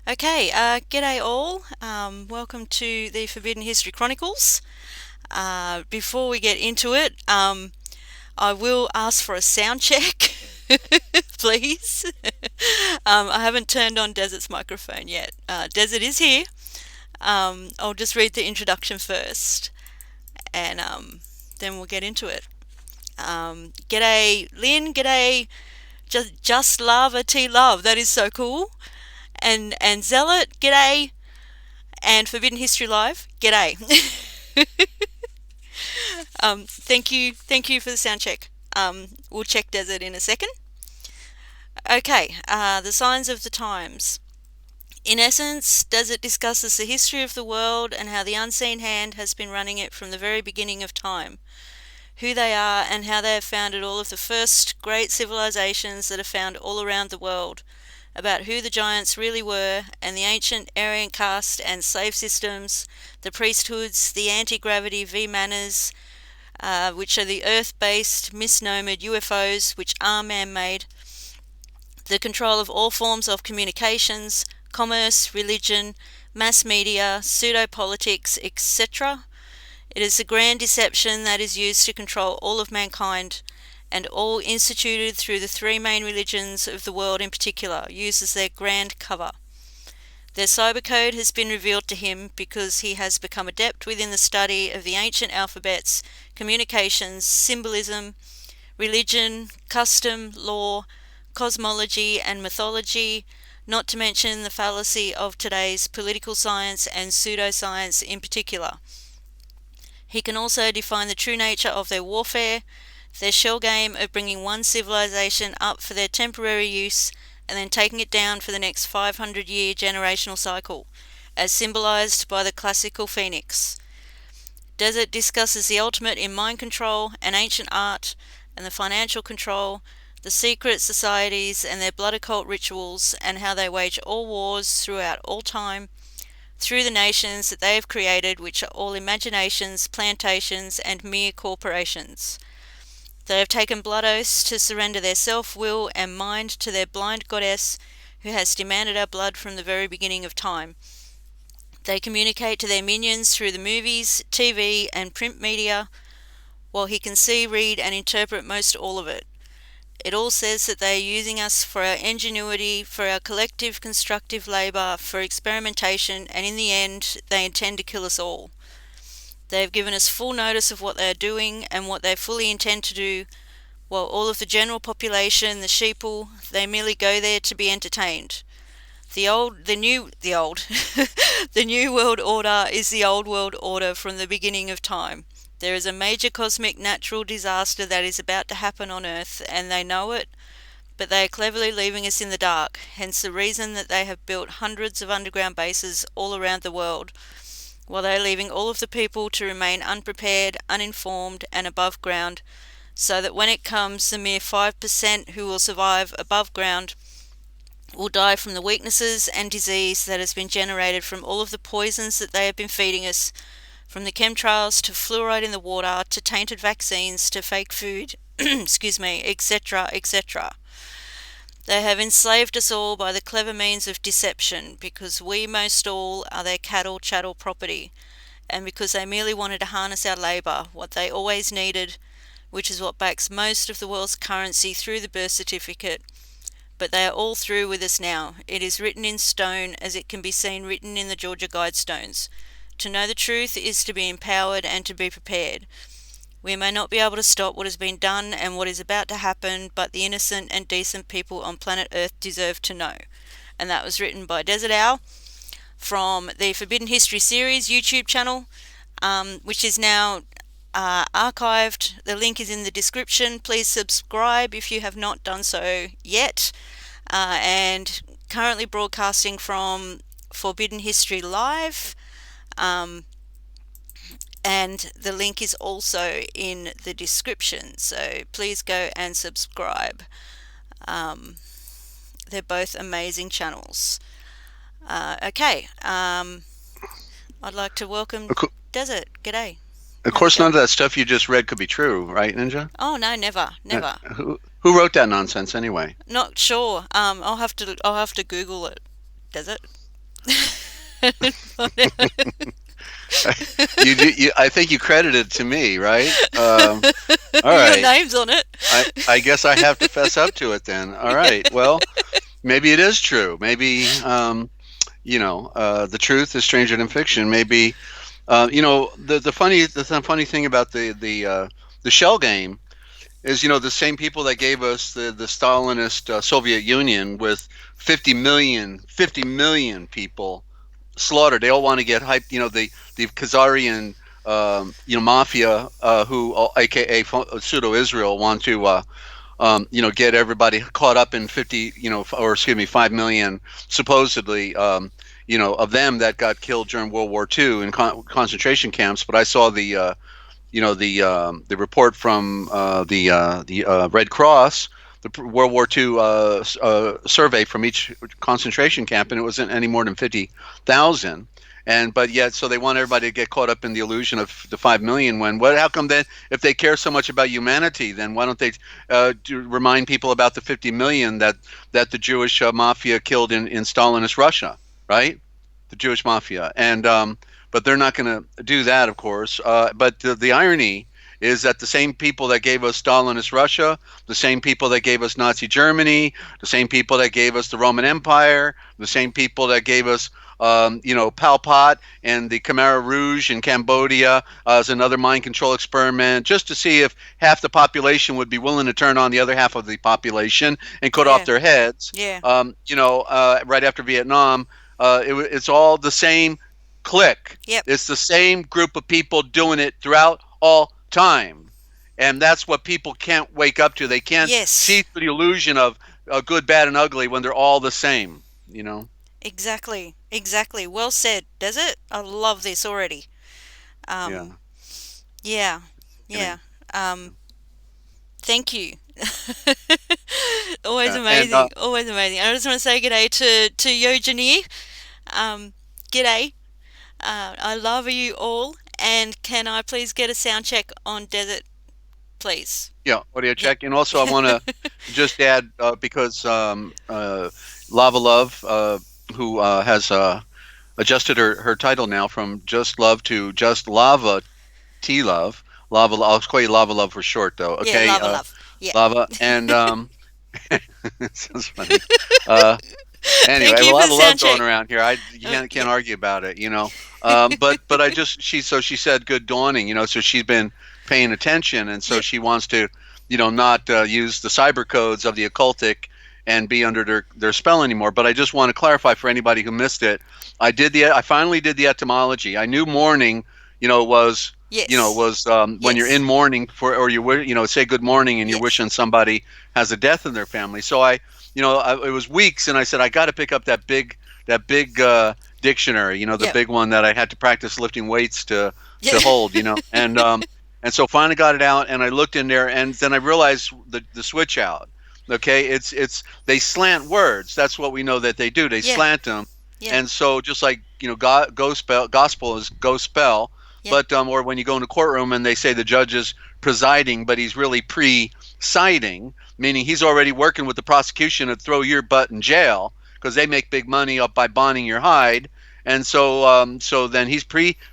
Okay, g'day all. Welcome to the Forbidden History Chronicles. Before we get into it, I will ask for a sound check, please. I haven't turned on Desert's microphone yet. Desert is here. I'll just read the introduction first, and then we'll get into it. G'day, Lynn. G'day, just Lava T Love. That is so cool. And Zealot, g'day, and Forbidden History Live, g'day. Thank you for the sound check. We'll check Desert in a second. Okay, the signs of the times. In essence, Desert discusses the history of the world and how the unseen hand has been running it from the very beginning of time, who they are and how they have founded all of the first great civilizations that are found all around the world, about who the giants really were, and the ancient Aryan caste and slave systems, the priesthoods, the anti-gravity V-manners, which are the Earth-based misnomered UFOs, which are man-made, the control of all forms of communications, commerce, religion, mass media, pseudo-politics, etc. It is a grand deception that is used to control all of mankind, and all instituted through the three main religions of the world in particular, uses their grand cover. Their cybercode has been revealed to him because he has become adept within the study of the ancient alphabets, communications, symbolism, religion, custom, law, cosmology and mythology, not to mention the fallacy of today's political science and pseudoscience in particular. He can also define the true nature of their warfare, their shell game of bringing one civilization up for their temporary use and then taking it down for the next 500-year generational cycle, as symbolized by the classical phoenix. Desert discusses the ultimate in mind control and ancient art and the financial control, the secret societies and their blood occult rituals, and how they wage all wars throughout all time, through the nations that they have created, which are all imaginations, plantations, and mere corporations. They have taken blood oaths to surrender their self-will and mind to their blind goddess, who has demanded our blood from the very beginning of time. They communicate to their minions through the movies, TV, and print media, while he can see, read, and interpret most all of it. It all says that they are using us for our ingenuity, for our collective constructive labour, for experimentation, and in the end, they intend to kill us all. They have given us full notice of what they are doing and what they fully intend to do, while all of the general population, the sheeple, they merely go there to be entertained. The new world order is the old world order from the beginning of time. There is a major cosmic natural disaster that is about to happen on Earth, and they know it, but they are cleverly leaving us in the dark, hence the reason that they have built hundreds of underground bases all around the world, while they are leaving all of the people to remain unprepared, uninformed, and above ground, so that when it comes, the mere 5% who will survive above ground will die from the weaknesses and disease that has been generated from all of the poisons that they have been feeding us, from the chemtrails to fluoride in the water to tainted vaccines to fake food, etc., etc. They have enslaved us all by the clever means of deception, because we most all are their cattle, chattel property, and because they merely wanted to harness our labour, what they always needed, which is what backs most of the world's currency through the birth certificate. But they are all through with us now. It is written in stone, as it can be seen written in the Georgia Guidestones. To know the truth is to be empowered and to be prepared. We may not be able to stop what has been done and what is about to happen, but the innocent and decent people on planet Earth deserve to know. And that was written by Dezert-Owl from the Forbidden History series YouTube channel, which is now archived. The link is in the description. Please subscribe if you have not done so yet. And currently broadcasting from Forbidden History Live. And the link is also in the description, so please go and subscribe. They're both amazing channels. Okay, I'd like to welcome Desert. G'day. Of course, none of that stuff you just read could be true, right, Ninja? Oh no, never. Who wrote that nonsense anyway? Not sure. I'll have to Google it. Desert. I think you credited to me, right? All Your right. name's on it. I guess I have to fess up to it then. All right. Well, maybe it is true. Maybe the truth is stranger than fiction. Maybe the funny thing about the shell game is, the same people that gave us the Stalinist Soviet Union with 50 million people slaughtered. They all want to get hyped. The Khazarian mafia, who AKA pseudo Israel, want to get everybody caught up in 50, or excuse me, 5 million supposedly, of them that got killed during World War II in concentration camps. But I saw the report from the Red Cross, the World War II survey from each concentration camp, and it wasn't any more than 50,000. But yet, so they want everybody to get caught up in the illusion of the 5 million. How come then, if they care so much about humanity, then why don't they remind people about the 50 million that the Jewish mafia killed in Stalinist Russia, right? The Jewish mafia, but they're not going to do that, of course. But the irony is that the same people that gave us Stalinist Russia, the same people that gave us Nazi Germany, the same people that gave us the Roman Empire, the same people that gave us Pol Pot and the Khmer Rouge in Cambodia as another mind control experiment, just to see if half the population would be willing to turn on the other half of the population and cut off Yeah. their heads. Yeah. Right after Vietnam, it's all the same clique. Yep. It's the same group of people doing it throughout all time. And that's what people can't wake up to. They can't Yes. see through the illusion of good, bad, and ugly when they're all the same, Exactly. Exactly. Well said, Desert. I love this already. Yeah. Yeah. Yeah. Kidding. Thank you. Always Yeah. And amazing. Always amazing. I just want to say g'day to Yojani. G'day. I love you all. And can I please get a sound check on Desert, please? yeah, audio Yeah. check. And also, I want to just add, because Lava Love, who has adjusted her title now from Just Love to Just Lava T Love. I'll call you Lava Love for short, though. Yeah, Okay, lava love. Yeah. Lava. And sounds funny. Uh, Anyway, Thank I have a you for lot the of love sound going check. around here. You can't Yeah. argue about it. But she said good dawning. So she's been paying attention, and so Yep. she wants to, not use the cyber codes of the occultic and be under their spell anymore. But I just want to clarify for anybody who missed it. I finally did the etymology. I knew mourning, was. Yes. When you're Yes. in mourning or say good morning and you're Yes. wishing somebody has a death in their family. So it was weeks, and I said I got to pick up that big dictionary, the Yep. big one that I had to practice lifting weights to Yeah. hold, and so finally got it out, and I looked in there, and then I realized the switch out. Okay, it's they slant words. That's what we know that they do. They Yeah. slant them, Yeah. and so just like gospel is go spell, Yeah. but or when you go in a courtroom and they say the judge is presiding, but he's really presiding, meaning he's already working with the prosecution to throw your butt in jail because they make big money up by bonding your hide. And so then he's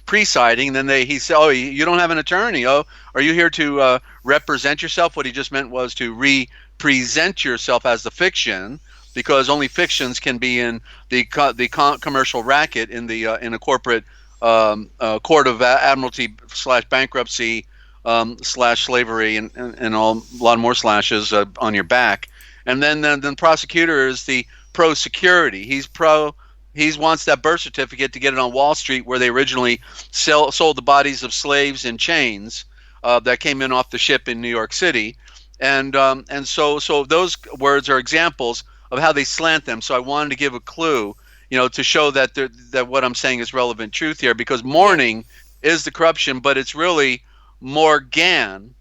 presiding. Then he said, "Oh, you don't have an attorney? Oh, are you here to represent yourself?" What he just meant was to represent yourself as the fiction, because only fictions can be in the commercial racket in a corporate court of admiralty / bankruptcy / slavery and a lot more slashes on your back. And then the prosecutor is the pro security. He wants that birth certificate to get it on Wall Street, where they originally sold the bodies of slaves in chains that came in off the ship in New York City. And so those words are examples of how they slant them. So I wanted to give a clue, to show that what I'm saying is relevant truth here, because mourning is the corruption, but it's really Morgan,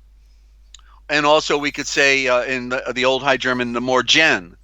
and also we could say in the old High German, the Morgen,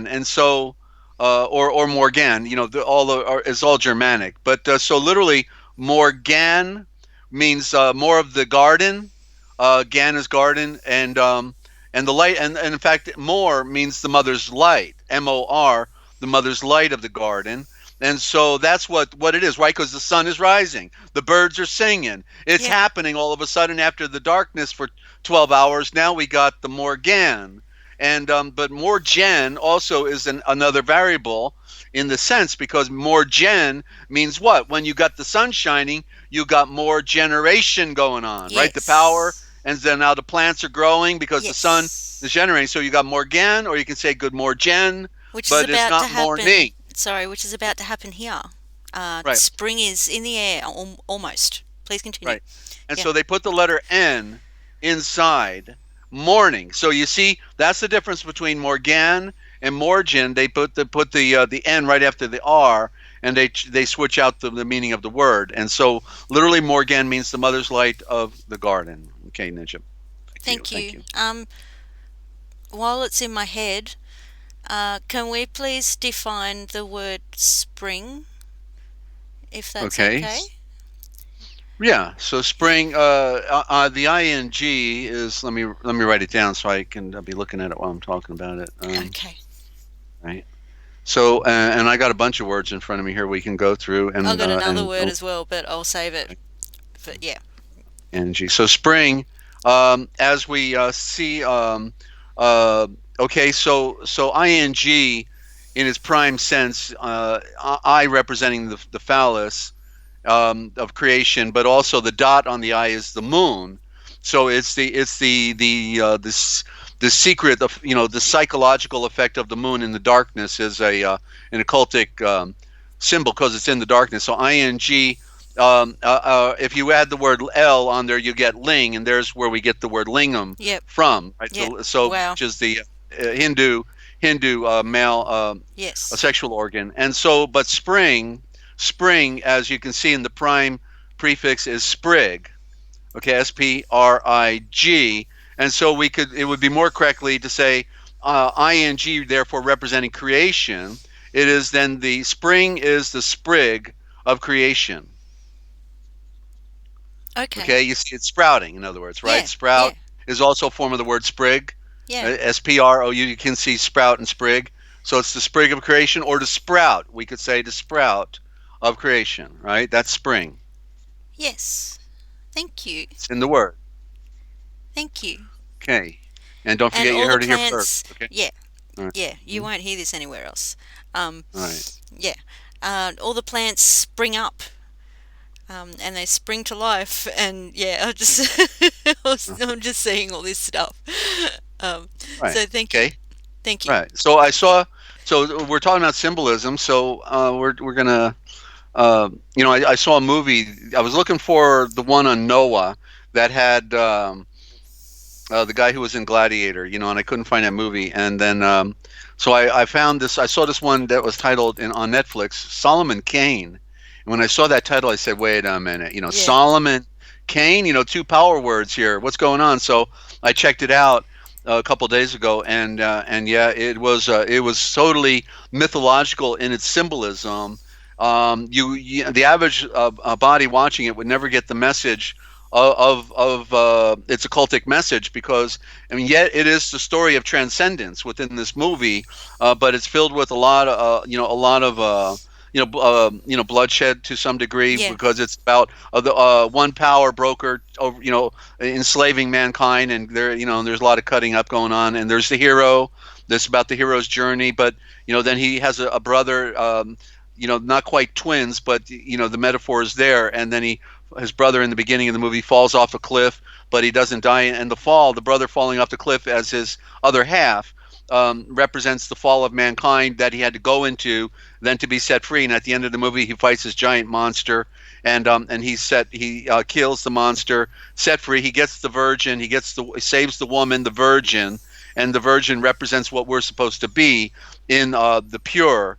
and so or Morgan, it's all Germanic, but so literally Morgan means more of the garden, Gan is garden, and the light, and in fact, Mor means the mother's light, Mor, the mother's light of the garden. And so that's what it is, right? Because the sun is rising, the birds are singing. It's Yeah. happening all of a sudden after the darkness for 12 hours. Now we got the Morgan, and but Morgen also is another variable in the sense because Morgen means what? When you got the sun shining, you got more generation going on, right? The power, Yes. and then now the plants are growing because the sun is Yes. generating. So you got Morgan, or you can say good Morgen, Which is but it's about to not happen. morning. Sorry, which is about to happen here. Right, Spring is in the air, almost. Please continue. right. And Yeah. so they put the letter N inside morning. So you see, that's the difference between Morgan and Morgan. They put the N right after the R, and they switch out the meaning of the word. And so literally Morgan means the mother's light of the garden. Okay, Ninja. Back to you. Thank Thank you. you. While it's in my head, can we please define the word spring, if that's Okay. okay? Yeah. So spring. The ing is. Let me write it down so I can be looking at it while I'm talking about it. Okay. Right. So, and I got a bunch of words in front of me here we can go through I've and got another and word as well, but I'll save it. But yeah. energy. So spring, as we see, uh, okay, so ing in its prime sense, I representing the phallus of creation, but also the dot on the eye is the moon. So it's the secret of the psychological effect of the moon in the darkness is an occultic symbol because it's in the darkness. So ing, if you add the word L on there, you get ling, and there's where we get the word lingam Yep. from, right? Yep. So Wow. which is the Hindu male a Yes. sexual organ, and so but spring, as you can see in the prime prefix, is sprig. Okay, sprig, and so it would be more correctly to say ing, therefore representing creation. It is then the spring is the sprig of creation. Okay. Okay, you see it's sprouting, in other words, right? Yeah. Yeah. Sprout is also a form of the word sprig. Yeah. Sprou, you can see sprout and sprig. So it's the sprig of creation or the sprout. We could say the sprout of creation, right? That's spring. Yes. Thank you. It's in the word. Thank you. Okay. And don't And forget you all the heard it here first. plants. Okay. Yeah. All right. Yeah. You Mhm. won't hear this anywhere else. Um. All right. Yeah. All the plants spring up. And they spring to life, and yeah, I'm just seeing all this stuff. Right. So thank you, Okay. thank you. Right. So I saw. So we're talking about symbolism. So we're gonna. I saw a movie. I was looking for the one on Noah that had the guy who was in Gladiator, and I couldn't find that movie. And then, so I found this. I saw this one that was titled on Netflix, Solomon Kane. And when I saw that title, I said, "Wait a minute, Yeah. Solomon Kane, two power words here. What's going on?" So I checked it out a couple days ago, and yeah, it was totally mythological in its symbolism. The average body watching it would never get the message of its occultic message because yet it is the story of transcendence within this movie, but it's filled with a lot of bloodshed to some degree Yeah. because it's about the one power broker over enslaving mankind, and there's a lot of cutting up going on, and there's the hero. This about the hero's journey, but then he has a brother. Not quite twins, but the metaphor is there, and then his brother in the beginning of the movie falls off a cliff, but he doesn't die. And the brother falling off the cliff as his other half, represents the fall of mankind that he had to go into, then to be set free. And at the end of the movie, he fights this giant monster, and he kills the monster, set free. He gets the virgin. He saves the woman, the virgin, and the virgin represents what we're supposed to be in the pure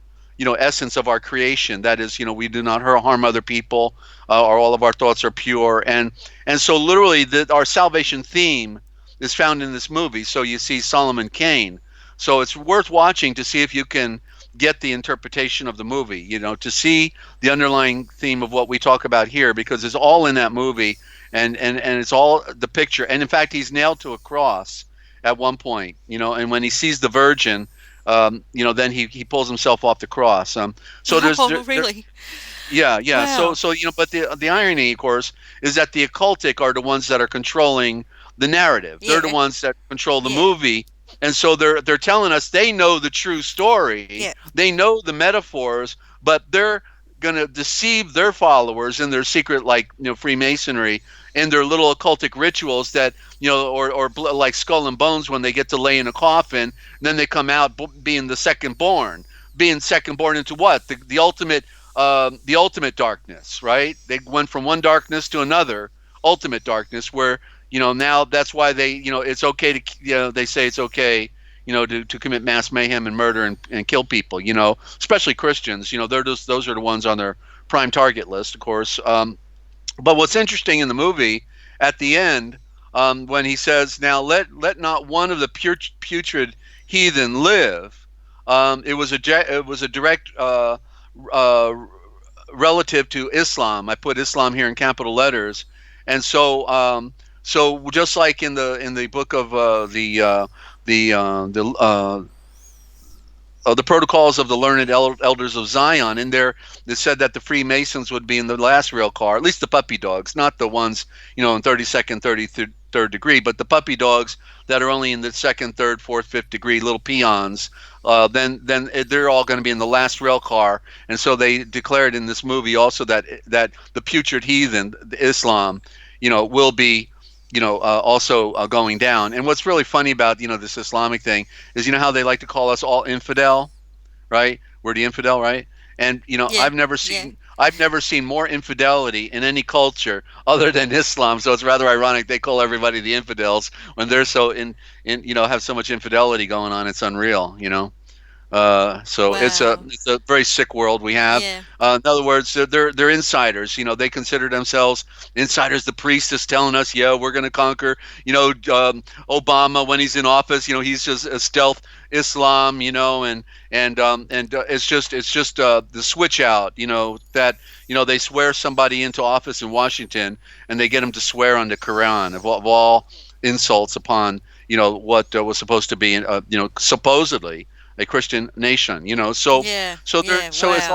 essence of our creation. That is, we do not harm other people, or all of our thoughts are pure, and so literally our salvation theme is found in this movie. So you see Solomon Kane. So it's worth watching to see if you can get the interpretation of the movie, to see the underlying theme of what we talk about here, because it's all in that movie, and it's all the picture. And in fact, he's nailed to a cross at one point, and when he sees the virgin, then he pulls himself off the cross. So Oh, really? yeah, yeah. So Wow. so but the irony, of course, is that the occultic are the ones that are controlling the narrative. They're the Yeah. ones that control the Yeah. movie, and so they're telling us they know the true story, Yeah. they know the metaphors, but they're gonna deceive their followers in their secret, like Freemasonry and their little occultic rituals that or like Skull and Bones when they get to lay in a coffin, and then they come out being the second born, being second born into what the ultimate darkness, right? They went from one darkness to another ultimate darkness, where now that's why it's okay to they say it's okay to commit mass mayhem and murder and kill people, especially Christians. Those are the ones on their prime target list, of course. But what's interesting in the movie at the end, when he says, "Now let not one of the putrid heathen live," it was a direct uh, relative to Islam. I put Islam here in capital letters, and so just like in the book of the protocols of the learned elders of Zion. In there, it said that the Freemasons would be in the last rail car, at least the puppy dogs, not the ones in 32nd, 33rd degree, but the puppy dogs that are only in the second, third, fourth, fifth degree, little peons. Then they're all going to be in the last rail car, and so they declared in this movie also that the putrid heathen, the Islam, will be also going down. And what's really funny about this Islamic thing is how they like to call us all infidel, right? We're the infidel, right? And Yeah. Yeah. I've never seen more infidelity in any culture other than Islam. So it's rather ironic they call everybody the infidels when they're so in have so much infidelity going on. It's unreal. So Wow. it's a very sick world we have. Yeah. In other words, they're insiders. They consider themselves insiders. The priest is telling us, yeah, we're going to conquer. Obama when he's in office, he's just a stealth Islam. And it's just the switch out. That they swear somebody into office in Washington, and they get them to swear on the Quran of all insults upon what was supposed to be supposedly a Christian nation. So Yeah. so there Yeah. so Wow. it's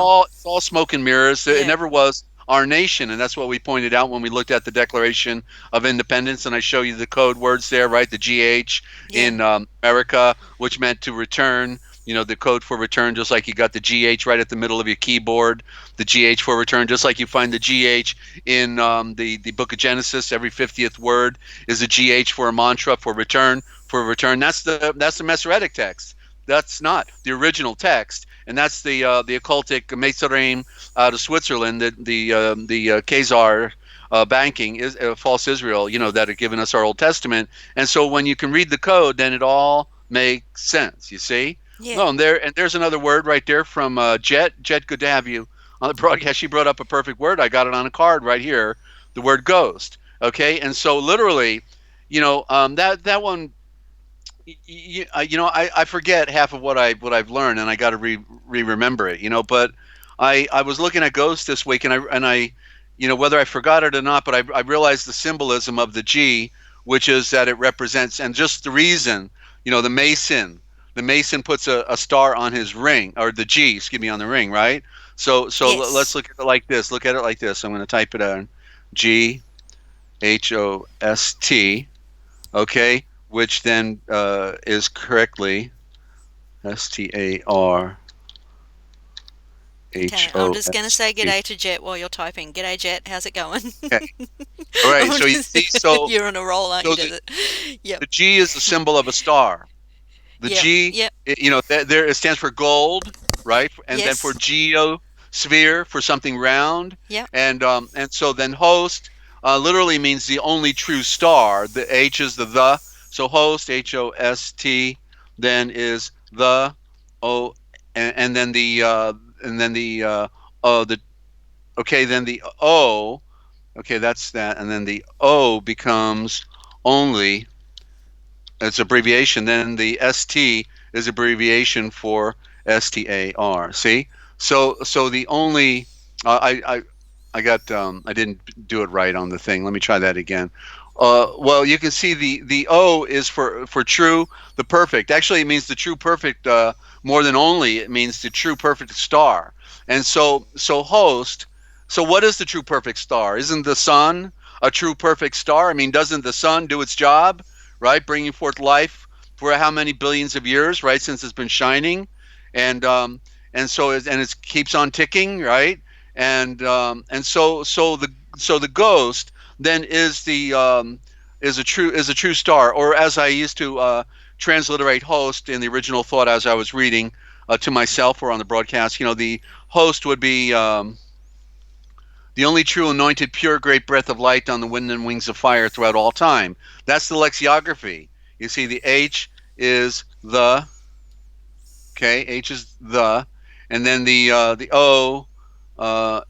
all smoke and mirrors. It Yeah. never was our nation, and that's what we pointed out when we looked at the Declaration of Independence. And I show you the code words there, right? The GH Yeah. in America, which meant to return. The code for return, just like you got the GH right at the middle of your keyboard, the GH for return, just like you find the GH in the book of Genesis. Every 50th word is a GH for a mantra for return. For return, that's the Masoretic text. That's not the original text, and that's the occultic Masoreim out of Switzerland, the Khazar banking is false Israel, that are giving us our Old Testament. And so when you can read the code, then it all makes sense. You see? Yeah. No, there's another word right there from Jet. Jet, good to have you on the broadcast. She brought up a perfect word. I got it on a card right here. The word ghost. Okay, and so literally, that one I forget half of what I've learned, and I got to remember it. But I was looking at Ghost this week, and I whether I forgot it or not, but I realized the symbolism of the G, which is that it represents, and just the reason, the Mason puts a star on his ring, or the G, excuse me, on the ring, right? So let's Yes. look at it like this. Look at it like this. I'm going to type it in, GHOST. Okay, which then is correctly Okay. I'm just gonna say STARHOST. g'day to Jet while you're typing. G'day, Jet. How's it going? Okay. All right. I'm So you see, so you're on a roll, aren't you, so the, Desert? Yep. the G is the symbol of a star. The Yep. G, Yep. there it stands for gold, right? And then for Yes. geosphere, for something round, Yep. and so then host literally means the only true star. The H is the, so host, HOST, then is the O, and then the okay, then the O, okay, that's that, and then the O becomes only, it's abbreviation. Then the ST is abbreviation for STAR. See, so the only I got I didn't do it right on the thing. Let me try that again. Well, you can see the O is for true, the perfect. Actually, it means the true perfect more than only. It means the true perfect star. And so host. So what is the true perfect star? Isn't the sun a true perfect star? I mean, doesn't the sun do its job, right, bringing forth life for how many billions of years, right, since it's been shining, and it keeps on ticking, right, and so the ghost then is a true star, or as I used to transliterate host in the original thought as I was reading to myself or on the broadcast. The host would be the only true anointed, pure, great breath of light on the wind and wings of fire throughout all time. That's the lexicography. You see, the H is the, okay, H is the, and then the O.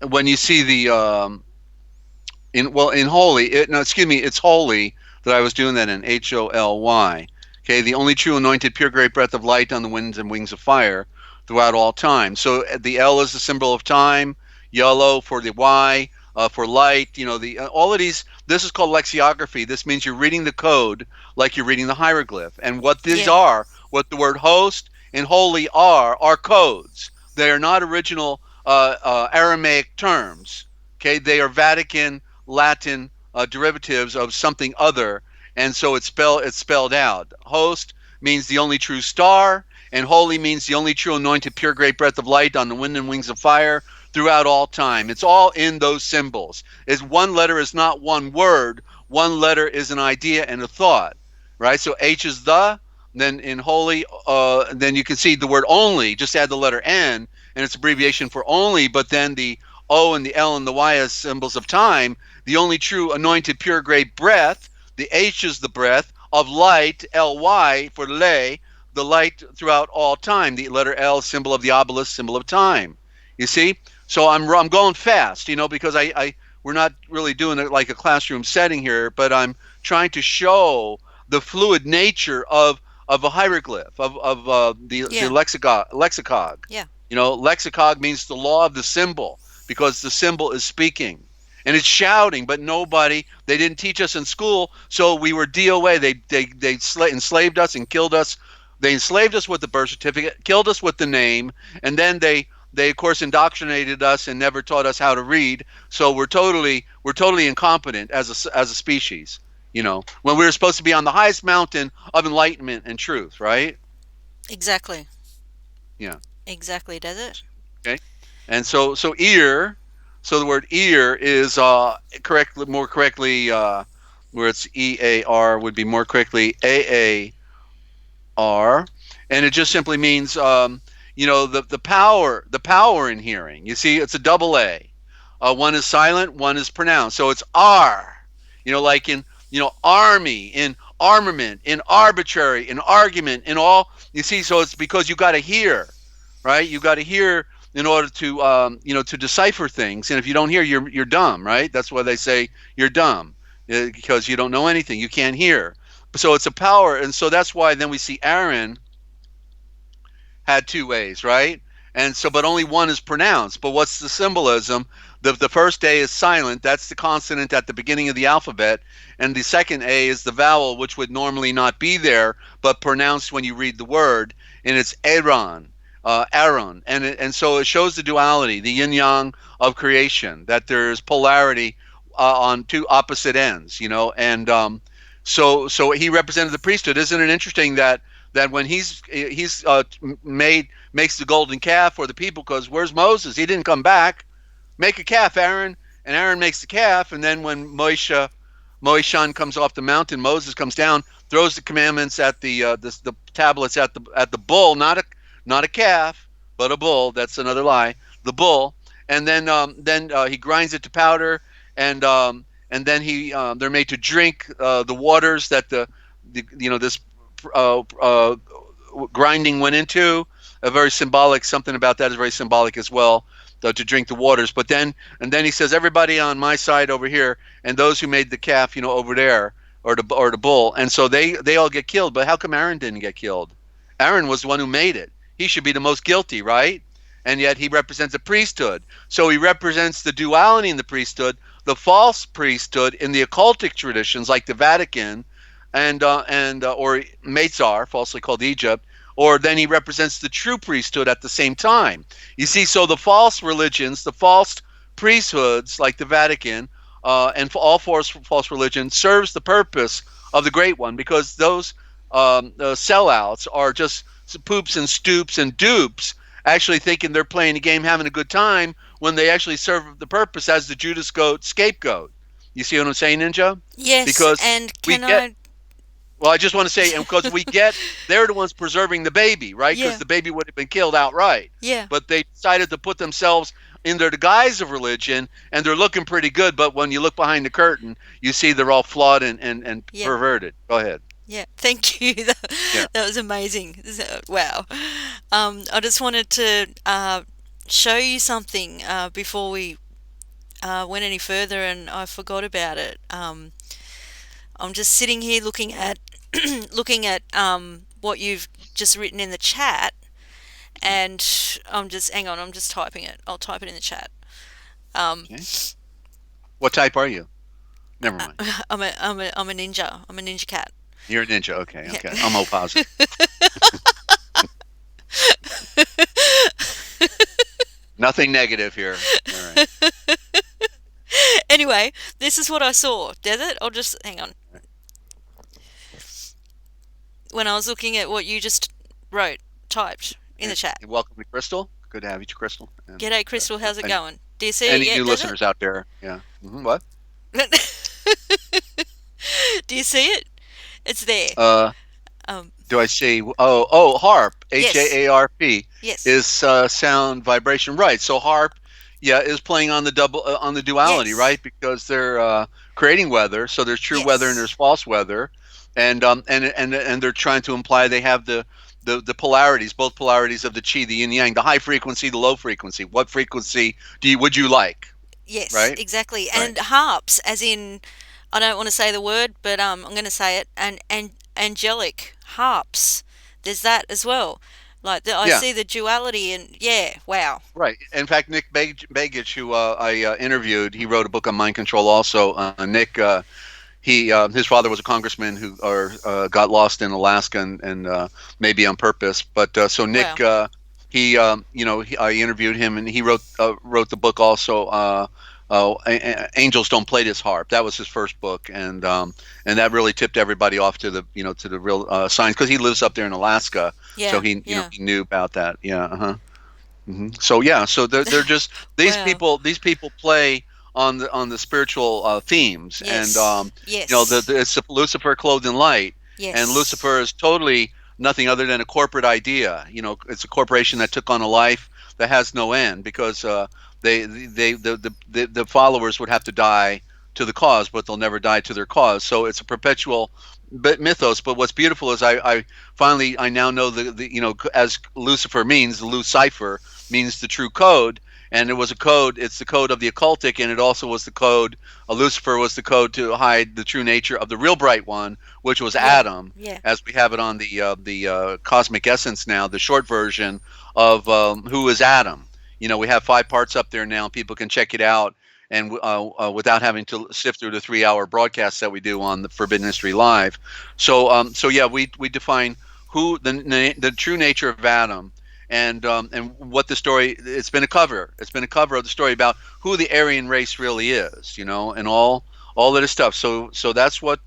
When you see the in holy, no, excuse me, it's holy that I was doing that in HOLY. Okay, the only true anointed, pure, great breath of light on the winds and wings of fire throughout all time. So the L is the symbol of time, yellow for the Y, for light. The all of these. This is called lexicography. This means you're reading the code like you're reading the hieroglyph. And what these Yeah. are, what the word host and holy are codes. They are not original Aramaic terms. Okay, they are Vatican Latin derivatives of something other, and so it's spelled out. Host means the only true star, and holy means the only true anointed, pure, great breath of light on the wind and wings of fire throughout all time. It's all in those symbols. Is one letter is not one word. One letter is an idea and a thought, right? So H is the. Then in holy, then you can see the word only. Just add the letter N, and it's abbreviation for only. But then the O and the L and the Y as symbols of time. The only true anointed, pure, great breath. The H is the breath of light, Ly for lay, the light throughout all time. The letter L, symbol of the obelisk, symbol of time. You see? So I'm going fast, because I we're not really doing it like a classroom setting here, but I'm trying to show the fluid nature of a hieroglyph, of the Yeah. lexicog. Yeah. Lexicog means the law of the symbol, because the symbol is speaking. And it's shouting, but they didn't teach us in school, so we were DOA. They enslaved us and killed us. They enslaved us with the birth certificate, killed us with the name, and then they of course indoctrinated us and never taught us how to read. So we're totally incompetent as a species. When we were supposed to be on the highest mountain of enlightenment and truth, right? Exactly. Yeah. Exactly, Desert. Okay. And so ear. So the word ear is more correctly where it's EAR would be more correctly AAR, and it just simply means the power in hearing. You see, it's a double A. One is silent, one is pronounced. So it's R. Like in army, in armament, in arbitrary, in argument, in all. You see, so it's because you got to hear, right? You got to hear in order to decipher things. And if you don't hear, you're dumb, right? That's why they say you're dumb, because you don't know anything. You can't hear. So it's a power, and so that's why then we see Aaron had two ways, right? And so, but only one is pronounced. But what's the symbolism? The first A is silent. That's the consonant at the beginning of the alphabet. And the second A is the vowel, which would normally not be there, but pronounced when you read the word. And it's Aaron, Aaron. And so it shows the duality, the yin yang of creation, that there's polarity on two opposite ends, So he represented the priesthood. Isn't it interesting that when he's makes the golden calf for the people, because where's Moses? He didn't come back. Make a calf, Aaron, and Aaron makes the calf. And then when Moishan comes off the mountain, Moses comes down, throws the commandments at the tablets at the bull, not a calf, but a bull. That's another lie. The bull, and then he grinds it to powder, and then they're made to drink the waters that this uh, uh, grinding went into. A very symbolic, something about that is very symbolic as well, to drink the waters. But then he says, everybody on my side over here, and those who made the calf, over there, or the bull. And so they all get killed. But how come Aaron didn't get killed? Aaron was the one who made it. He should be the most guilty, right? And yet he represents the priesthood. So he represents the duality in the priesthood, the false priesthood in the occultic traditions like the Vatican and or Mezar, falsely called Egypt, or then he represents the true priesthood at the same time. You see, so the false religions, the false priesthoods like the Vatican and all false religion serves the purpose of the Great One, because those sellouts are just poops and stoops and dupes, actually thinking they're playing a game, having a good time, when they actually serve the purpose as the Judas goat scapegoat. You see what I'm saying, Ninja? Yes, Because and we can get I? well, I just want to say, and because we get, they're the ones preserving the baby, right? Because Yeah, the baby would have been killed outright. yeah, But they decided to put themselves in their guise of religion, and they're looking pretty good. But when you look behind the curtain, you see they're all flawed and yeah, perverted. Go ahead. yeah. Thank you. That, Yeah. that was amazing. Wow. I just wanted to show you something before we went any further, and I forgot about it. I'm just sitting here looking at looking at what you've just written in the chat, and I'm just hang on. I'm just typing it. I'll type it in the chat. Um, Okay. What type are you? Never mind. I'm a ninja. I'm a ninja cat. You're a ninja. Okay. Yeah. Okay. I'm O positive. Nothing negative here. All right. Anyway, this is what I saw. Desert. I'll just hang on. When I was looking at what you just wrote, typed in the And chat. welcome to Crystal. Good to have you, Crystal. G'day, Crystal. How's it And going? Do you see it any yet, new Desert? listeners out there? Yeah. What? Do you see it? It's there. Uh, Um, do I say? Oh, harp. yes, HAARP yes, is sound vibration, right? So harp, yeah, is playing on the double on the duality, yes, right? Because they're creating weather. So there's true weather and yes, there's false weather, and they're trying to imply they have the polarities, both polarities of the chi, the yin yang, the high frequency, the low frequency. What frequency would you like, yes, right? exactly. Right. And harps, as in, I don't want to say the word, but I'm going to say it. And angelic harps. There's that as well. Like I Yeah. see the duality, and yeah, wow. Right. In fact, Nick Begich, who I interviewed, he wrote a book on mind control. Also, Nick, he his father was a congressman who got lost in Alaska and maybe on purpose. But so Nick, Wow. I interviewed him and he wrote the book also. Angels Don't Play This Harp. That was his first book, and that really tipped everybody off to the real signs, because he lives up there in Alaska, so Yeah, yeah. he knew about that. Yeah. Uh-huh. So yeah, so they're just these Wow. people. These people play on the spiritual themes, and Yes, yes, it's Lucifer clothed in light, and yes. Lucifer is totally nothing other than a corporate idea. It's a corporation that took on a life that has no end, because the followers would have to die to the cause, but they'll never die to their cause. So it's a perpetual mythos. But what's beautiful is I finally I now know as Lucifer means, the Lucifer means the true code, and it was a code. It's the code of the occultic, and it also was the code. Lucifer was the code to hide the true nature of the real bright one, which was Yeah, Adam, yeah, as we have it on the cosmic essence now, the short version of who is Adam. We have 5 parts up there now. People can check it out, and without having to sift through the 3-hour broadcasts that we do on the Forbidden History Live. So yeah, we define who the true nature of Adam, and what the story. It's been a cover. It's been a cover of the story about who the Aryan race really is, and all of this stuff. So that's what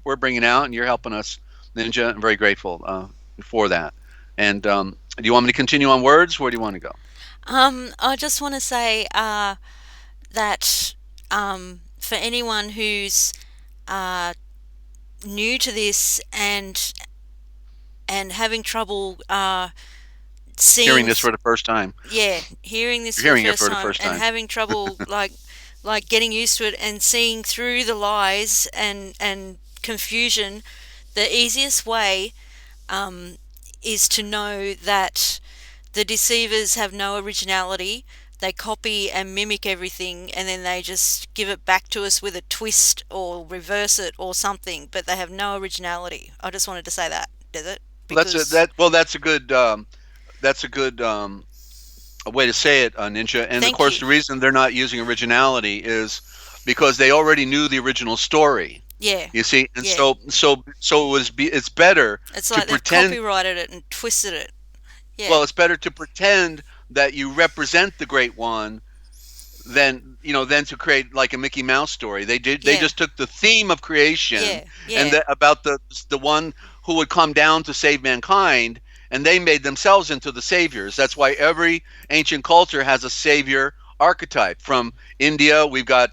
we're bringing out, and you're helping us, Ninja. I'm very grateful for that. And do you want me to continue on words? Where do you want to go? I just want to say that for anyone who's uh, new to this and having trouble Hearing seeing, this for the first time. yeah, hearing this You're for the hearing it first for the time first and time. having trouble like getting used to it and seeing through the lies and confusion, the easiest way um, is to know that the deceivers have no originality. They copy and mimic everything, and then they just give it back to us with a twist or reverse it or something, but they have no originality. I just wanted to say that, does it? Well, that's a Because that well that's a good a way to say it, Ninja. And of thank course, you. the reason they're not using originality is because they already knew the original story. Yeah. You see, and Yeah. it's better It's to like they've pretend. copyrighted it and twisted it. Yeah. Well, it's better to pretend that you represent the great one than than to create like a Mickey Mouse story. They Yeah. just took the theme of creation Yeah. and Yeah. about the one who would come down to save mankind, and they made themselves into the saviors. That's why every ancient culture has a savior archetype. From India, we've got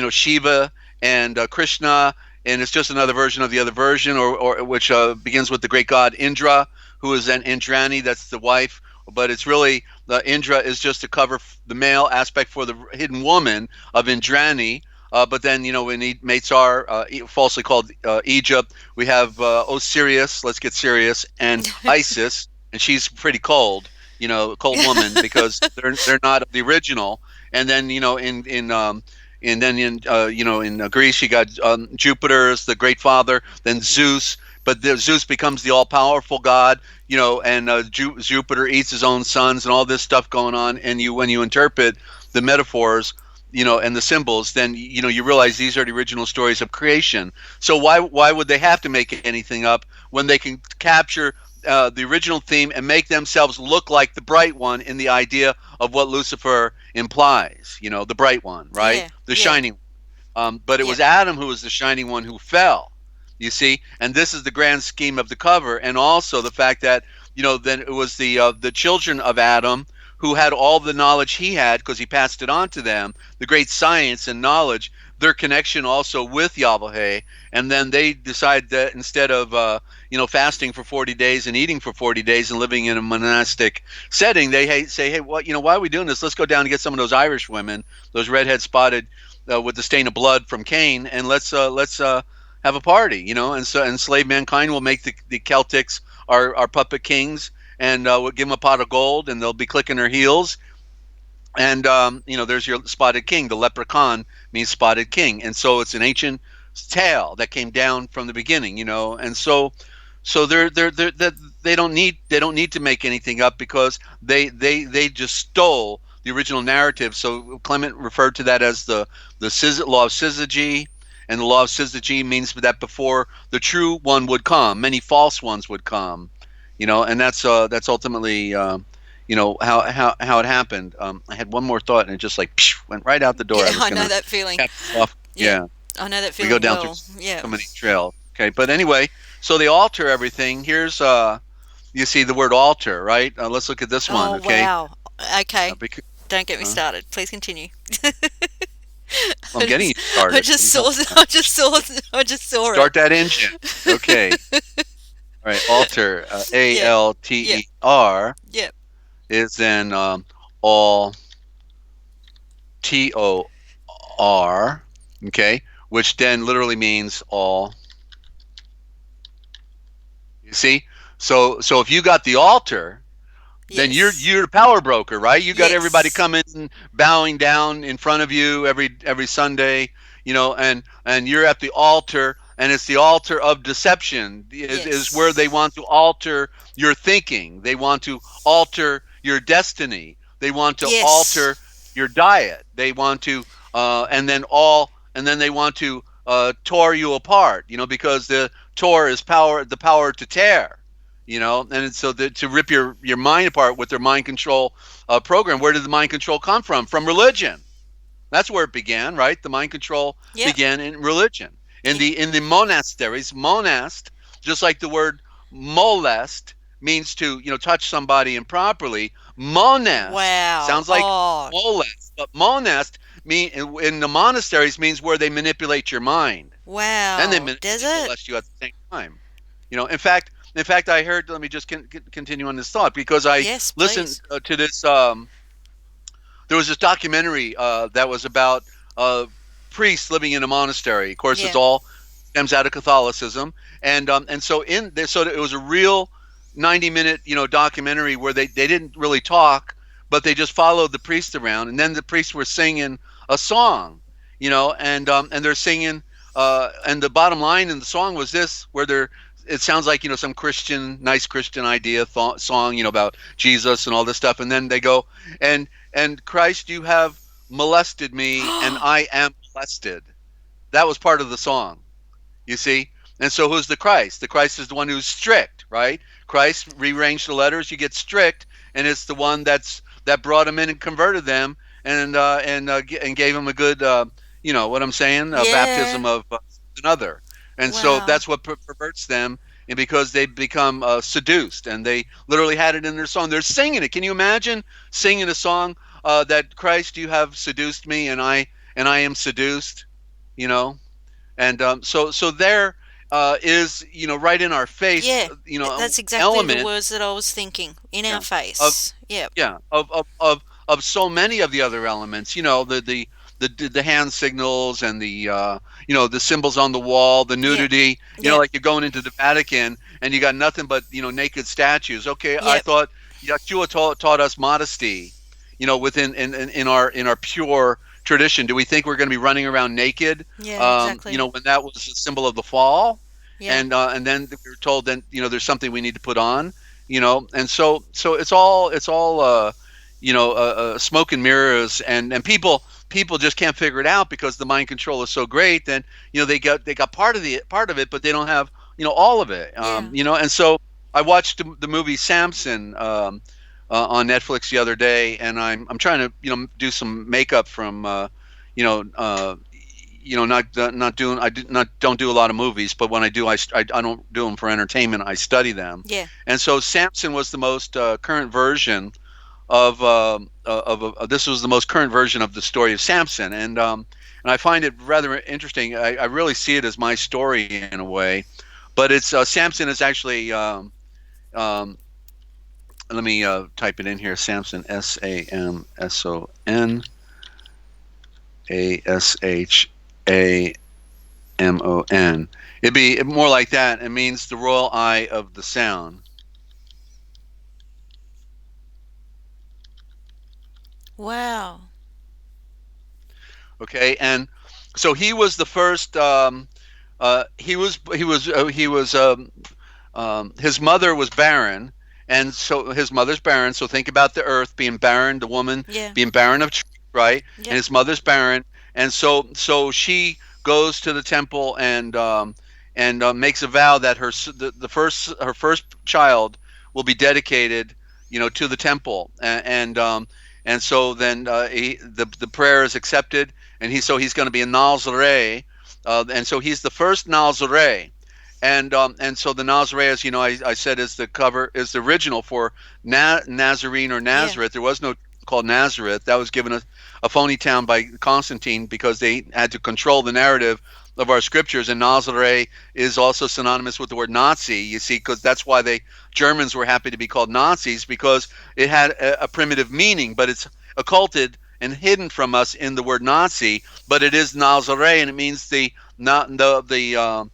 Shiva and Krishna, and it's just another version of the other version, or which begins with the great god Indra, who is an Indrani. That's the wife, but it's really Indra is just to cover the male aspect for the hidden woman of Indrani. But then, when he mates are falsely called Egypt, we have Osiris, let's get serious, and Isis, and she's pretty cold, cold woman, because they're not the original. And then, in Greece, you got Jupiter as the great father, then Zeus, but Zeus becomes the all-powerful god, and Jupiter eats his own sons and all this stuff going on. And when you interpret the metaphors, and the symbols, then you realize these are the original stories of creation. So why would they have to make anything up when they can capture the original theme and make themselves look like the bright one in the idea of what Lucifer implies? The bright one, right? Yeah. The Yeah. shining. But it Yeah. was Adam who was the shining one who fell. You see, and this is the grand scheme of the cover, and also the fact that then it was the children of Adam who had all the knowledge he had because he passed it on to them, the great science and knowledge, their connection also with Yahweh, and then they decide that instead of fasting for 40 days and eating for 40 days and living in a monastic setting, they say, hey, why are we doing this? Let's go down and get some of those Irish women, those redhead spotted with the stain of blood from Cain, and let's have a party, and so enslaved mankind will make the Celtics our puppet kings, and we'll give them a pot of gold, and they'll be clicking their heels. And there's your spotted king. The leprechaun means spotted king, and so it's an ancient tale that came down from the beginning, and so they don't need to make anything up because they just stole the original narrative. So Clement referred to that as the law of syzygy, and the law of syzygy means that before the true one would come, many false ones would come, and that's ultimately how it happened. I had one more thought and it just like went right out the door. Yeah. I was I know gonna that feeling. cap it off. Yeah. Yeah, I know that we go feeling down through well. Yeah. so many trails. Okay, but anyway, so they alter everything. Here's you see the word alter, right? Let's look at this one. Oh Okay, wow. Okay. because, Don't get me uh, started. Please continue. I'm getting you I started. just Let me saw. help you I out. just saw. I just saw it. Start that engine. Okay. All right. Alter. A Yeah. L T Yeah. E R Yeah. is then all Tor. Okay, which then literally means all. You see. So if you got the altar, then Yes. you're the power broker, right? You got everybody Yes. coming bowing down in front of you every Sunday, and you're at the altar, and it's the altar of deception is where they Yes. want to alter your thinking. They want to alter your destiny. They want to Yes. alter your diet. They want to and then they want to tore you apart, because the tore is power, the power to tear, and so to rip your mind apart with their mind control program. Where did the mind control come from religion? That's where it began, right? The mind control Yep. began in religion, in Yeah. the monasteries. Monast, just like the word molest means to touch somebody improperly. Monast Wow. sounds like Oh. molest, but monast mean in the monasteries means where they manipulate your mind, and they Wow. Desert. molest you at the same time. In fact, I heard. Let me just continue on this thought, because I Yes, listened please. to this. There was this documentary that was about priests living in a monastery. Of course, it's Yeah. all stems out of Catholicism, and so in there, so it was a real 90-minute documentary where they didn't really talk, but they just followed the priest around, and then the priests were singing a song, and they're singing, and the bottom line in the song was this, where they're it sounds like some nice Christian idea song, about Jesus and all this stuff, and then they go, and Christ, you have molested me, and I am molested. That was part of the song. You see? And so who's the Christ? The Christ is the one who's strict, right? Christ rearranged the letters, you get strict, and it's the one that brought them in and converted them and gave them a good you know what I'm saying? Yeah. Baptism of another. And so Wow. that's what perverts them, and because they become seduced, and they literally had it in their song. They're singing it. Can you imagine singing a song that Christ, you have seduced me, and I am seduced, you know? And so there is, right in our face, Yeah. That's exactly the element, words that I was thinking. In our yeah, of face. Yep. yeah, of so many of the other elements, the hand signals, and the symbols on the wall, the Yep. nudity, Yep. like you're going into the Vatican and you got nothing but naked statues. Okay, I Yep. thought Yeshua taught us modesty, within in our pure tradition. Do we think we're going to be running around naked? Yeah, exactly. When that was a symbol of the fall, Yeah. and then we were told, then there's something we need to put on, and so it's all smoke and mirrors, and people just can't figure it out because the mind control is so great. Then they got part of it, but they don't have all of it. Yeah. And so I watched the movie Samson on Netflix the other day, and I'm trying to do some makeup from you know uh, not doing I did not don't do a lot of movies, but when I do, I don't do them for entertainment. I study them. Yeah. And so Samson was the most current version of this was the most current version of the story of Samson, and I find it rather interesting. I really see it as my story in a way, but it's Samson is actually um, let me type it in here. Samson, Samson. It'd be more like that. It means the royal eye of the sound. Wow. Okay, and so he was the first. His mother was barren, and so his mother's barren. So think about the earth being barren, the woman Yeah. being barren of truth, right? And Yep. his mother's barren, and so she goes to the temple and makes a vow that her first child will be dedicated, to the temple, and so then the prayer is accepted, and he's going to be a Nazarene, and so he's the first Nazarene. And so the Nazarene, as I said, is the original for Nazarene or Yeah. Nazareth. There was no called Nazareth. That was given a phony town by Constantine because they had to control the narrative of our scriptures. And Nazarene is also synonymous with the word Nazi. You see, because that's why Germans were happy to be called Nazis, because it had a primitive meaning, but it's occulted and hidden from us in the word Nazi. But it is Nazarene, and it means the not the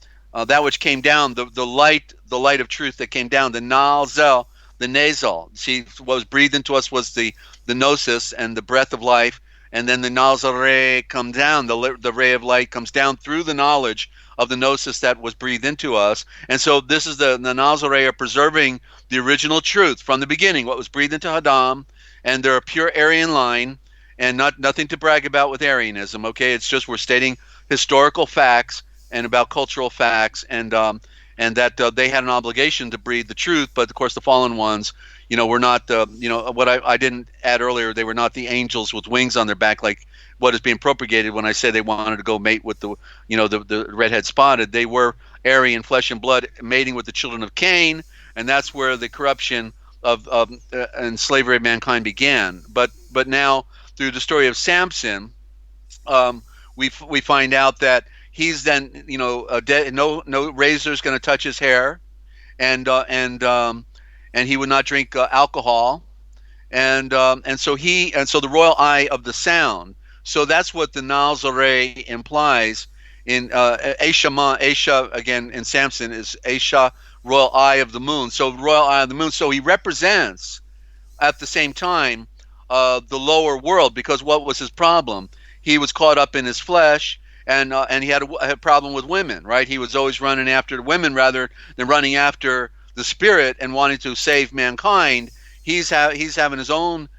that which came down, the light of truth that came down, the Nalzel, the nasal. See, what was breathed into us was the gnosis and the breath of life, and then the Nazare come down, the ray of light comes down through the knowledge of the gnosis that was breathed into us. And so this is the Nazare are preserving the original truth from the beginning, what was breathed into Hadam, and they're a pure Aryan line, and nothing to brag about with Aryanism. Okay, it's just we're stating historical facts and about cultural facts, and that they had an obligation to breathe the truth. But of course, the fallen ones, were not. What I didn't add earlier, they were not the angels with wings on their back, like what is being propagated when I say they wanted to go mate with the redhead spotted. They were Aryan flesh and blood, mating with the children of Cain, and that's where the corruption of and slavery of mankind began. But now through the story of Samson, we find out that he's then no razor is going to touch his hair, and he would not drink alcohol, and so the royal eye of the sound. So that's what the Nazare implies in Aisha again in Samson is Aisha, royal eye of the moon. So royal eye of the moon. So he represents at the same time the lower world, because what was his problem? He was caught up in his flesh, and he had a problem with women, right? He was always running after the women rather than running after the spirit and wanting to save mankind. He's having his own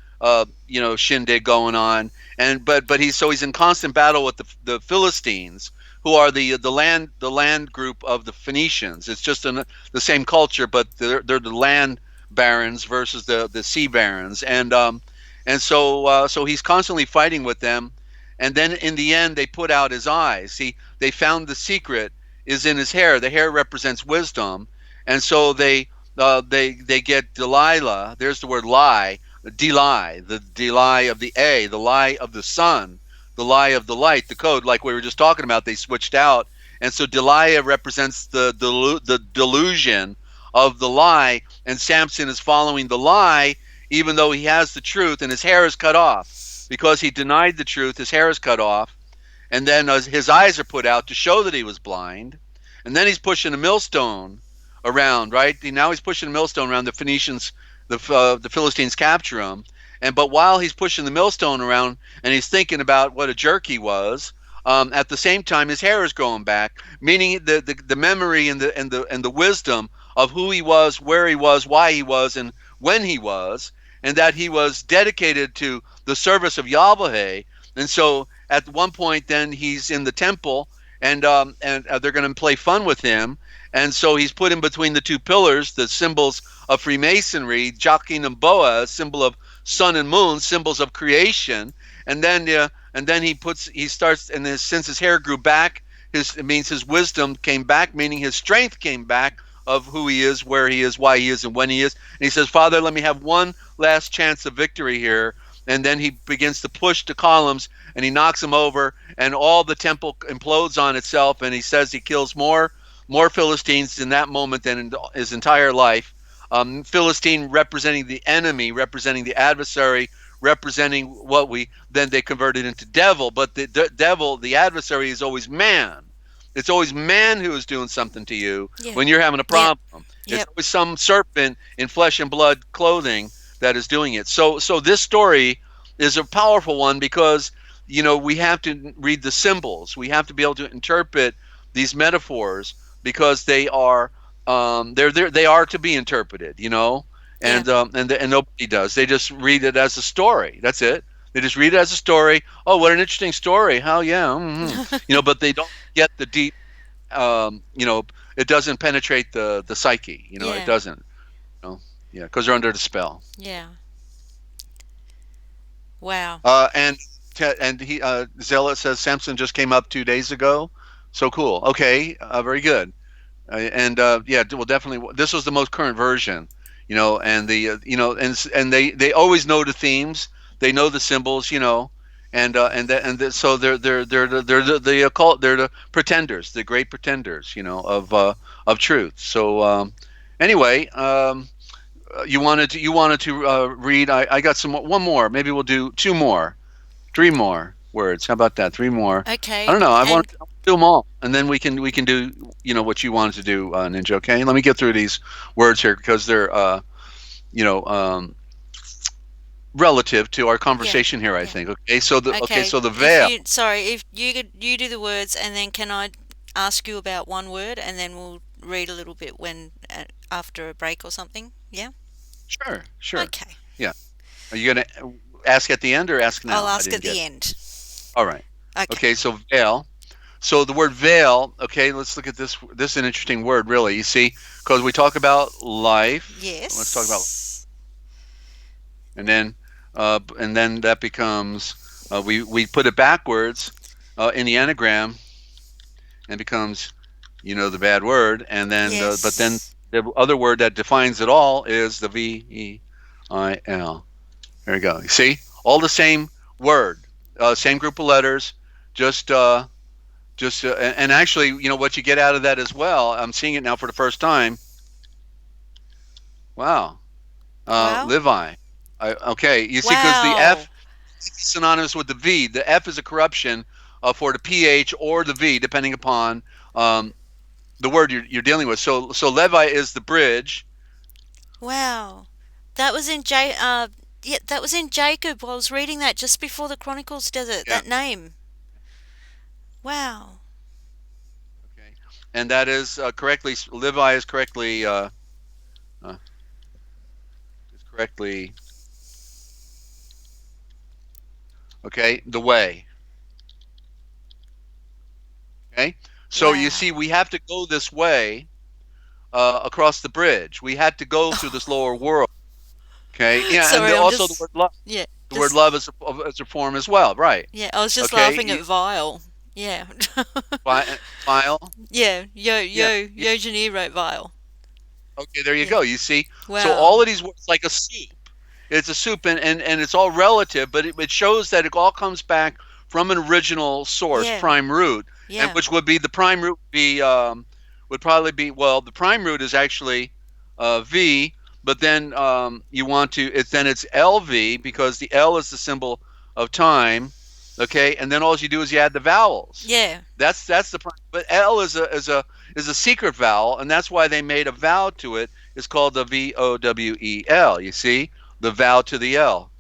shindig going on, and but he's in constant battle with the Philistines, who are the land group of the Phoenicians. It's just the same culture, but they're the land barons versus the sea barons, and so he's constantly fighting with them, and then in the end they put out his eyes. See, they found the secret is in his hair. The hair represents wisdom, and so they get Delilah. There's the word lie, Deli, the lie of the A, the lie of the sun, the lie of the light, the code, like we were just talking about. They switched out, and so Delilah represents the delusion of the lie, and Samson is following the lie, even though he has the truth, and his hair is cut off because he denied the truth. His hair is cut off, and then his eyes are put out to show that he was blind, and then he's pushing a millstone around, right? Now he's pushing a millstone around. The Phoenicians, the Philistines capture him, but while he's pushing the millstone around and he's thinking about what a jerk he was, at the same time his hair is growing back, meaning the memory and the wisdom of who he was, where he was, why he was, and when he was, and that he was dedicated to the service of Yahweh. And so at one point, then he's in the temple, and they're going to play fun with him. And so he's put in between the two pillars, the symbols of Freemasonry, Jachin and Boaz, symbol of sun and moon, symbols of creation. And then he starts, and since his hair grew back, it means his wisdom came back, meaning his strength came back of who he is, where he is, why he is, and when he is. And he says, Father, let me have one last chance of victory here. And then he begins to push the columns, and he knocks them over, and all the temple implodes on itself. And he says he kills more Philistines in that moment than in his entire life. Philistine representing the enemy, representing the adversary, representing then they converted into devil. But the devil, the adversary, is always man. It's always man who is doing something to you when you're having a problem. It's always some serpent in flesh and blood clothing that is doing it. So this story is a powerful one because we have to read the symbols. We have to be able to interpret these metaphors because they are they are to be interpreted. And nobody does. They just read it as a story. That's it. They just read it as a story. Oh, what an interesting story. How, yeah. Mm-hmm. But they don't get the deep, it doesn't penetrate the psyche. It doesn't. Yeah, because they're under the spell. Yeah. Wow. And he Zealot says Samson just came up 2 days ago. So cool. Okay, very good. Well, definitely. This was the most current version. And and they always know the themes. They know the symbols. So they're the occult. They're the pretenders, the great pretenders. Of truth. So anyway. You wanted to read. I got one more. Maybe we'll do 2 more, 3 more words. How about that? 3 more. Okay. I don't know. I want to do them all, and then we can do what you wanted to do, Ninja. Okay. Let me get through these words here because they're relative to our conversation here. I think. Okay. So the veil. If you do the words, and then can I ask you about one word, and then we'll read a little bit after a break or something. Yeah. Sure. Okay. Yeah. Are you going to ask at the end or ask now? I'll ask at the end. All right. Okay. So veil. So the word veil, okay, let's look at this. This is an interesting word, really. You see, because we talk about life. Yes. Let's talk about life. And then that becomes, we put it backwards in the anagram and becomes, the bad word. And then, but then the other word that defines it all is the V-E-I-L. There you go. You see? All the same word, same group of letters, and actually, what you get out of that as well, I'm seeing it now for the first time. Wow. Levi. Okay. You see, because the F is synonymous with the V. The F is a corruption for the PH or the V, depending upon the word you're dealing with. So Levi is the bridge. Wow, that was in that was in Jacob. I was reading that just before the Chronicles Desert. Yeah. That name. Wow. Okay, and that is correctly. Levi is correctly. Okay, the way. Okay, so you see, Wow. we have to go this way across the bridge. We had to go through this lower world. Okay, yeah, and Sorry, I'm also just yeah, the word just love is a form as well, right? yeah. I was just Okay, laughing at vile. Yeah. file. Yeah, Yeah, yeah. Yo Janine wrote vile. Okay, there you Yeah. go. You see, so Wow. all of these words like a soup. It's a soup, and it's all relative, but it shows that it all comes back from an original source, Yeah. prime root, and Yeah. which would be the prime root would probably be, well, the prime root is actually V, but then you want to it's LV because the L is the symbol of time, okay, and then all you do is you add the vowels. Yeah. That's the prime, but L is a secret vowel, and that's why they made a vowel to it. It's called the VOWEL. You see, the vowel to the L.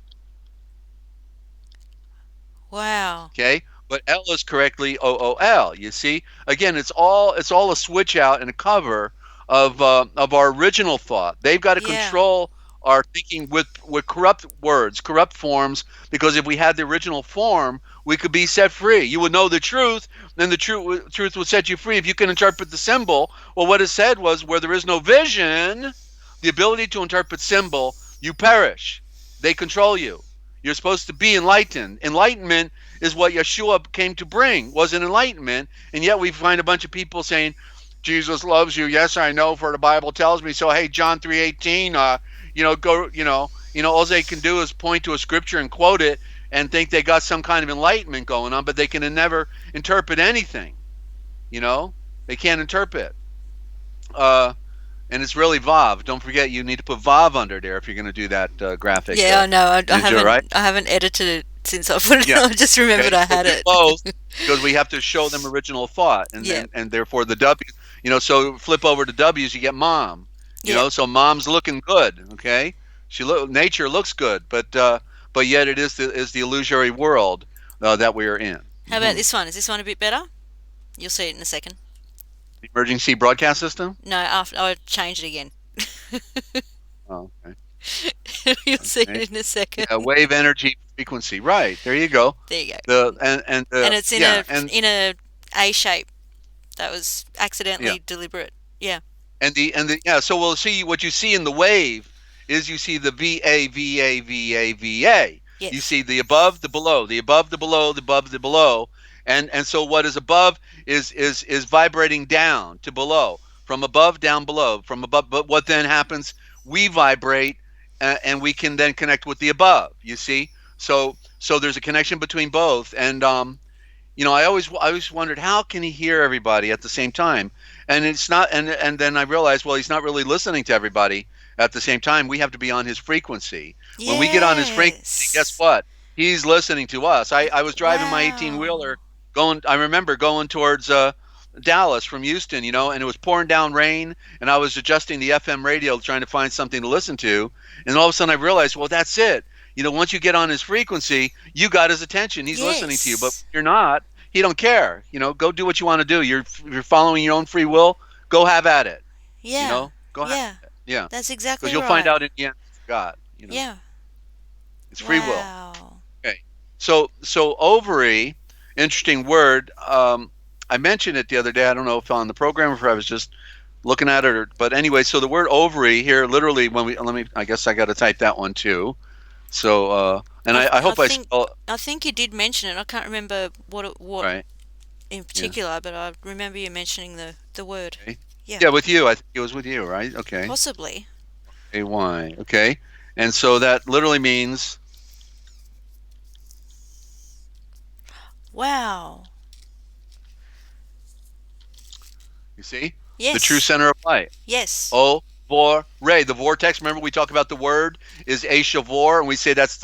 Wow. Okay, but L is correctly OOL. You see, again, it's all a switch out and a cover of our original thought. They've got to Yeah. control our thinking with corrupt words, corrupt forms, because if we had the original form, we could be set free. You would know the truth, then the truth would set you free. If you can interpret the symbol, well, what it said was, where there is no vision, the ability to interpret symbol, you perish. They control you. You're supposed to be enlightened. Enlightenment is what Yeshua came to bring, was an enlightenment. And yet we find a bunch of people saying, Jesus loves you. Yes, I know, for the Bible tells me so. Hey, John 3:18, go, all they can do is point to a scripture and quote it and think they got some kind of enlightenment going on, but they can never interpret anything. You know, they can't interpret. Uh, and it's really Vav. Don't forget, you need to put Vav under there if you're going to do that graphic Yeah, I know. ninja, right? I haven't edited it since I put it Yeah. on. I just remembered Okay. I So had do it. both because we have to show them original thought, and Yeah. and therefore the W. So flip over to W's, you get mom. Yeah. So mom's looking good. Okay, nature looks good, but yet it is the illusory world that we are in. How about this one? Is this one a bit better? You'll see it in a second. The emergency broadcast system. No, after I changed it again. Oh, okay. You'll see Okay. it in a second. Yeah, wave energy frequency. Right there, you go. There you go. The And it's in yeah, and a A shape. That was yeah. accidentally deliberate. Yeah. And the yeah, so we'll see what you see in the wave is you see the VA. You Yes. see the above, the below, the above, the below, the above, the below. And so what is above is vibrating down to below, from above down below, from above. But what then happens? We vibrate, and we can then connect with the above. You see, so there's a connection between both. And I always wondered, how can he hear everybody at the same time? And it's not, and then I realized, well, he's not really listening to everybody at the same time. We have to be on his frequency. When we get on his frequency, guess Yes. what? He's listening to us. I was driving my 18 Wow. wheeler going. I remember going towards Dallas from Houston, and it was pouring down rain, and I was adjusting the FM radio trying to find something to listen to, and all of a sudden I realized, well, that's it. Once you get on his frequency, you got his attention. He's listening to you. But Yes. if you're not, he don't care. Go do what you want to do. You're following your own free will. Go have at it. Yeah. Go have Yeah. it. Yeah, That's because exactly you'll find right. out in the end it's God. Yeah. It's free will. Wow. Okay. So ovary, interesting word. I mentioned it the other day. I don't know if on the program or if I was just looking at it, but anyway. So the word ovary here, literally, when we let me. I guess I got to type that one too. So and I I hope I think spell I think you did mention it. I can't remember what right. in Yeah. particular, but I remember you mentioning the word. Okay. Yeah. Yeah, with you. I think it was with you, right? Okay. Possibly. AY. Okay. And so that literally means, Wow. you see, the true Yes. center of light. Yes. O vor ray. The vortex. Remember, we talk about the word is a shavor, and we say that's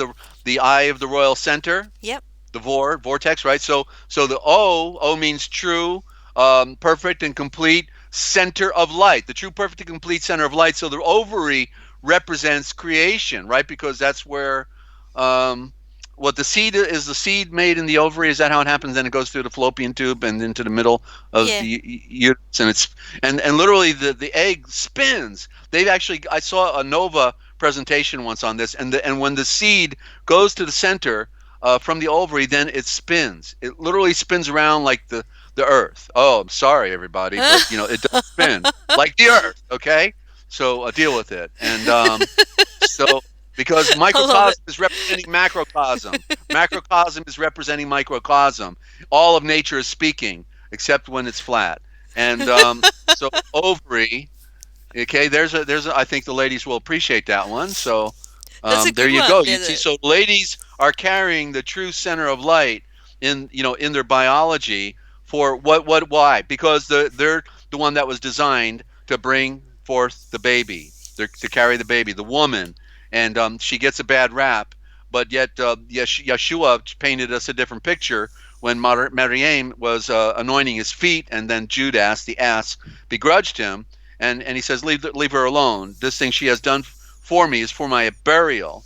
the eye of the royal center. Yep. The vortex, right? So the O means true, perfect, and complete center of light. The true, perfect, and complete center of light. So the ovary represents creation, right? Because that's where what the seed is. The seed made in the ovary. Is that how it happens? Then it goes through the fallopian tube and into the middle of Yeah. the uterus, and and literally the egg spins. They've actually, I saw a Nova presentation once on this, and when the seed goes to the center from the ovary, then it spins. It literally spins around like the Earth. Oh, I'm sorry, everybody, but it does spin like the Earth. Okay, so deal with it. And so because I love it. microcosm is representing macrocosm, macrocosm is representing microcosm. All of nature is speaking, except when it's flat. And so ovary. Okay, there's a. I think the ladies will appreciate that one. So That's a there good you one, go. You see, Desert. so ladies are carrying the true center of light in their biology for why? Because they're the one that was designed to bring forth the baby, to carry the baby, the woman, and she gets a bad rap, but yet Yeshua painted us a different picture when Maryam was anointing his feet, and then Judas, the ass, begrudged him, and he says, leave her alone. This thing she has done for me is for my burial,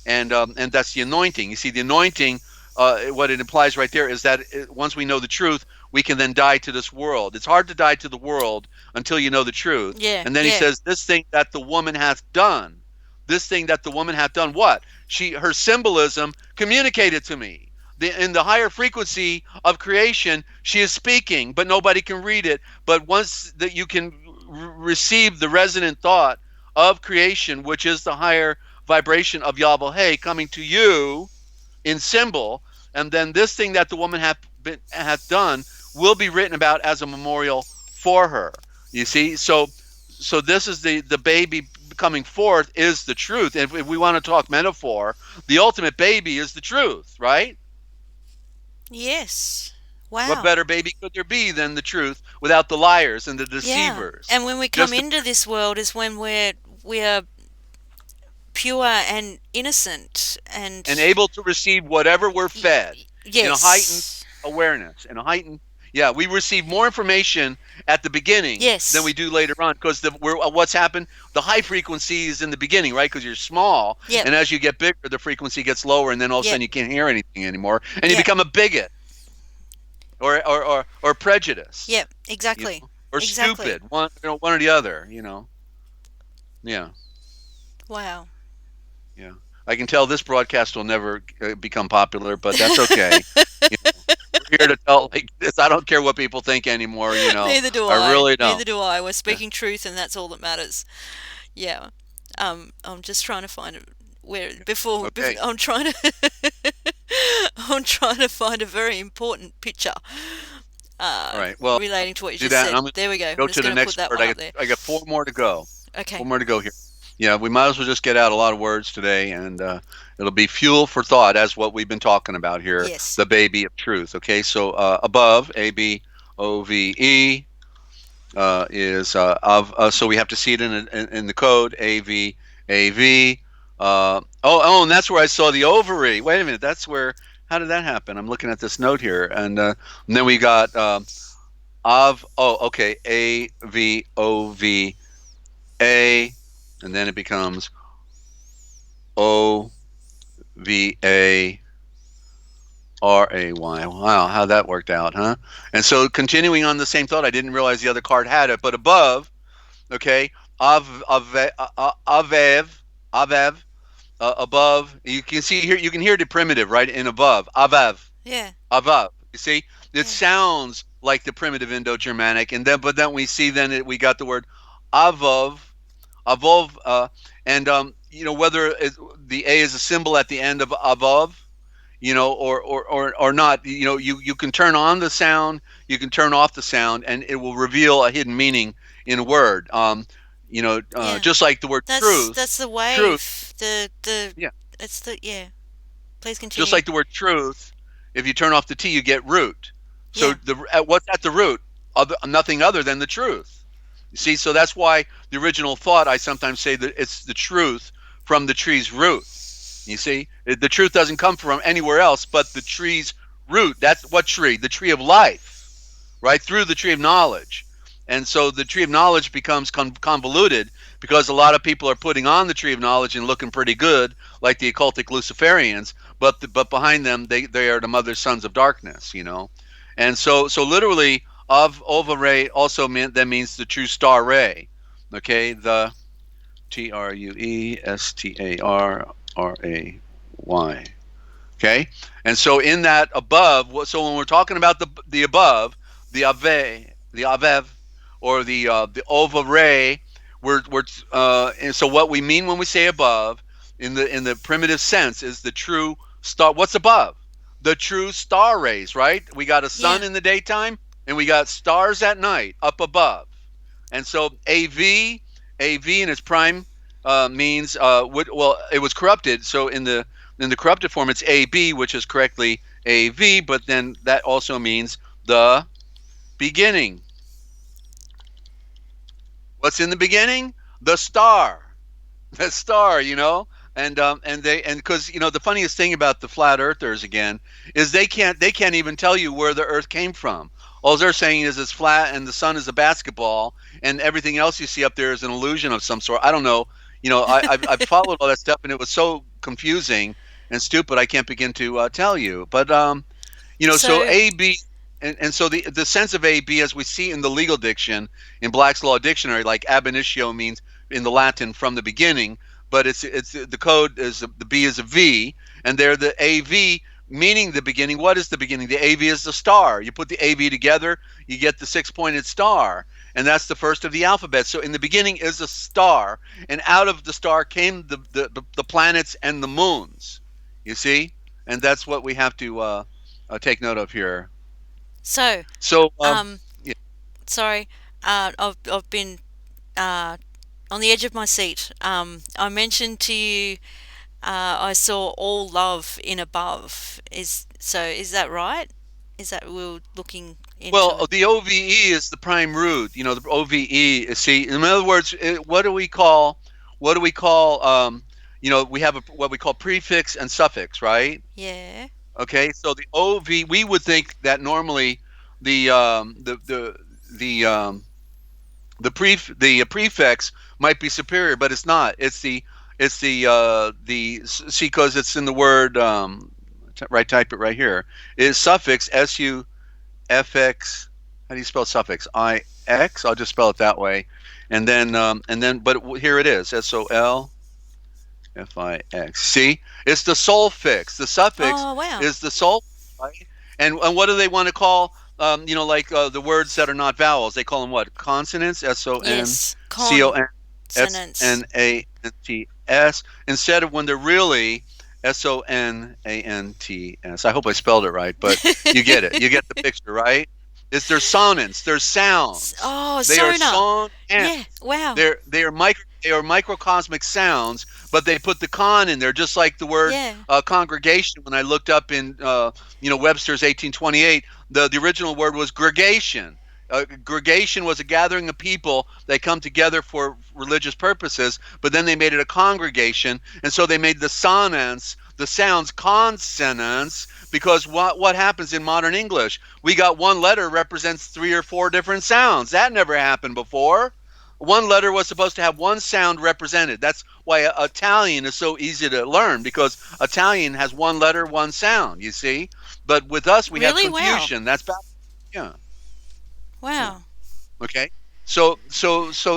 and that's the anointing. You see, the anointing, what it implies right there is that once we know the truth, we can then die to this world. It's hard to die to the world until you know the truth. Yeah, And then he yeah. says, this thing that the woman hath done, this thing that the woman hath done, what? Her symbolism communicated to me. In the higher frequency of creation, she is speaking, but nobody can read it. But once that you can receive the resonant thought of creation, which is the higher vibration of Yahweh coming to you in symbol, and then this thing that the woman hath done will be written about as a memorial for her. You see, so this is the baby coming forth is the truth. And if we want to talk metaphor, the ultimate baby is the truth, right? Yes. What Wow. better baby could there be than the truth without the liars and the Yeah. deceivers? And when we come Just the, into this world is when we are pure and innocent and and able to receive whatever we're fed in a heightened yes. awareness, in a heightened, yeah, we receive more information at the beginning than we Yes. do later on because what's happened, the high frequency is in the beginning, right? Because you're small, Yep. and as you get bigger, the frequency gets lower, and then all of a Yep. sudden you can't hear anything anymore, and you Yep. become a bigot or prejudiced, Yep. Exactly. or Exactly. stupid, one or the other, yeah. Wow. Yeah, I can tell this broadcast will never become popular, but that's okay. You We're here to tell like this. I don't care what people think anymore. Neither do I I. really don't. Neither do I. We're Yeah. speaking truth, and that's all that matters. Yeah. I'm just trying to find it where before Okay. I'm trying to I'm trying to find a very important picture All right. Well, relating to what you do just that, and said. I'm going to There we go. go I'm just to the going to put next that word. one up there. I got four more to go. Okay. Four more to go here. Yeah, we might as well just get out a lot of words today, and it'll be fuel for thought, as what we've been talking about here. Yes. The baby of truth. Okay. So above, ABOVE. Is of so we have to see it in the code AVAV. And that's where I saw the ovary. Wait a minute, that's where. How did that happen? I'm looking at this note here, and then we got of. Oh, okay, AVOVA, and then it becomes OVA. RAY. Wow, how that worked out, huh? And so continuing on the same thought, I didn't realize the other card had it, but above, okay, Avev, Avev, above, you can see here, you can hear the primitive, right, in above, Avev, Yeah. Avav. You see, it Yeah. sounds like the primitive Indo-Germanic, but then we see we got the word Avov, Avov, and whether the A is a symbol at the end of Avov, or not. You can turn on the sound, you can turn off the sound, and it will reveal a hidden meaning in a word. Yeah. Just like the word truth, That's the truth, wave. The yeah, it's the yeah. Please just continue. like the word truth. If you turn off the T, you get root. So Yeah. what's at the root? Nothing other than the truth. You see, so that's why the original thought, I sometimes say that it's the truth from the tree's root. You see, the truth doesn't come from anywhere else but the tree's root. That's what tree? The tree of life, right? Through the tree of knowledge. And so the tree of knowledge becomes convoluted because a lot of people are putting on the tree of knowledge and looking pretty good, like the occultic Luciferians, but behind them they are the mother sons of darkness. And so literally of Ray also that means the true star ray. Okay, the TRUESTARRAY. Okay, and so in that above, so when we're talking about the above, the ave, the avev, or the ovare, we're and so what we mean when we say above in the primitive sense is the true star. What's above? The true star rays, right? We got a sun Yeah. in the daytime and we got stars at night up above, and so av in its prime means well, it was corrupted. So in the corrupted form, it's AB, which is correctly AV, but then that also means the beginning. What's in the beginning? The star. The star, and because the funniest thing about the flat earthers again is they can't even tell you where the earth came from. All they're saying is it's flat and the sun is a basketball and everything else you see up there is an illusion of some sort. I don't know. I've followed all that stuff and it was so confusing and stupid. I can't begin to tell you. But so So, AB, and so the sense of AB, as we see in the legal diction in Black's Law Dictionary, like ab initio means in the Latin from the beginning, but it's the code is the B is a V, and they're the AV meaning the beginning. What is the beginning? The AV is the star. You put the AV together, you get the six-pointed star, and that's the first of the alphabet. So in the beginning is a star, and out of the star came the planets and the moons. You see, and that's what we have to take note of here. so, So um, yeah. sorry, I've been uh, on the edge of my seat. I mentioned to you, I saw all love in above. Is that right? Is that we're looking into Well, it? the OVE is the prime root. The OVE is, see, in other words, what do we call, we have what we call prefix and suffix, right? Yeah. Okay, so the OV, we would think that normally the um, the the the um, the prefix might be superior, but it's not. It's the see, because it's in the word, right, type it right here, is suffix SUFX. How do you spell suffix? IX. I'll just spell it that way, but here it is, SOLFIX. See, it's the suffix. The suffix Oh wow. is the sol, right? And what do they want to call? Like the words that are not vowels, they call them what? Consonants. Yes. Consonants. SONSONANTS, instead of when they're really SONANTS. I hope I spelled it right, but you get it. You get the picture, right? It's their sonants, their sounds. Oh, They are Sona. sonants. Yeah. Wow. They are microcosmic sounds, but they put the con in there, just like the word Yeah. congregation. When I looked up in Webster's 1828, the original word was gregation. Gregation was a gathering of people that come together for religious purposes, but then they made it a congregation, and so they made the sonants, the sounds, consonants, because what happens in modern English? We got one letter represents three or four different sounds. That never happened before. One letter was supposed to have one sound represented. That's why Italian is so easy to learn, because Italian has one letter, one sound, you see? But with us, we have Really? Wow. confusion. That's bad. Yeah. Yeah. Wow. Okay. So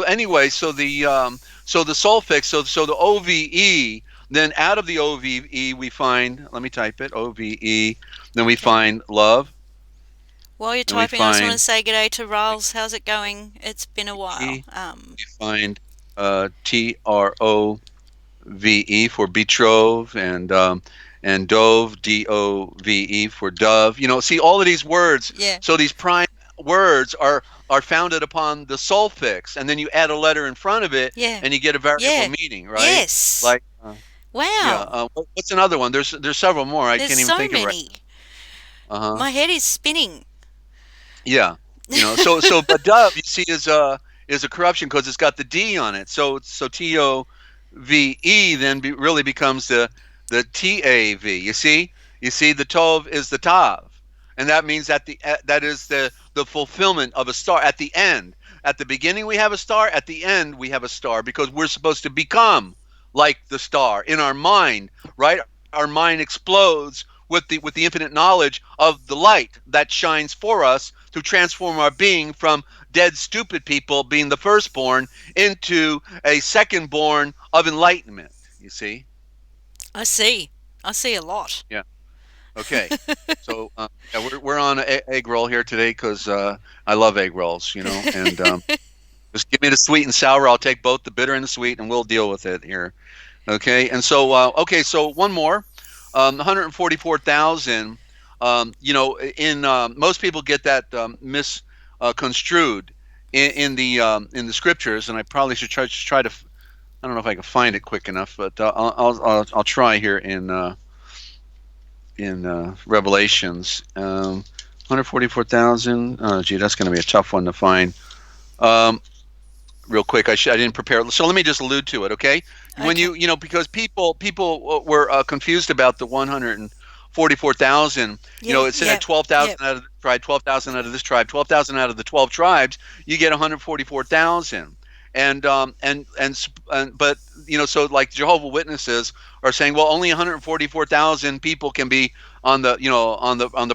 anyway, so the suffix, so the OVE, then out of the OVE we find, let me type it, OVE, then we Okay. find love, While you're then we typing, I just want to find say g'day to Riles. How's it going? It's been a while. E, we find TROVE for betrove, and dove, DOVE for dove. See all of these words. Yeah. So these prime words are founded upon the suffix, and then you add a letter in front of it, Yeah. and you get a variable Yeah. meaning, right? Yes. Like, yeah. Wow. What's another one? There's several more. I There's can't even so think of it right. many. Uh huh. My head is spinning. Yeah. But dove, you see, is a corruption because it's got the D on it. So TOVE then really becomes the TAV. You see the tov is the tav, and that means that is the fulfillment of a star at the end. At the beginning we have a star. At the end we have a star, because we're supposed to become like the star in our mind, right? Our mind explodes with the infinite knowledge of the light that shines for us to transform our being from dead stupid people being the firstborn into a secondborn of enlightenment. You see? I see. I see a lot. Yeah. Okay. So yeah, we're on an egg roll here today because I love egg rolls, and just give me the sweet and sour. I'll take both the bitter and the sweet, and we'll deal with it here. Okay. And so so one more, 144,000. In most people get that misconstrued in the scriptures, and I probably should try to. I don't know if I can find it quick enough, but I'll try here in Revelations. 144,000. Oh, gee, that's going to be a tough one to find. Um, Real quick, I didn't prepare. So let me just allude to it, okay? When Okay. because people were confused about the 144,000. Yeah, It said yeah, 12,000 yeah. out of the tribe, 12,000 out of this tribe, 12,000 out of the 12 tribes. You get 144,000. But so like Jehovah Witnesses are saying, well, only 144,000 people can be on the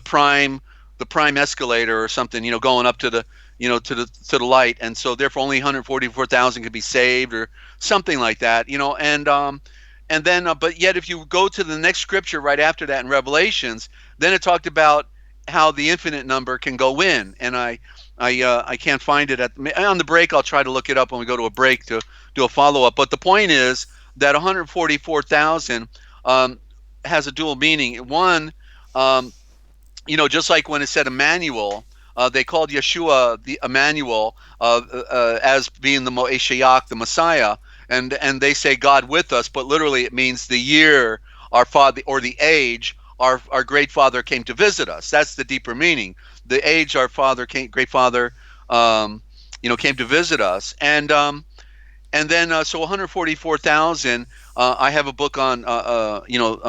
prime escalator or something, going up to the light, and so therefore only 144,000 could be saved or something like that, and then but yet if you go to the next scripture right after that in Revelations, then it talked about how the infinite number can go in, and I can't find it on the break. I'll try to look it up when we go to a break to do a follow up. But the point is that 144,000 has a dual meaning. One, um, just like when it said Emmanuel, they called Yeshua the Emmanuel as being the Moeshiach, the Messiah, and they say God with us, but literally it means the year our father or the age our great father came to visit us. That's the deeper meaning. The age our great father, came to visit us, and then so 144,000. I have a book on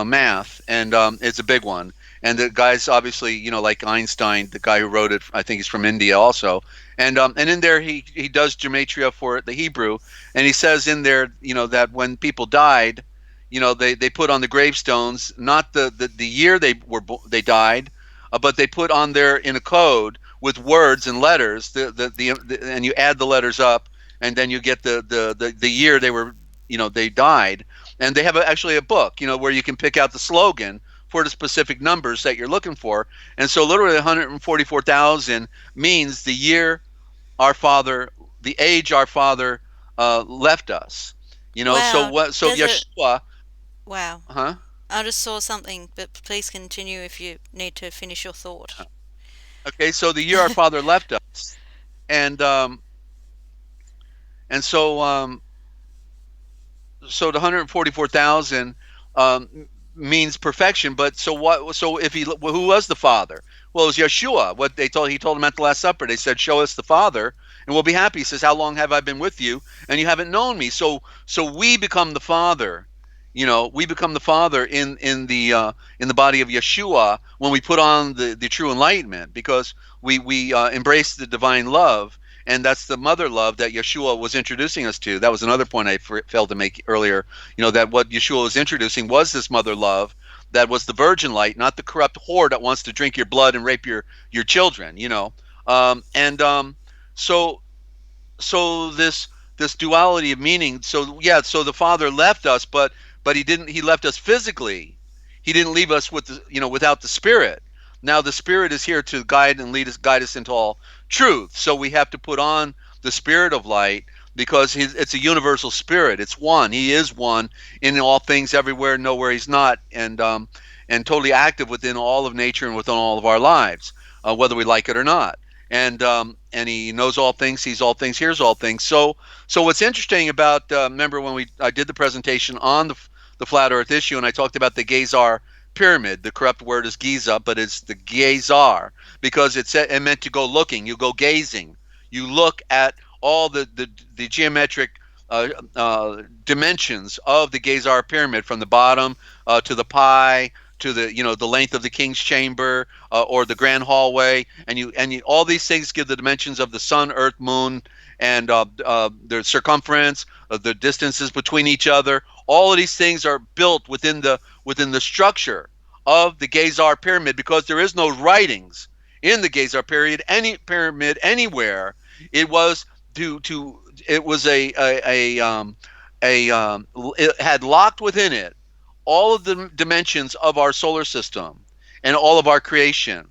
math, and it's a big one. And the guy's obviously like Einstein, the guy who wrote it. I think he's from India also. And in there he does gematria for the Hebrew, and he says in there that when people died, they put on the gravestones not the year they died, but they put on there in a code with words and letters and you add the letters up, and then you get the year they died, and they have actually a book where you can pick out the slogan for the specific numbers that you're looking for, and so literally 144,000 means the year our father, the age our father left us. So Wow, what? So Desert. Yeshua, Wow. huh? I just saw something, but please continue if you need to finish your thought. Okay, so the year our father left us, and and so so the 144,000 means perfection. But so what? So if who was the Father? Well, it was Yeshua. What he told him at the Last Supper. They said, "Show us the Father, and we'll be happy." He says, "How long have I been with you, and you haven't known me?" So we become the Father. We become the Father in the body of Yeshua when we put on the true enlightenment, because we embrace the divine love, and that's the mother love that Yeshua was introducing us to. That was another point I failed to make earlier. That what Yeshua was introducing was this mother love that was the virgin light, not the corrupt whore that wants to drink your blood and rape your children. And so so this duality of meaning. So yeah, so the Father left us, but he left us physically. He didn't leave us without the Spirit. Now the Spirit is here to guide us into all truth. So we have to put on the Spirit of light, because it's a universal spirit. It's one. He is one in all things, everywhere, nowhere he's not, and totally active within all of nature and within all of our lives, whether we like it or not. And he knows all things, sees all things, hears all things. So what's interesting about remember when I did the presentation on the flat Earth issue, and I talked about the Gazar pyramid. The corrupt word is Giza, but it's the Gazar because it meant to go looking. You go gazing. You look at all the geometric dimensions of the Gazar pyramid, from the bottom to the pi, to the length of the king's chamber, or the grand hallway, and all these things give the dimensions of the sun, earth, moon, and the circumference, the distances between each other. All of these things are built within the structure of the Gazar pyramid, because there is no writings in the Gazar pyramid anywhere. It was to it was it had locked within it all of the dimensions of our solar system, and all of our creation,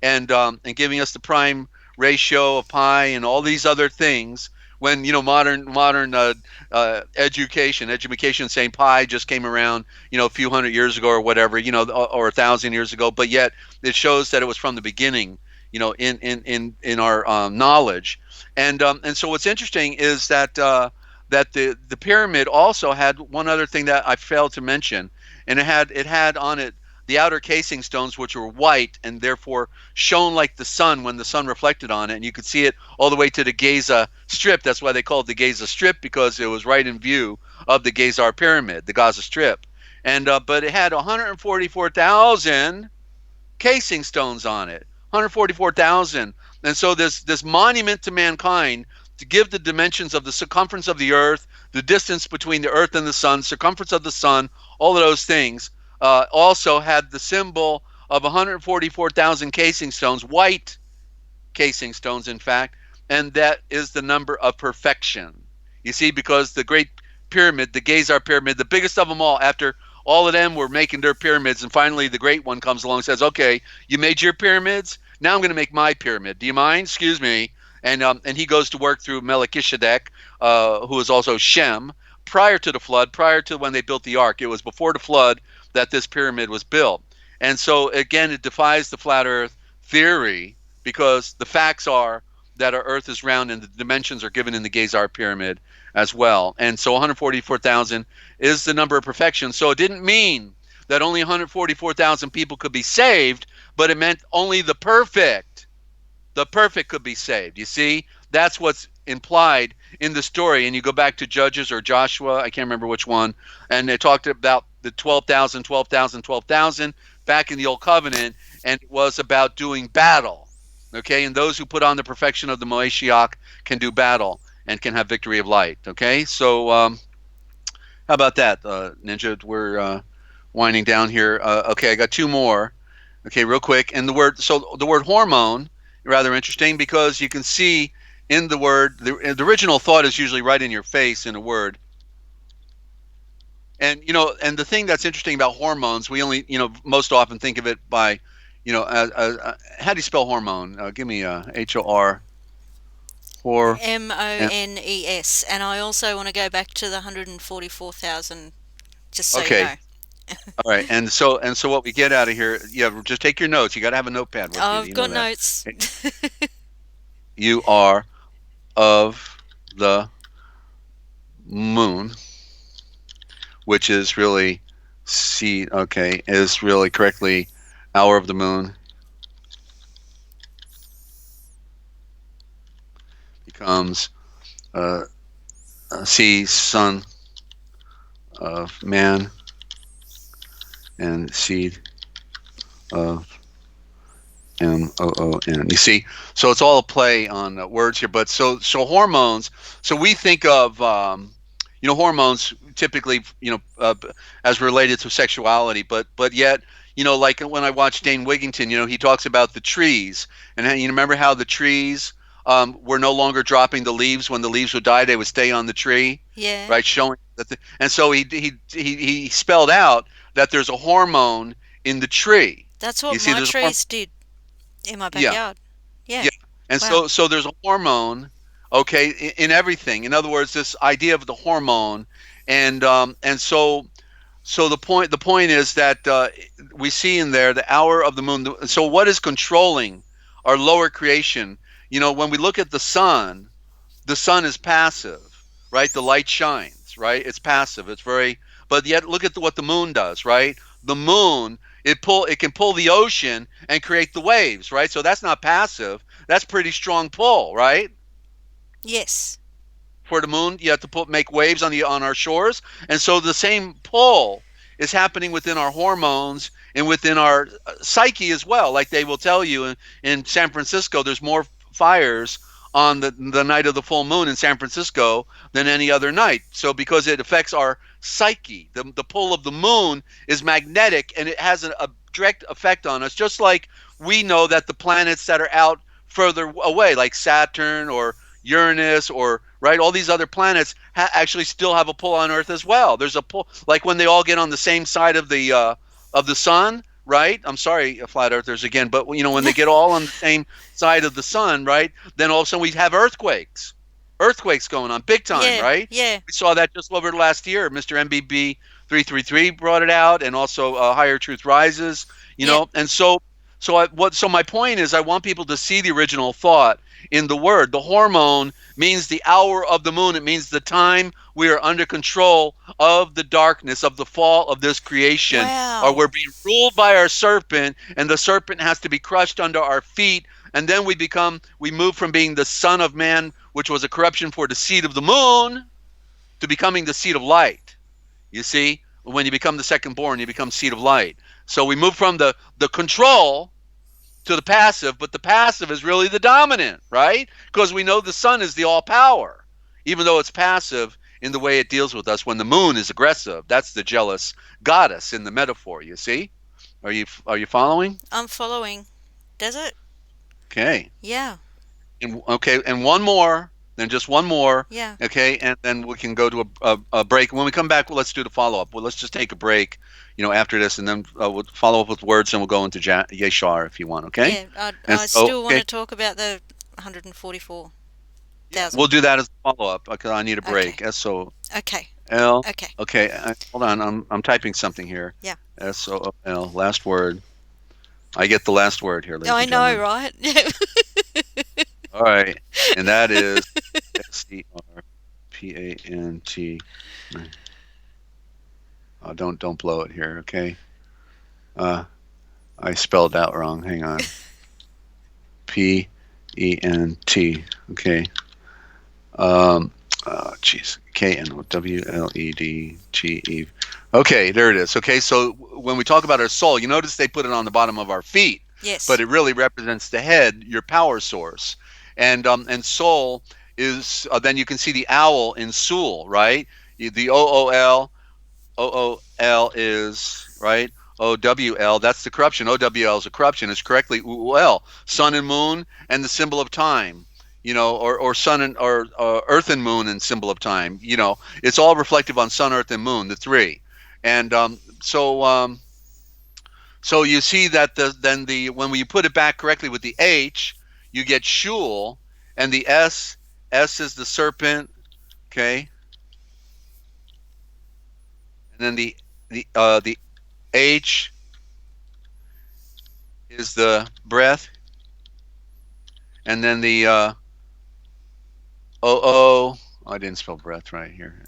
and giving us the prime ratio of pi and all these other things. When modern education saying pi just came around a few hundred years ago or whatever, or 1,000 years ago, but yet it shows that it was from the beginning, in our knowledge. And so what's interesting is that the pyramid also had one other thing that I failed to mention, and it had on it the outer casing stones, which were white and therefore shone like the sun when the sun reflected on it, and you could see it all the way to the Giza Strip. That's why they called it the Giza Strip, because it was right in view of the Giza Pyramid, the Gaza Strip. And but it had 144,000 casing stones on it, 144,000. And so this monument to mankind, to give the dimensions of the circumference of the earth, the distance between the earth and the sun, circumference of the sun, all of those things, also had the symbol of 144,000 casing stones, white casing stones, in fact, and that is the number of perfection. You see, because the Great Pyramid, the Giza Pyramid, the biggest of them all, after all of them were making their pyramids, and finally the Great One comes along and says, "Okay, you made your pyramids. Now I'm going to make my pyramid. Do you mind? Excuse me." And he goes to work through Melchizedek, who is also Shem, prior to the flood, prior to when they built the ark. It was before the flood that this pyramid was built. And so, again, it defies the flat earth theory, because the facts are that our earth is round and the dimensions are given in the Giza pyramid as well. And so 144,000 is the number of perfection. So it didn't mean that only 144,000 people could be saved, but it meant only the perfect could be saved. You see, that's what's implied in the story. And you go back to Judges or Joshua, I can't remember which one, and they talked about the 12,000, 12,000, 12,000 back in the Old Covenant, and it was about doing battle. Okay, and those who put on the perfection of the Moashiach can do battle and can have victory of light. Okay, so how about that, Ninja? We're winding down here. Okay, I got two more. Okay, real quick. And the word hormone, rather interesting, because you can see in the word, the original thought is usually right in your face in a word. And and the thing that's interesting about hormones, we only most often think of it by how do you spell hormone? Give me HOR. Mones, and I also want to go back to the 144,000, just so you Okay. know. All right. And so what we get out of here, just take your notes. You got to have a notepad with you. I've You know got that. notes. You are of the moon, which is really is really correctly hour of the moon becomes son of man and seed of MOON. You see, so it's all a play on words here. But so hormones. So we think of hormones typically as related to sexuality, but yet like when I watch Dane Wigington, he talks about the trees, and you remember how the trees were no longer dropping the leaves. When the leaves would die, they would stay on the tree, Yeah, right? Showing that, and so he spelled out that there's a hormone in the tree. that's You what see, my there's a trees did in my yeah, backyard. Yeah, yeah, and wow. so there's a hormone, okay, in everything. In other words, this idea of the hormone, and so the point is that we see in there the hour of the moon. So what is controlling our lower creation? When we look at the sun is passive, right? The light shines, right? It's passive. It's very, but yet look at what the moon does, right? The moon, it can pull the ocean and create the waves, right? So that's not passive. That's pretty strong pull, right? Yes, For the moon, you have to make waves on our shores, and so the same pull is happening within our hormones and within our psyche as well. Like they will tell you in San Francisco, there's more fires on the night of the full moon in San Francisco than any other night. So because it affects our psyche, the pull of the moon is magnetic, and it has a direct effect on us, just like we know that the planets that are out further away, like Saturn or Uranus, or right, all these other planets actually still have a pull on Earth as well. There's a pull, like when they all get on the same side of the sun, right? I'm sorry, flat earthers again, but when they get all on the same side of the sun, right? Then all of a sudden we have earthquakes going on big time, Yeah, right? yeah, We saw that just over the last year. Mr. MBB 333 brought it out, and also Higher Truth Rises, yeah. and so my point is I want people to see the original thought in the word. The hormone means the hour of the moon. It means the time we are under control of the darkness of the fall of this creation, or Wow. we're being ruled by our serpent, and the serpent has to be crushed under our feet, and then we move from being the son of man, which was a corruption for the seed of the moon, to becoming the seed of light. You see, when you become the second born, you become seed of light. So we move from the control to the passive, but the passive is really the dominant, right? Because we know the sun is the all power, even though it's passive in the way it deals with us. When the moon is aggressive, that's the jealous goddess in the metaphor. You see? Are you following? I'm following. Desert? Okay. Yeah, And one more, then just one more. yeah. Okay, and then we can go to a break. When we come back, well, let's do the follow up. Well, let's just take a break, after this, and then we'll follow up with words, and we'll go into Yeshar if you want. Okay. Yeah, I, And I so, still want okay, to talk about the 144,000. yeah, we'll do that as a follow up because I need a Okay, break. SOL. okay, okay. Okay, hold on. I'm typing something here. Yeah. SOL. Last word. I get the last word here, ladies I and know, gentlemen. right? All right, and that is SERPANT. Oh, don't blow it here, okay? I spelled that wrong. Hang on. PENT. Okay. Jeez. KNOWLEDGE. Okay, there it is. Okay, so when we talk about our soul, you notice they put it on the bottom of our feet, Yes. but it really represents the head, your power source, and soul is. Then you can see the owl in Soul, right? The OOL is right. OWL, that's the corruption. OWL is a corruption. It's correctly UL, sun and moon, and the symbol of time. Or sun and or earth and moon and symbol of time. It's all reflective on sun, earth, and moon, the three. And so you see that when you put it back correctly with the H, you get Shul, and the S is the serpent, okay, and then the H is the breath, and then the OO. I didn't spell breath right here.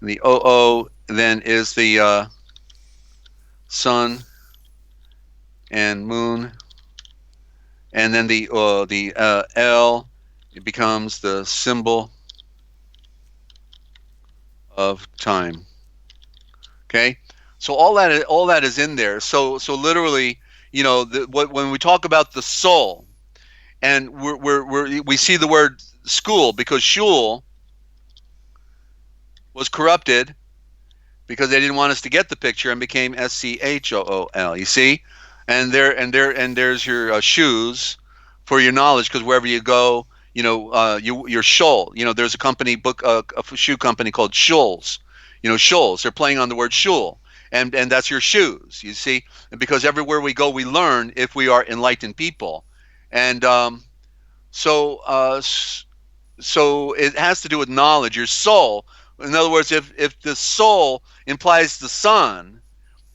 The OO then is the sun and moon, and then the L, it becomes the symbol of time. Okay, so all that is in there. So literally, when we talk about the soul, and we see the word school because shul was corrupted because they didn't want us to get the picture and became SCHOOL. You see, and there's your shoes for your knowledge, because wherever you go, your shul. There's a company a shoe company called Shuls. Shuls. They're playing on the word shul, and that's your shoes. You see, and because everywhere we go, we learn if we are enlightened people, and so it has to do with knowledge. Your soul. In other words, if the soul implies the sun,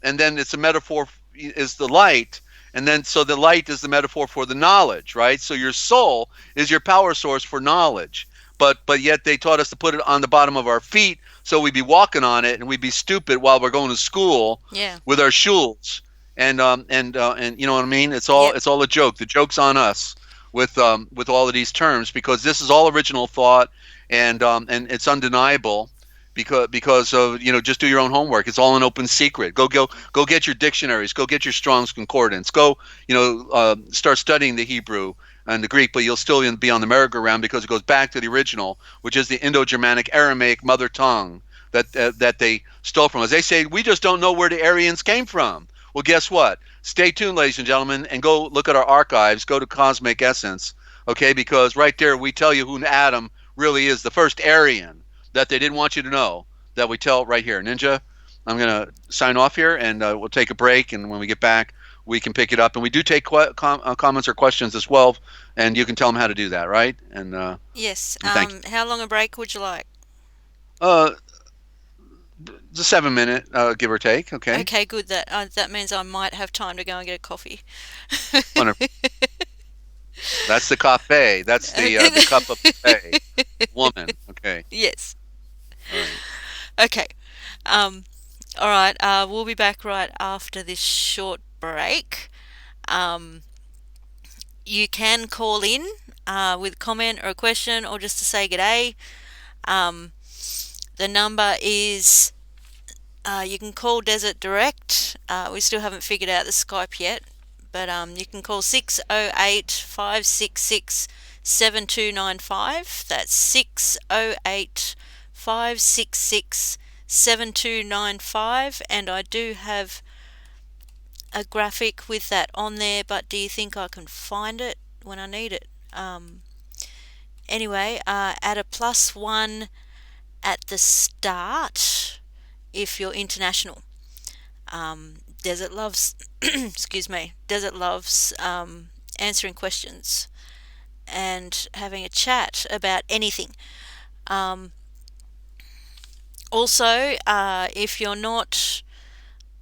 and then it's a metaphor is the light, and then so the light is the metaphor for the knowledge, right? So your soul is your power source for knowledge, but yet they taught us to put it on the bottom of our feet, so we'd be walking on it and we'd be stupid while we're going to school Yeah. with our shuls, and you know what I mean? It's Yep. all a joke. The joke's on us with all of these terms, because this is all original thought, and it's undeniable. Because of just do your own homework. It's all an open secret. Go get your dictionaries. Go get your Strong's Concordance. Go start studying the Hebrew and the Greek, but you'll still be on the merry-go-round, because it goes back to the original, which is the Indo-Germanic Aramaic mother tongue that they stole from us. They say we just don't know where the Aryans came from. Well, guess what? Stay tuned, ladies and gentlemen, and go look at our archives. Go to Cosmic Essence, okay? Because right there we tell you who Adam really is, the first Aryan that they didn't want you to know, that we tell right here. Ninja, I'm going to sign off here, and we'll take a break. And when we get back, we can pick it up. And we do take comments or questions as well, and you can tell them how to do that, right? And Yes. thank you. How long a break would you like? Uh, it's a 7 minute, give or take. Okay. Okay, good. That means I might have time to go and get a coffee. Wonderful. That's the cafe. That's the cup of cafe. Woman. Okay. Yes. All right. Okay. All right. We'll be back right after this short break. Um, you can call in with a comment or a question or just to say g'day. The number is you can call Desert direct. We still haven't figured out the Skype yet, but you can call 608-566-7295. That's 608-566-7295, and I do have a graphic with that on there, but do you think I can find it when I need it? Anyway, add a +1 at the start if you're international. Desert loves, excuse me, Desert loves answering questions and having a chat about anything. Also, if you're not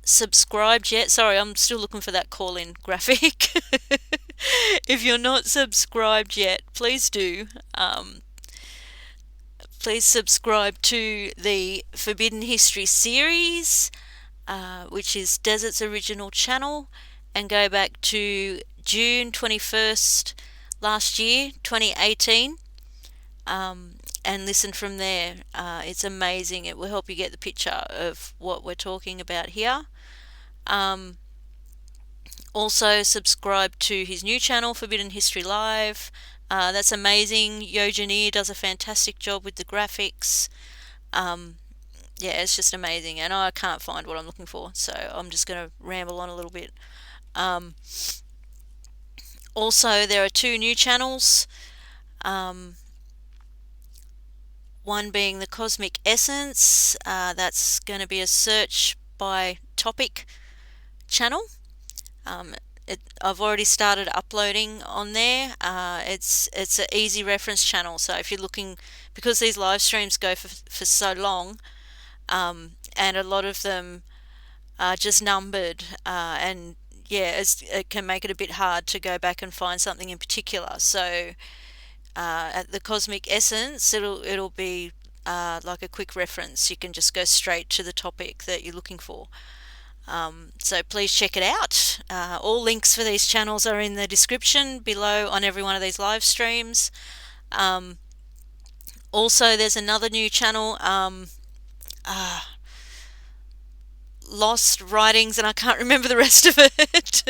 subscribed yet, sorry, I'm still looking for that call-in graphic. If you're not subscribed yet, please do. Please subscribe to the Forbidden History series, which is Desert's original channel, and go back to June 21st last year, 2018, and listen from there. It's amazing. It will help you get the picture of what we're talking about here. Also, subscribe to his new channel, Forbidden History Live. That's amazing. Yogeneer does a fantastic job with the graphics. Yeah, it's just amazing, and I can't find what I'm looking for, so I'm just going to ramble on a little bit. Also, there are two new channels, one being the Cosmic Essence. That's going to be a search by topic channel. I've already started uploading on there. It's an easy reference channel, so if you're looking, because these live streams go for so long, and a lot of them are just numbered, and yeah, it can make it a bit hard to go back and find something in particular. So at the Cosmic Essence, it'll be like a quick reference. You can just go straight to the topic that you're looking for. So please check it out. All links for these channels are in the description below on every one of these live streams. Also, there's another new channel, Lost Writings, and I can't remember the rest of it.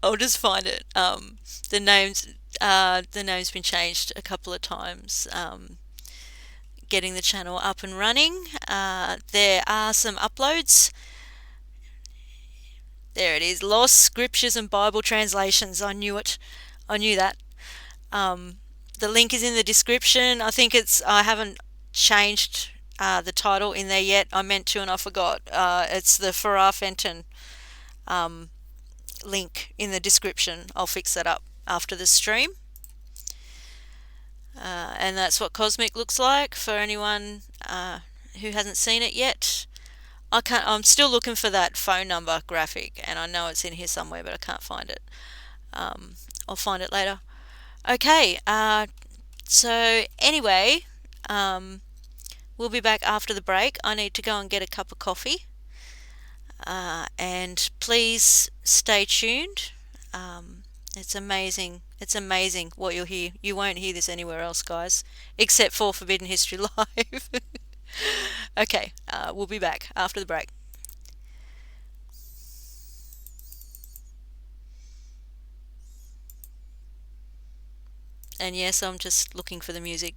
I'll just find it. The name's been changed a couple of times. Getting the channel up and running. There are some uploads. There it is. Lost Scriptures and Bible Translations. I knew it. I knew that. The link is in the description. I haven't changed the title in there yet. I meant to and I forgot. It's the Farah Fenton link in the description. I'll fix that up after the stream. And that's what Cosmic looks like for anyone who hasn't seen it yet. I'm still looking for that phone number graphic, and I know it's in here somewhere, but I can't find it. I'll find it later. Okay, so anyway, we'll be back after the break. I need to go and get a cup of coffee. And please stay tuned. It's amazing. It's amazing what you'll hear. You won't hear this anywhere else, guys, except for Forbidden History Live. Okay, we'll be back after the break. And yes, I'm just looking for the music.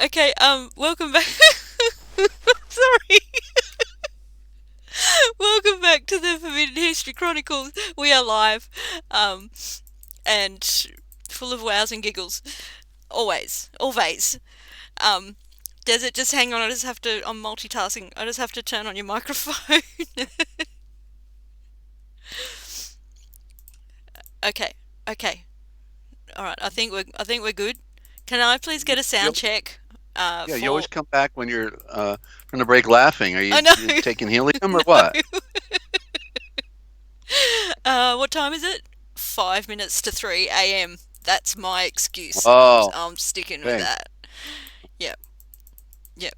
Okay, welcome back. Sorry. Welcome back to the Forbidden History Chronicles. We are live, and full of wows and giggles. Always. Always. Um, Desert, just hang on, I'm multitasking. I just have to turn on your microphone. Okay, okay. Alright, I think we're good. Can I please get a sound You, check? yeah, you For always come back when you're from the break laughing. Are Oh you, no, you taking helium or no. what? What time is it? 5 minutes to 3 a.m. That's my excuse. Oh, I'm sticking with okay. that. Yep, yep.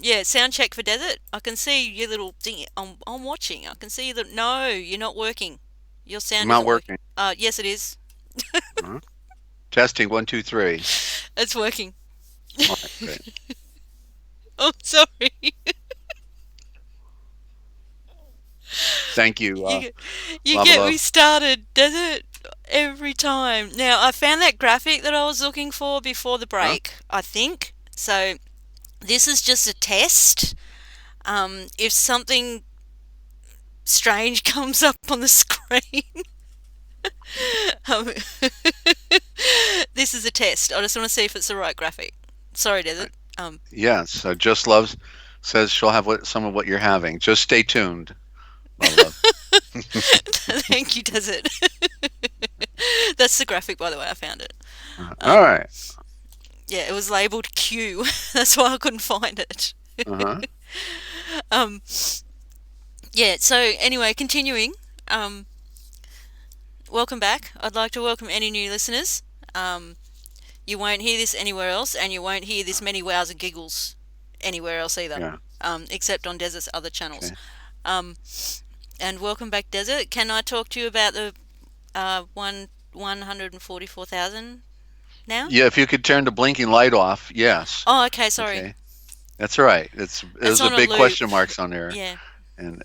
Yeah, sound check for Desert. I can see your little thing. I'm watching. I can see that. No, you're not working. Your I'm sound not isn't working. working. Yes, it is. Uh-huh. Testing 1, 2, 3. It's working. All right, great. Oh, sorry. Thank you, You you Lava get me Love. started, Desert, every time. Now, I found that graphic that I was looking for before the Huh? break, I think. So, this is just a test. If something strange comes up on the screen, um, this is a test. I just want to see if it's the right graphic. Sorry, Desert. Yes, Just Loves says she'll have some of what you're having. Just stay tuned, Lava Love. Thank you, Desert. That's the graphic, by the way. I found it. All Um, right. yeah, it was labeled Q. That's why I couldn't find it. Uh-huh. Um, yeah, so anyway, continuing. Um, Welcome back. I'd like to welcome any new listeners. Um, you won't hear this anywhere else, and you won't hear this many wows and giggles anywhere else either, Yeah. except on Desert's other channels. Okay. Um, and welcome back, Desert. Can I talk to you about the 144,000 now? Yeah, if you could turn the blinking light off, yes. Oh, okay, sorry. Okay. That's all right. It's There's a on a big loop. question marks on there. Yeah, And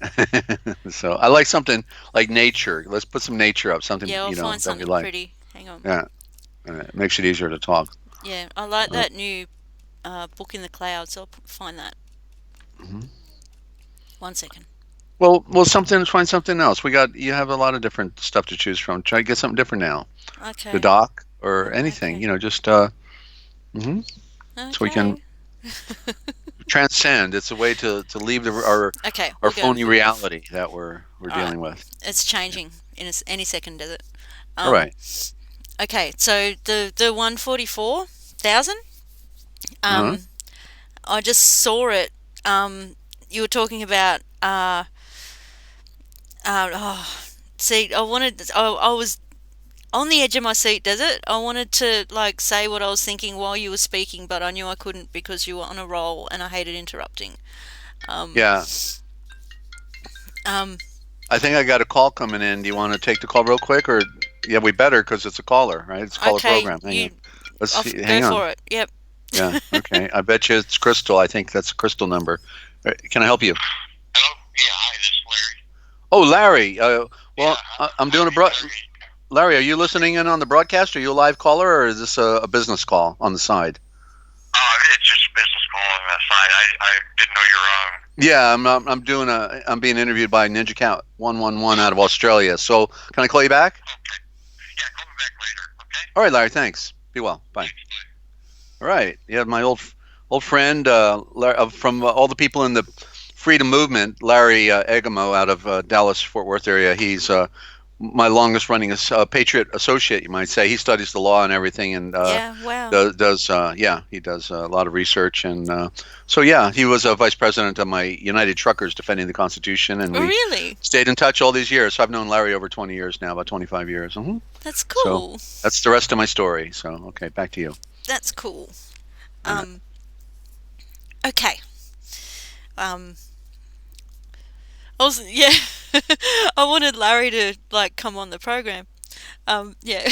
so I like something like nature. Let's put some nature up, something, yeah, I'll find that we something like. pretty. Hang on. Yeah. It makes it easier to talk. Yeah, I like Uh, that new book in the clouds. I'll find that. mhm. 1 second. Well, find something else. You have a lot of different stuff to choose from. Try to get something different now. The Okay. doc or anything, Okay. just mhm. So we can Okay. transcend. It's a way to leave Okay, our we'll go. phony reality that we're All right. dealing with. It's changing in any second, does it? All Um. right. Okay. So the 144,000. Uh-huh. I just saw it. You were talking about. Oh, see, I was on the edge of my seat, does it? I wanted to like say what I was thinking while you were speaking, but I knew I couldn't because you were on a roll and I hated interrupting. Um, Yeah. um, I think I got a call coming in. Do you want to take the call real quick, or yeah, we better because it's a caller, right? It's a caller okay, program. Hang on. Let's off, see. go Hang on. for it. Yep. Yeah. Okay. I bet you it's Crystal. I think that's a Crystal number. Can I help you? Hello? Yeah, hi, this is Larry. Oh, Larry. Yeah, Well, I'm doing a Larry. Larry, are you listening in on the broadcast? Are you a live caller, or is this a business call on the side? It's just a business call on that side. I didn't know you were on. Yeah, I'm being interviewed by NinjaCat 111 out of Australia. So can I call you back? Okay. Yeah, call me back later, okay? All right, Larry. Thanks. Be well. Bye. All right. Yeah, my old friend from all the people in the freedom movement, Larry Egamo out of Dallas Fort Worth area. He's my longest running Patriot associate, you might say. He studies the law and everything, and Yeah. Wow. he does a lot of research, and so yeah, he was a vice president of my United Truckers defending the Constitution, and we Really? stayed in touch all these years. So I've known Larry over 20 years now, about 25 years. That's So cool. that's the rest of my story. So okay, back to you. That's cool. All right. Um. Okay. Um. Yeah. I wanted Larry to like come on the program. Yeah.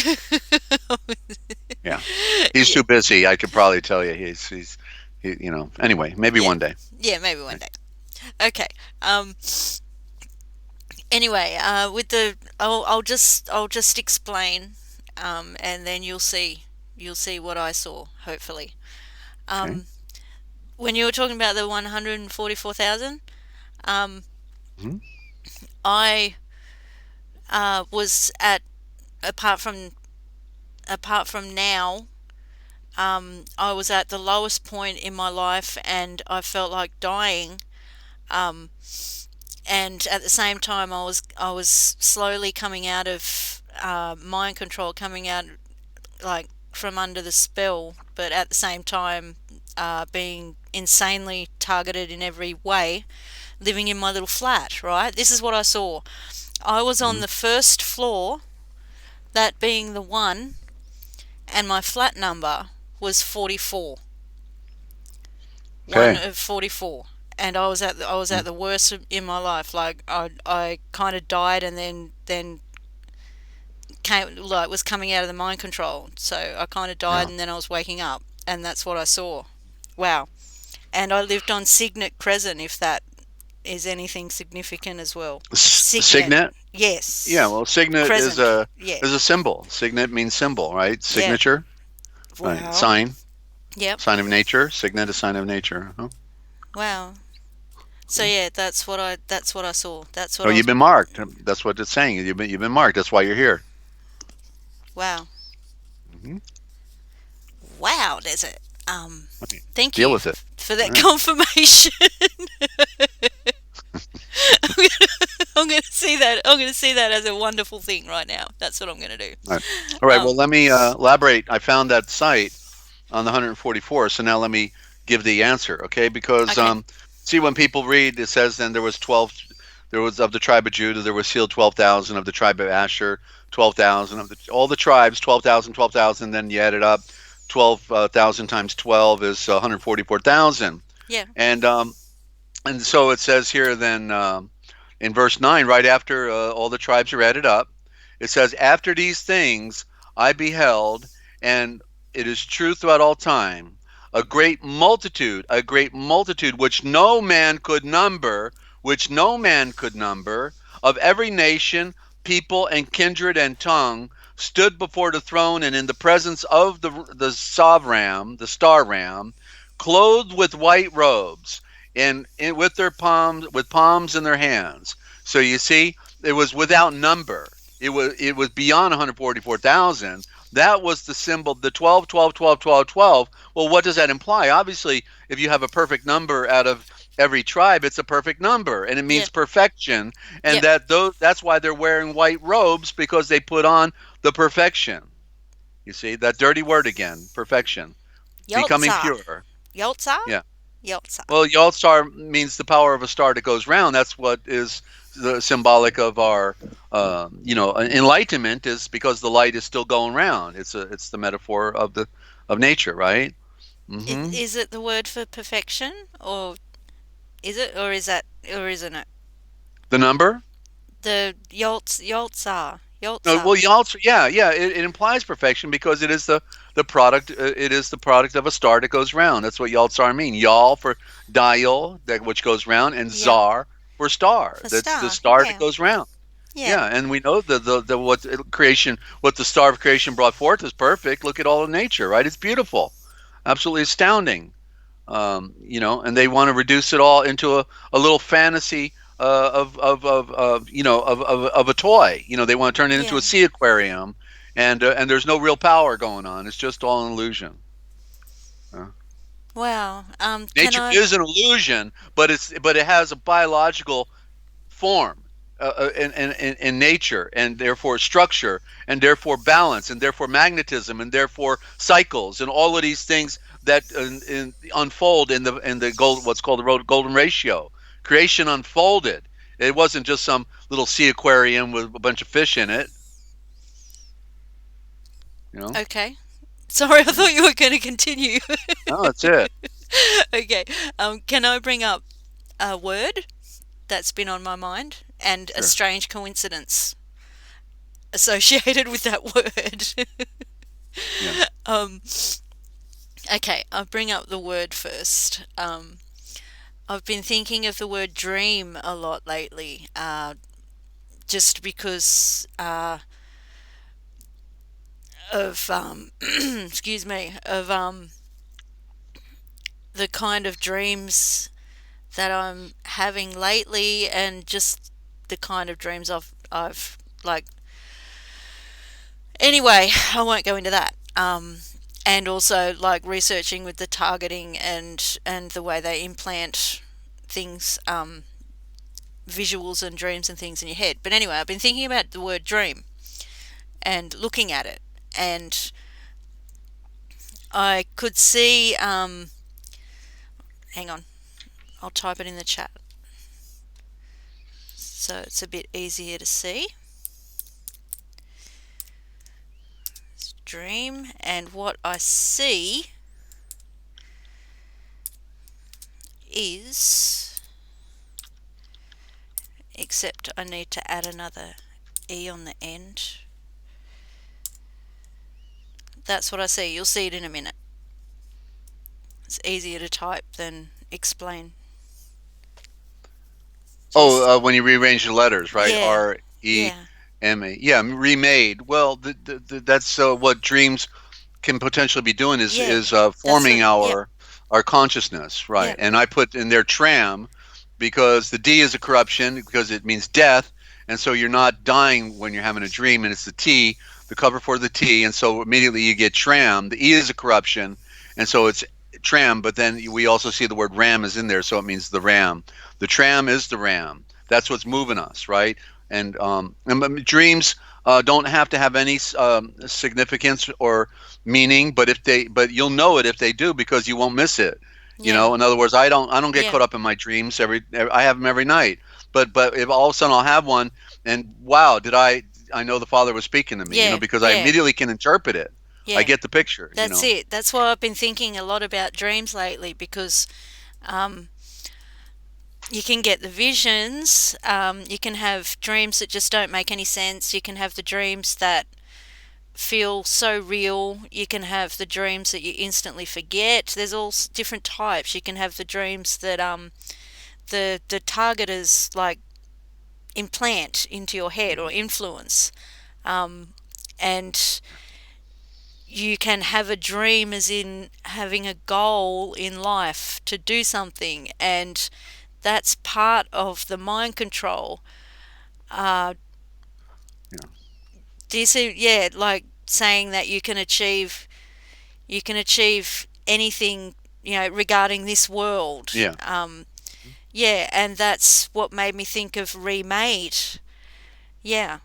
Yeah, he's Yeah. too busy. I could probably tell you anyway, maybe Yeah. one day. Yeah. Maybe one day. Okay. Um. Anyway, with I'll just explain, and then you'll see you'll see what I saw. Hopefully, Okay. when you were talking about the 144,000, um, Mhm. I was at apart from now. I was at the lowest point in my life, and I felt like dying. Um, and at the same time, I was slowly coming out of mind control, coming out like from under the spell, but at the same time, being insanely targeted in every way, living in my little flat. Right, this is what I saw. I was on Mhm. the first floor, that being the one, and my flat number was 44. One Okay. of 44, and I was at Mhm. the worst in my life. Like I kind of died, and then came, like, was coming out of the mind control. So I kind of died, Yeah. and then I was waking up, and that's what I saw. Wow. And I lived on Signet Crescent, if that is anything significant as well. Signet. Signet. Yeah. Yes. Well, signet Crescent. Yeah. is a symbol. Signet means symbol, right? Yeah. Signature. Right. Wow. Sign. Yep. Sign of nature. Signet is sign of nature. Huh? Wow. So yeah, that's what I saw. That's what Oh, I you've was. been marked. That's what it's saying. You've been marked. That's why you're here. Wow. Hmm. Wow, Desert. Okay. Thank Deal you with it. for All that right. confirmation. I'm gonna, I'm gonna see that. I'm gonna see that as a wonderful thing right now. That's what I'm gonna do. All right. All right. Well, Um, let me elaborate. I found that site on the 144. So now let me give the answer, okay? Because okay. see, when people read, it says then there was 12. There was of the tribe of Judah. There was sealed 12,000 of the tribe of Asher. 12,000 of all the tribes. 12,000. 12,000. Then you add it up. 12,000 times 12 is 144,000. Yeah. And so it says here then in verse 9, right after all the tribes are added up, it says, after these things I beheld, and it is true throughout all time, a great multitude which no man could number, of every nation, people, and kindred and tongue, stood before the throne and in the presence of the sovereign, the star ram, clothed with white robes, and with their palms in their hands. So you see, it was without number. It was beyond 144,000. That was the symbol, the 12, 12, 12, 12, 12. Well, what does that imply? Obviously, if you have a perfect number out of every tribe, it's a perfect number, and it Yeah. means perfection. And Yep. that's why they're wearing white robes, because they put on the perfection. You see that dirty word again, perfection, becoming Yoltza. pure. Yoltza. Yeah. Yoltza. Well, Yalt star means the power of a star that goes round. That's what is the symbolic of our, enlightenment, is because the light is still going round. It's the metaphor of nature, right? Hmm. Is it the word for perfection, or is it, or is that, or isn't it? The number? The Yoltza. No, Yoltza. well, Yalt, yeah, it implies perfection because it is the product. It is the product of a star that goes round. That's what Yalt star mean. Yal for dial, that which goes round, and Yep. Zar for star. For That's the star. star that Yeah. goes round. Yeah. Yeah, and we know the what the star of creation brought forth is perfect. Look at all of nature, right? It's beautiful, absolutely astounding. And they want to reduce it all into a little fantasy of a toy. They want to turn it into Yeah. a sea aquarium, and there's no real power going on. It's just all an illusion. Uh, Wow. Can Nature I? is an illusion, but it has a biological form in nature, and therefore structure, and therefore balance, and therefore magnetism, and therefore cycles, and all of these things that unfold in the what's called the golden ratio. Creation unfolded. It wasn't just some little sea aquarium with a bunch of fish in it. You know, Okay. Sorry, I yeah. thought you were going to continue. No, that's it. Okay. Can I bring up a word that's been on my mind, and a Sure. strange coincidence associated with that word? Yeah. um, okay, I'll bring up the word first. I've been thinking of the word dream a lot lately, just because of excuse me, of the kind of dreams that I'm having lately, and just the kind of dreams I've like. Anyway, I won't go into that. And also like researching with the targeting and the way they implant things, visuals and dreams and things in your head. But anyway, I've been thinking about the word dream and looking at it, and I could see. Hang on, I'll type it in the chat so it's a bit easier to see. It's dream, and what I see is, except I need to add another E on the end. That's what I see. You'll see it in a minute. It's easier to type than explain. When you rearrange the letters, right? Yeah. R-E-M-A. Yeah, remade. Well, that's what dreams can potentially be doing is forming our consciousness, right? Yeah. And I put in there tram because the D is a corruption because it means death, and so you're not dying when you're having a dream, and it's the T, the cover for the T, and so immediately you get tram. The E is a corruption, and so it's tram, but then we also see the word ram is in there, so it means the ram. The tram is the ram. That's what's moving us, right? And dreams don't have to have any significance or meaning, but you'll know it if they do, because you won't miss it. You know, in other words, I don't get caught up in my dreams I have them every night. But if all of a sudden I'll have one, and wow, I know the Father was speaking to me, because I immediately can interpret it. I get the picture. That's it. That's why I've been thinking a lot about dreams lately, because you can get the visions. You can have dreams that just don't make any sense. You can have the dreams that feel so real. You can have the dreams that you instantly forget. There's all different types. You can have the dreams that the targeters like implant into your head or influence, and you can have a dream as in having a goal in life to do something, and that's part of the mind control. Do you see? Yeah, like saying that you can achieve anything, regarding this world. Yeah. And that's what made me think of remade. Yeah,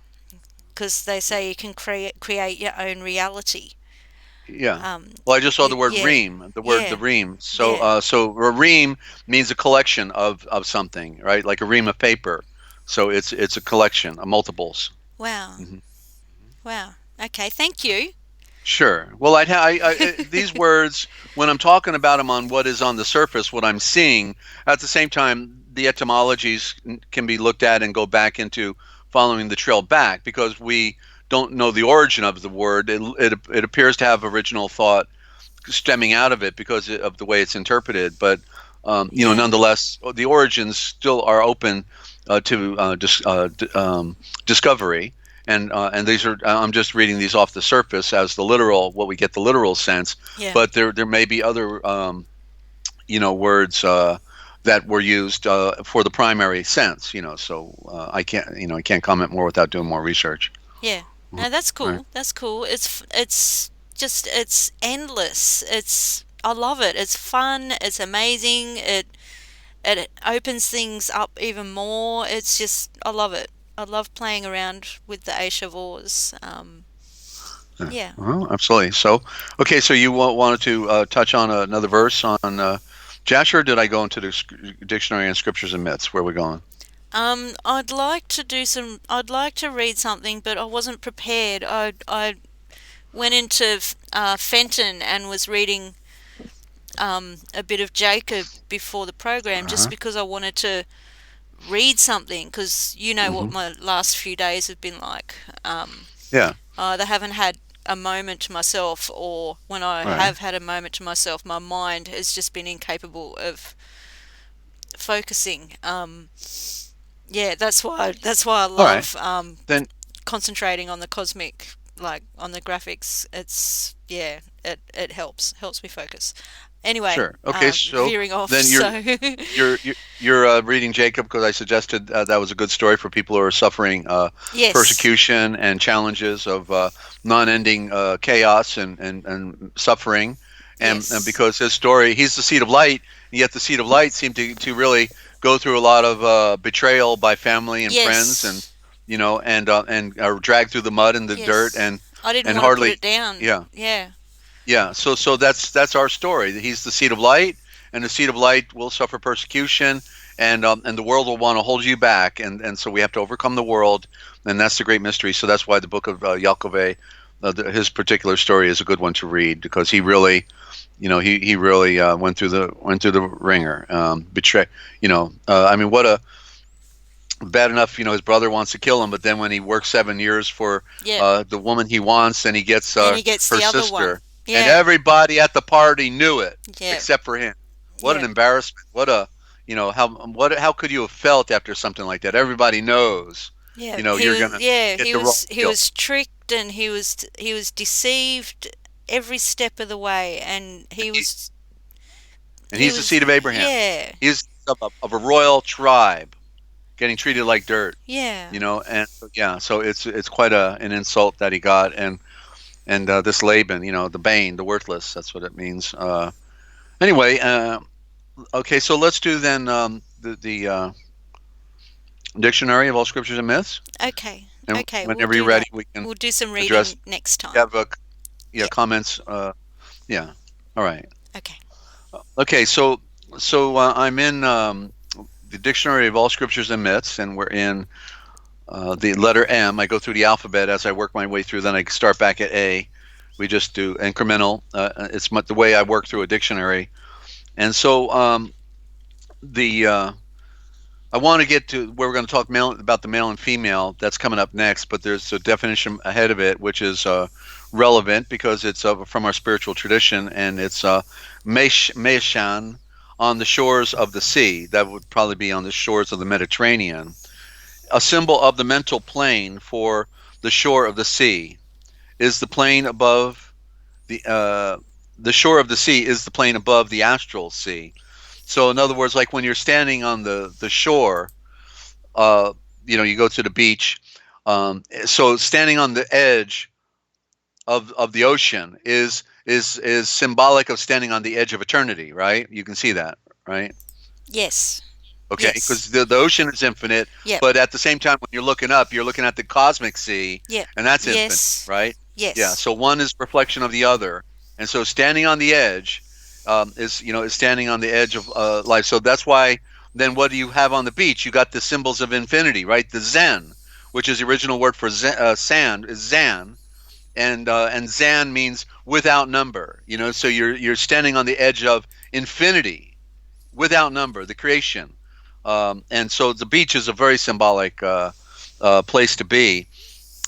because they say you can create your own reality. Yeah. Well, I just saw the word ream, the ream. So so a ream means a collection of something, right? Like a ream of paper. So it's a collection of multiples. Wow. Wow. Okay, thank you. Sure. Well, these words, when I'm talking about them on what is on the surface, what I'm seeing, at the same time, the etymologies can be looked at and go back into following the trail back, because we don't know the origin of the word. It appears to have original thought stemming out of it because of the way it's interpreted. But nonetheless, the origins still are open to discovery. And these are, I'm just reading these off the surface as the literal, what we get the literal sense. Yeah. But there may be other words that were used for the primary sense. So I can't comment more without doing more research. Yeah. No, that's cool. Right. That's cool. It's endless. I love it. It's fun. It's amazing. It opens things up even more. It's just, I love it. I love playing around with the Aisha Wars. Yeah. Well, absolutely. So, okay, so you wanted to touch on another verse on Jasher, or did I go into the dictionary and scriptures and myths? Where are we going? I'd like to read something, but I wasn't prepared. I went into Fenton and was reading a bit of Jacob before the program, just because I wanted to read something, because what my last few days have been like. Yeah. I haven't had a moment to myself, or when I have had a moment to myself, my mind has just been incapable of focusing. Yeah, that's why I love Then concentrating on the cosmic like on the graphics. It's it helps me focus. Anyway, Sure. Okay. So veering off. then So you're reading Jacob because I suggested that was a good story for people who are suffering yes, persecution and challenges of non-ending chaos and suffering, and yes, because his story, he's the seed of light, and yet the seed of light seemed to really go through a lot of betrayal by family and friends, and yes, and are dragged through the mud and the dirt, yes. I didn't and want to put hardly, it down. yeah. Yeah, Yeah, so that's our story. He's the seed of light, and the seed of light will suffer persecution, and the world will want to hold you back, and so we have to overcome the world, and that's the great mystery. So that's why the book of Yaakov, his particular story is a good one to read because he really, he really went through the ringer, betray. I mean, what a bad enough, his brother wants to kill him, but then when he works 7 years for yeah. the woman he wants, and he gets And he gets her the other one. sister, and Yeah, everybody at the party knew it yeah, except for him. What an yeah, embarrassment! What a, how could you have felt after something like that? Everybody knows, yeah. He you're was gonna get the wrong he kill, was tricked and he was deceived every step of the way, and and, and he he's the was seed of Abraham. yeah, He's of a royal tribe, getting treated like dirt. yeah. And yeah, so it's quite an insult that he got, and this Laban, the Bane, the worthless. That's what it means. Anyway, okay, so let's do then the dictionary of all scriptures and myths, Okay, and okay. We'll whenever you're do ready, that. we can We'll do some address. reading next You time. have Yeah. comments. Yeah. All right. Okay. Okay. So I'm in the dictionary of all scriptures and myths, and we're in the letter M. I go through the alphabet as I work my way through. Then I start back at A. We just do incremental. It's the way I work through a dictionary. And so the I want to get to where we're going to talk about the male and female. That's coming up next. But there's a definition ahead of it, which is relevant because it's from our spiritual tradition, and it's Meishan, on the shores of the sea. That would probably be on the shores of the Mediterranean. A symbol of the mental plane for the shore of the sea is the plane above the shore of the sea is the plane above the astral sea. So in other words, like when you're standing on the shore, you go to the beach. So standing on the edge of the ocean is symbolic of standing on the edge of eternity, right? You can see that, right? Yes. Okay, Yes. because the ocean is infinite, Yep. but at the same time, when you're looking up, you're looking at the cosmic sea, Yep. and that's infinite, Yes. right? Yeah. Yes. So one is reflection of the other, and so standing on the edge is standing on the edge of life. So that's why. Then what do you have on the beach? You got the symbols of infinity, right? The Zen, which is the original word for sand, is Zan, and Zan means without number. So you're standing on the edge of infinity, without number, the creation. And so the beach is a very symbolic place to be,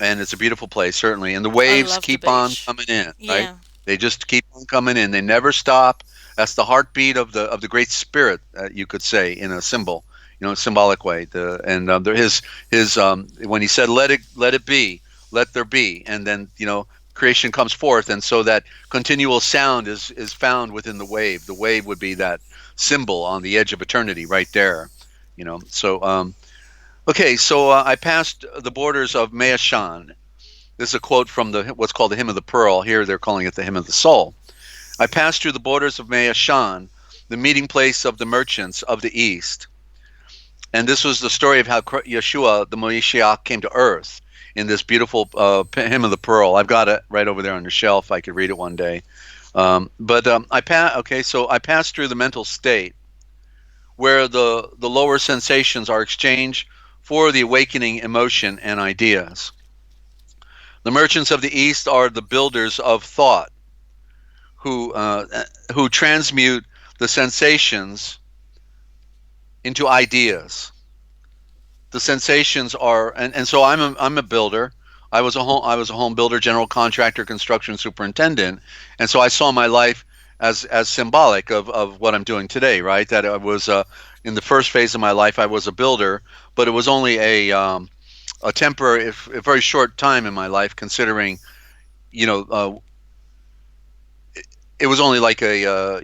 and it's a beautiful place, certainly. And the I waves love the keep on beach. coming in, right? Yeah. They just keep on coming in. They never stop. That's the heartbeat of the Great Spirit, you could say, in a symbolic way. His when he said, "Let it be, let there be," and then creation comes forth, and so that continual sound is found within the wave. The wave would be that symbol on the edge of eternity, right there. So okay, so I passed the borders of Meashan. This is a quote from what's called the Hymn of the Pearl. Here they're calling it the Hymn of the Soul. I passed through the borders of Meashan, the meeting place of the merchants of the East. And this was the story of how Yeshua, the Moshiach, came to earth in this beautiful Hymn of the Pearl. I've got it right over there on the shelf. I could read it one day. So I passed through the mental state where the lower sensations are exchanged for the awakening emotion and ideas. The merchants of the East are the builders of thought, who transmute the sensations into ideas. The sensations are, and so I'm a builder. I was a home builder, general contractor, construction superintendent, and so I saw my life as symbolic of what I'm doing today, right? That I was in the first phase of my life, I was a builder, but it was only a temporary, a very short time in my life, considering it was only like a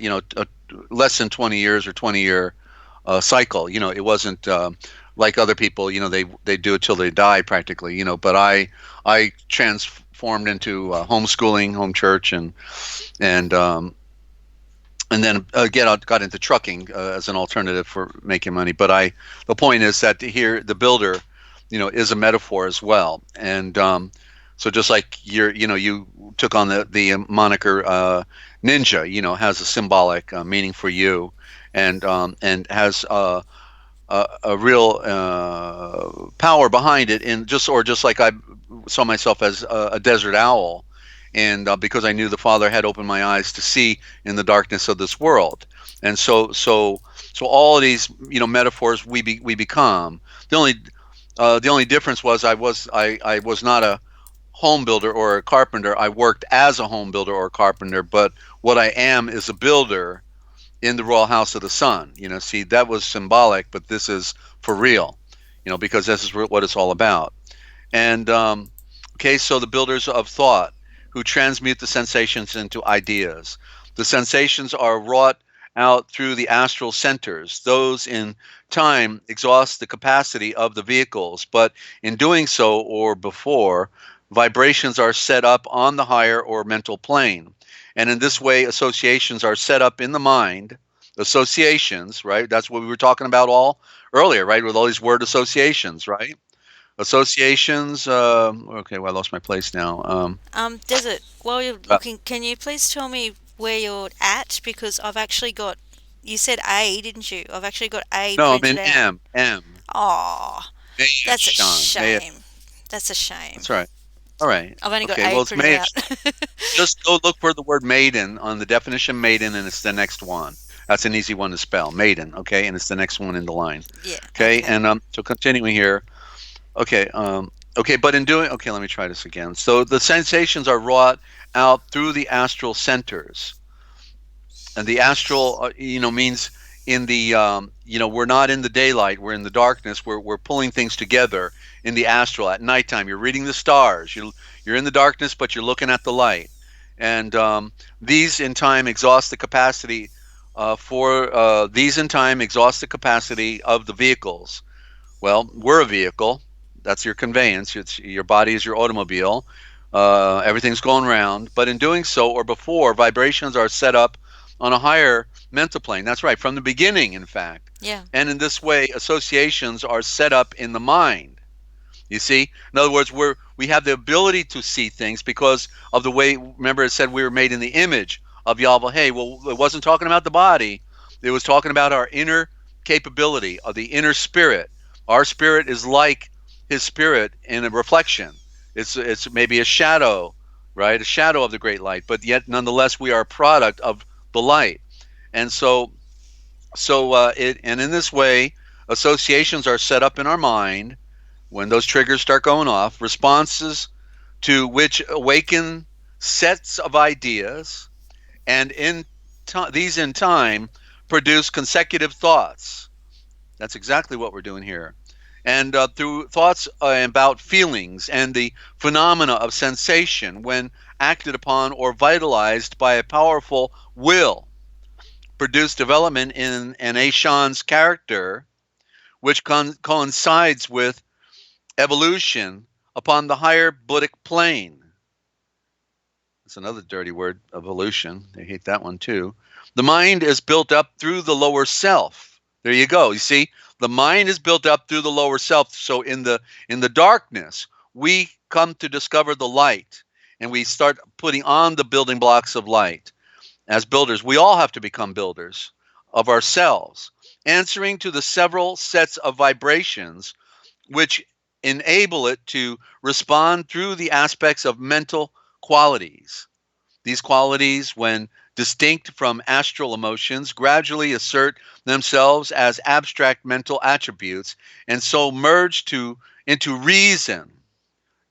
less than 20 years or 20-year cycle. It wasn't like other people. They do it till they die practically. But I transformed into homeschooling, home church, and then again, I got into trucking as an alternative for making money. But the point is that here the builder, is a metaphor as well. And so just like you took on the moniker ninja, has a symbolic meaning for you, and has a real power behind it. And just like I saw myself as a desert owl. And because I knew the Father had opened my eyes to see in the darkness of this world, and so all of these metaphors we become. The only difference was I was not a home builder or a carpenter. I worked as a home builder or a carpenter, but what I am is a builder in the royal house of the sun. See, that was symbolic, but this is for real. Because this is what it's all about. And okay, so the builders of thought, who transmute the sensations into ideas. The sensations are wrought out through the astral centers. Those in time exhaust the capacity of the vehicles, but in doing so or before, vibrations are set up on the higher or mental plane. And in this way, associations are set up in the mind. Associations, right? That's what we were talking about all earlier, right? With all these word associations, right? Associations. Okay, well, I lost my place now. Desert, while you're looking, can you please tell me where you're at? Because I've actually got, you said A, didn't you? I've actually got A No, I'm printed in out. M. Oh, May that's a Sean. shame. That's a shame. That's right. All right. I've only got Okay, A well, it's printed May. out. Just go look for the word maiden on the definition maiden, and it's the next one. That's an easy one to spell, maiden. Okay, and it's the next one in the line. Yeah. Okay, and so continuing here. Okay, okay, but in doing, okay, let me try this again. So the sensations are wrought out through the astral centers, and the astral, means in the, we're not in the daylight, we're in the darkness. We're pulling things together in the astral at nighttime. You're reading the stars. You're in the darkness, but you're looking at the light, and these in time exhaust the capacity these in time exhaust the capacity of the vehicles. Well, we're a vehicle. That's your conveyance. Your body is your automobile. Everything's going around. But in doing so or before, vibrations are set up on a higher mental plane. That's right, from the beginning, in fact. Yeah. And in this way, associations are set up in the mind. You see? In other words, we have the ability to see things because of the way, remember it said we were made in the image of Yahweh. Hey, well, it wasn't talking about the body. It was talking about our inner capability of the inner spirit. Our spirit is like his spirit in a reflection. It's maybe a shadow, right? A shadow of the great light, but yet nonetheless we are a product of the light. And and in this way, associations are set up in our mind when those triggers start going off, responses to which awaken sets of ideas, and these in time produce consecutive thoughts. That's exactly what we're doing here. And through thoughts about feelings and the phenomena of sensation when acted upon or vitalized by a powerful will, produce development in an Ashan's character, which coincides with evolution upon the higher Buddhic plane. That's another dirty word, evolution. They hate that one too. The mind is built up through the lower self. There you go. You see, the mind is built up through the lower self. So in the darkness, we come to discover the light, and we start putting on the building blocks of light. As builders, we all have to become builders of ourselves, answering to the several sets of vibrations which enable it to respond through the aspects of mental qualities. These qualities, when distinct from astral emotions, gradually assert themselves as abstract mental attributes, and so merge into reason,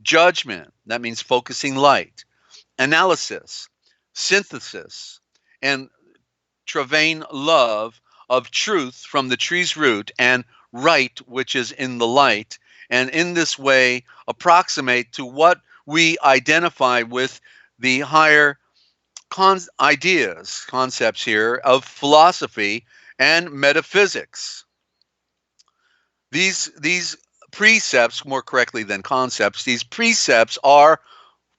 judgment, that means focusing light, analysis, synthesis, and travain love of truth from the tree's root, and right, which is in the light, and in this way approximate to what we identify with the higher concepts here of philosophy and metaphysics. These precepts, more correctly than concepts, these precepts are,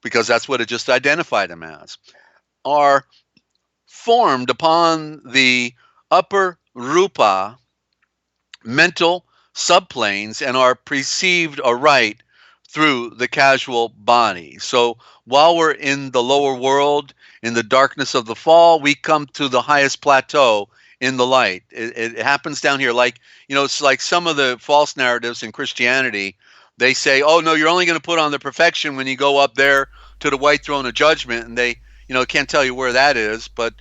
because that's what it just identified them as, are formed upon the upper rupa mental subplanes and are perceived aright through the casual body. So while we're in the lower world, in the darkness of the fall, we come to the highest plateau in the light. It happens down here. Like, it's like some of the false narratives in Christianity. They say, oh, no, you're only going to put on the perfection when you go up there to the white throne of judgment. And they, can't tell you where that is. But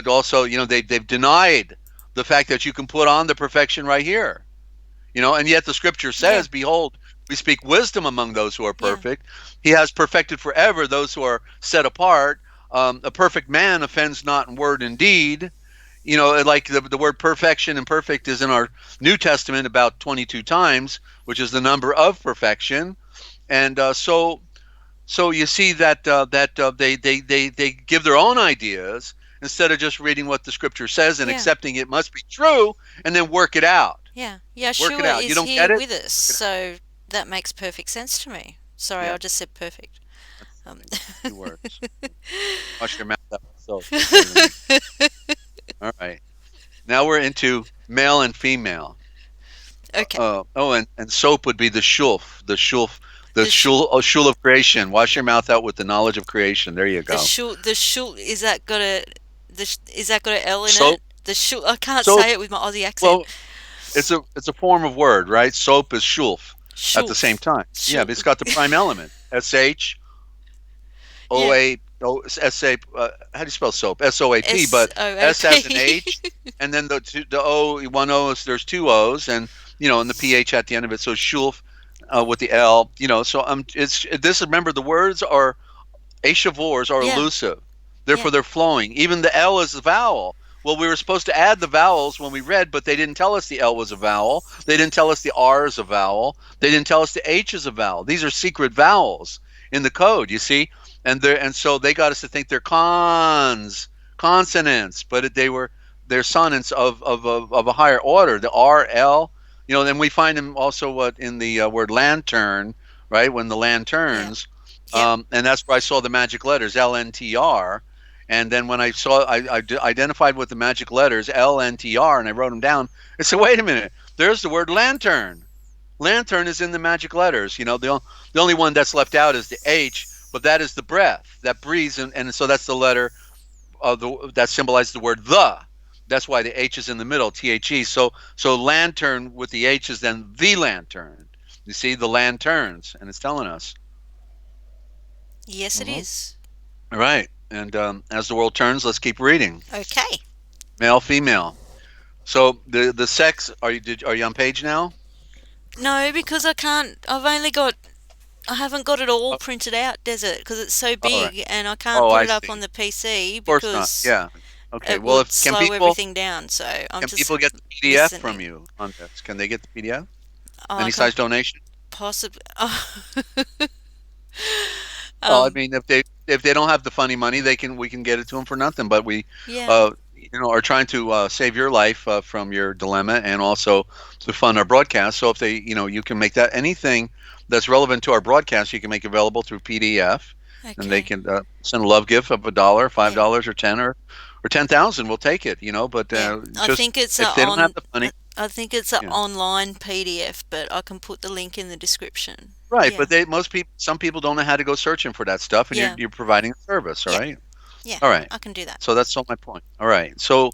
also, they've denied the fact that you can put on the perfection right here. And yet the scripture says, behold, we speak wisdom among those who are perfect. He has perfected forever those who are set apart. A perfect man offends not in word and deed. Like the word perfection and perfect is in our New Testament about 22 times, which is the number of perfection. And so you see that they give their own ideas instead of just reading what the scripture says and accepting it must be true and then work it out. Yeshua is here with us, so that makes perfect sense to me. Sorry, I just said perfect. Two words. Wash your mouth out. So, all right. Now we're into male and female. Okay. And soap would be the shulf, the shul of creation. Wash your mouth out with the knowledge of creation. There you go. The shul is that got a L in soap? It? The shul. I can't say it with my Aussie accent. Well, it's a form of word, right? Soap is shulf at the same time. Shulf. Yeah, but it's got the prime element. SHOA. S-A, how do you spell soap? S-O-A-P, but S has an H, and then the O, one O, there's two O's, and the PH at the end of it, so shulf with the L, so remember, the words are ashavors are elusive, therefore they're flowing. Even the L is a vowel. Well, we were supposed to add the vowels when we read, but they didn't tell us the L was a vowel. They didn't tell us the R is a vowel. They didn't tell us the H is a vowel. These are secret vowels in the code, you see? And so they got us to think they're consonants, but they're sonants of a higher order, the R, L. Then we find them also in the word lantern, right? When the land turns. And that's where I saw the magic letters, LNTR. And then when I identified with the magic letters, LNTR, and I wrote them down, I said, wait a minute, there's the word lantern. Lantern is in the magic letters. The only one that's left out is the H, but that is the breath that breathes, and so that's the letter that symbolizes the word the. That's why the H is in the middle, THE. So lantern with the H is then the lantern. You see, the lanterns, and it's telling us. Yes, it is. All right. And as the world turns, let's keep reading. Okay. Male, female. So the sex. Are you on page now? No, because I can't. I haven't got it all printed out, Desert, because it's so big, and I can't put it up on the PC because of course not. Yeah. Okay. It well, would slow everything down. So I'm just. Can people get the PDF from you on this? Can they get the PDF? Any size donation? Possibly. Well, I mean, if they don't have the funny money, we can get it to them for nothing. But we, are trying to save your life from your dilemma, and also to fund our broadcast. So if they, you can make that anything that's relevant to our broadcast, you can make available through PDF, and they can send a love gift of $1, $5, or $10, or 10,000. We'll take it, But I think it's if they don't have the money. I think it's an online PDF, but I can put the link in the description. Right, but some people don't know how to go searching for that stuff, and you're providing a service, all right? Yeah, all right. I can do that. So that's all my point. All right, so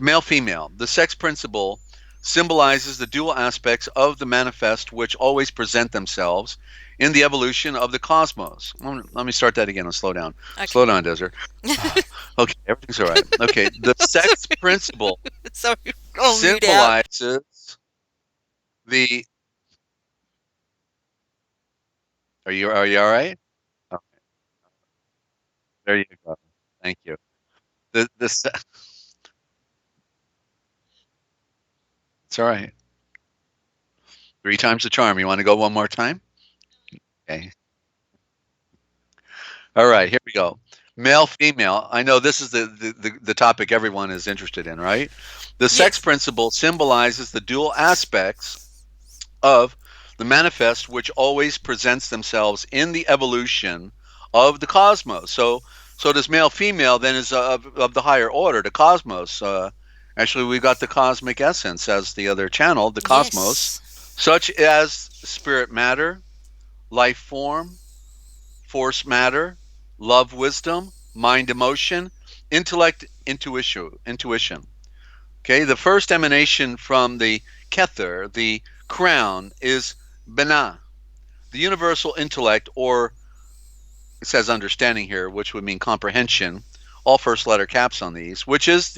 male, female. The sex principle symbolizes the dual aspects of the manifest which always present themselves in the evolution of the cosmos. Let me start that again and slow down. Okay. Slow down, Desert. Okay, everything's all right. Okay, the sex principle symbolizes the... Are you all right? Okay. There you go. Thank you. It's all right. 3 times the charm. You want to go one more time? Okay. All right, here we go. Male, female. I know this is the topic everyone is interested in, right? The sex Yes. principle symbolizes the dual aspects of the manifest, which always presents themselves in the evolution of the cosmos. So this male female then is of the higher order, the cosmos. Actually, we've got the cosmic essence as the other channel, the cosmos, Yes. such as spirit matter, life form, force matter, love wisdom, mind emotion, intellect intuition. Okay, the first emanation from the Kether, the crown, is Binah, the universal intellect, or it says understanding here, which would mean comprehension. All first letter caps on these, which is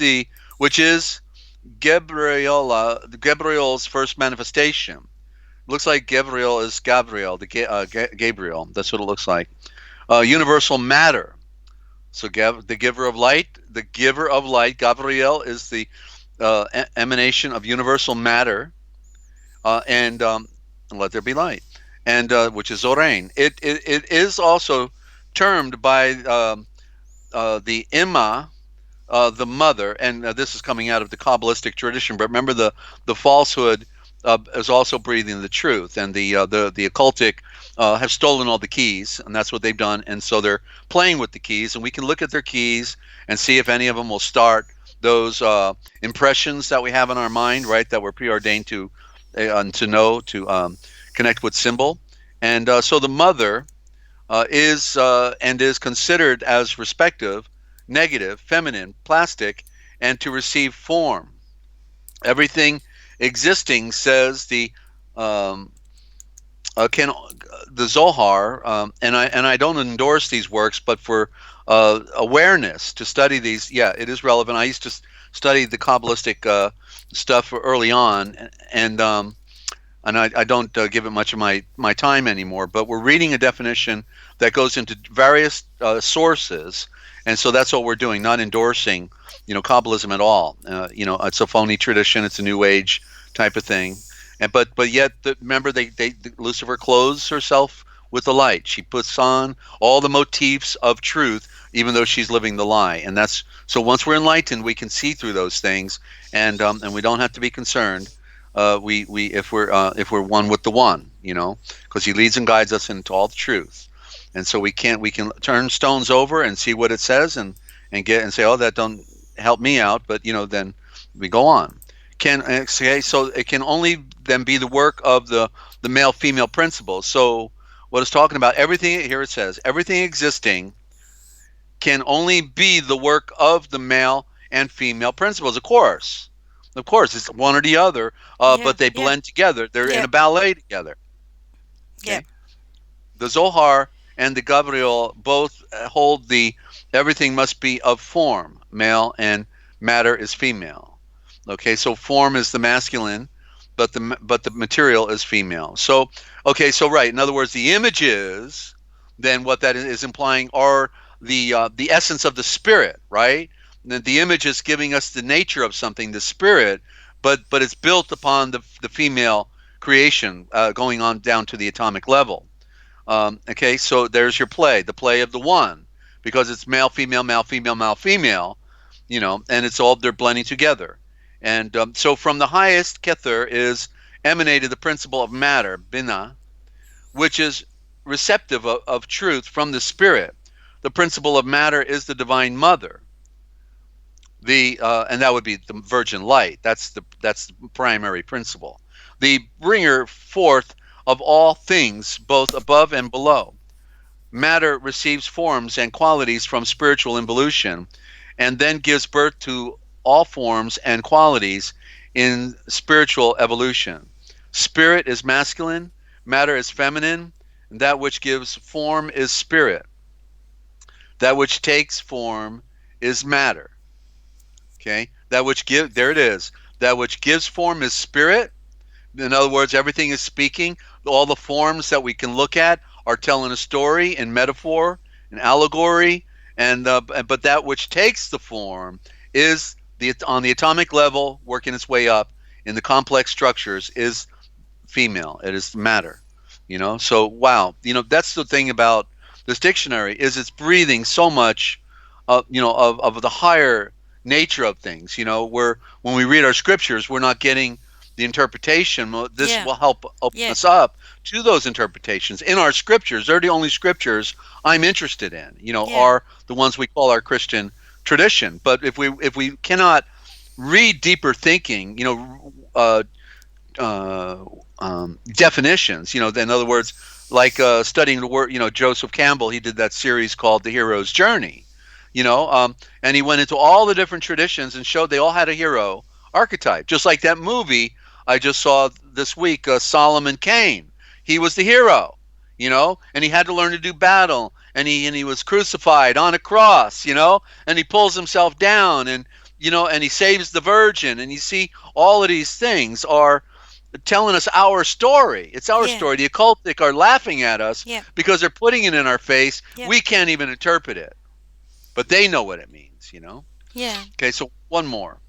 Gabriel's first manifestation. Looks like Gabriel is Gabriel, Gabriel. That's what it looks like. Universal matter. So the giver of light, Gabriel is the emanation of universal matter, and let there be light, and which is Zorain. It is also termed by the Imma, the mother, and this is coming out of the Kabbalistic tradition. But remember, the falsehood is also breathing the truth, and the occultic have stolen all the keys, and that's what they've done. And so they're playing with the keys, and we can look at their keys and see if any of them will start those impressions that we have in our mind, right? That we're preordained to know, to connect with symbol. And so the mother is considered as respective, negative, feminine, plastic, and to receive form. Everything existing, says um, can the Zohar, and I don't endorse these works, but for awareness to study these, yeah, it is relevant. I used to study the Kabbalistic stuff early on, and I don't give it much of my time anymore, but we're reading a definition that goes into various sources, and so that's what we're doing, not endorsing, Kabbalism at all. It's a phony tradition, it's a new age type of thing, but yet, remember, Lucifer clothes herself with the light. She puts on all the motifs of truth, even though she's living the lie, and that's so. Once we're enlightened, we can see through those things, and we don't have to be concerned. We if we're one with the one, because he leads and guides us into all the truth, and so we can turn stones over and see what it says, and say, oh, that don't help me out, but then we go on. So it can only then be the work of the male female principle. So what it's talking about, everything here, it says everything existing can only be the work of the male and female principles. Of course, it's one or the other, Yeah. but they Yeah. blend together. They're in Yeah. a ballet together. Yeah. Okay, the Zohar and the Gabriel both hold the everything must be of form, male, and matter is female. Okay, so form is the masculine, but the material is female. So right. In other words, the images, then what that is implying are the essence of the spirit, right? The image is giving us the nature of something, the spirit, but it's built upon the female creation, going on down to the atomic level. Okay, so there's your play, the play of the one, because it's male, female, male, female, male, female, and it's all, they're blending together. And so from the highest Kether is emanated the principle of matter, Binah, which is receptive of truth from the spirit. The principle of matter is the divine mother. And that would be the virgin light. That's the primary principle. The bringer forth of all things, both above and below. Matter receives forms and qualities from spiritual involution, and then gives birth to all forms and qualities in spiritual evolution. Spirit is masculine, matter is feminine, and that which gives form is spirit. That which takes form is matter. Okay, that which there it is. That which gives form is spirit. In other words, everything is speaking. All the forms that we can look at are telling a story in metaphor, in allegory, and but that which takes the form is on the atomic level, working its way up in the complex structures, is female. It is matter. So wow, that's the thing about this dictionary, is it's breathing so much of the higher nature of things. Where when we read our scriptures, we're not getting the interpretation. This Yeah. will help open Yeah. us up to those interpretations in our scriptures. They're the only scriptures I'm interested in. Yeah. Are the ones we call our Christian tradition. But if we cannot read deeper thinking, definitions, in other words, like studying the word, Joseph Campbell, he did that series called The Hero's Journey, and he went into all the different traditions and showed they all had a hero archetype, just like that movie I just saw this week, Solomon Kane. He was the hero, and he had to learn to do battle, and he was crucified on a cross, and he pulls himself down, and and he saves the virgin, and you see all of these things are telling us our story. It's our Yeah. story. The occultic are laughing at us Yeah. because they're putting it in our face. Yeah. We can't even interpret it, but they know what it means. Yeah. Okay, so one more.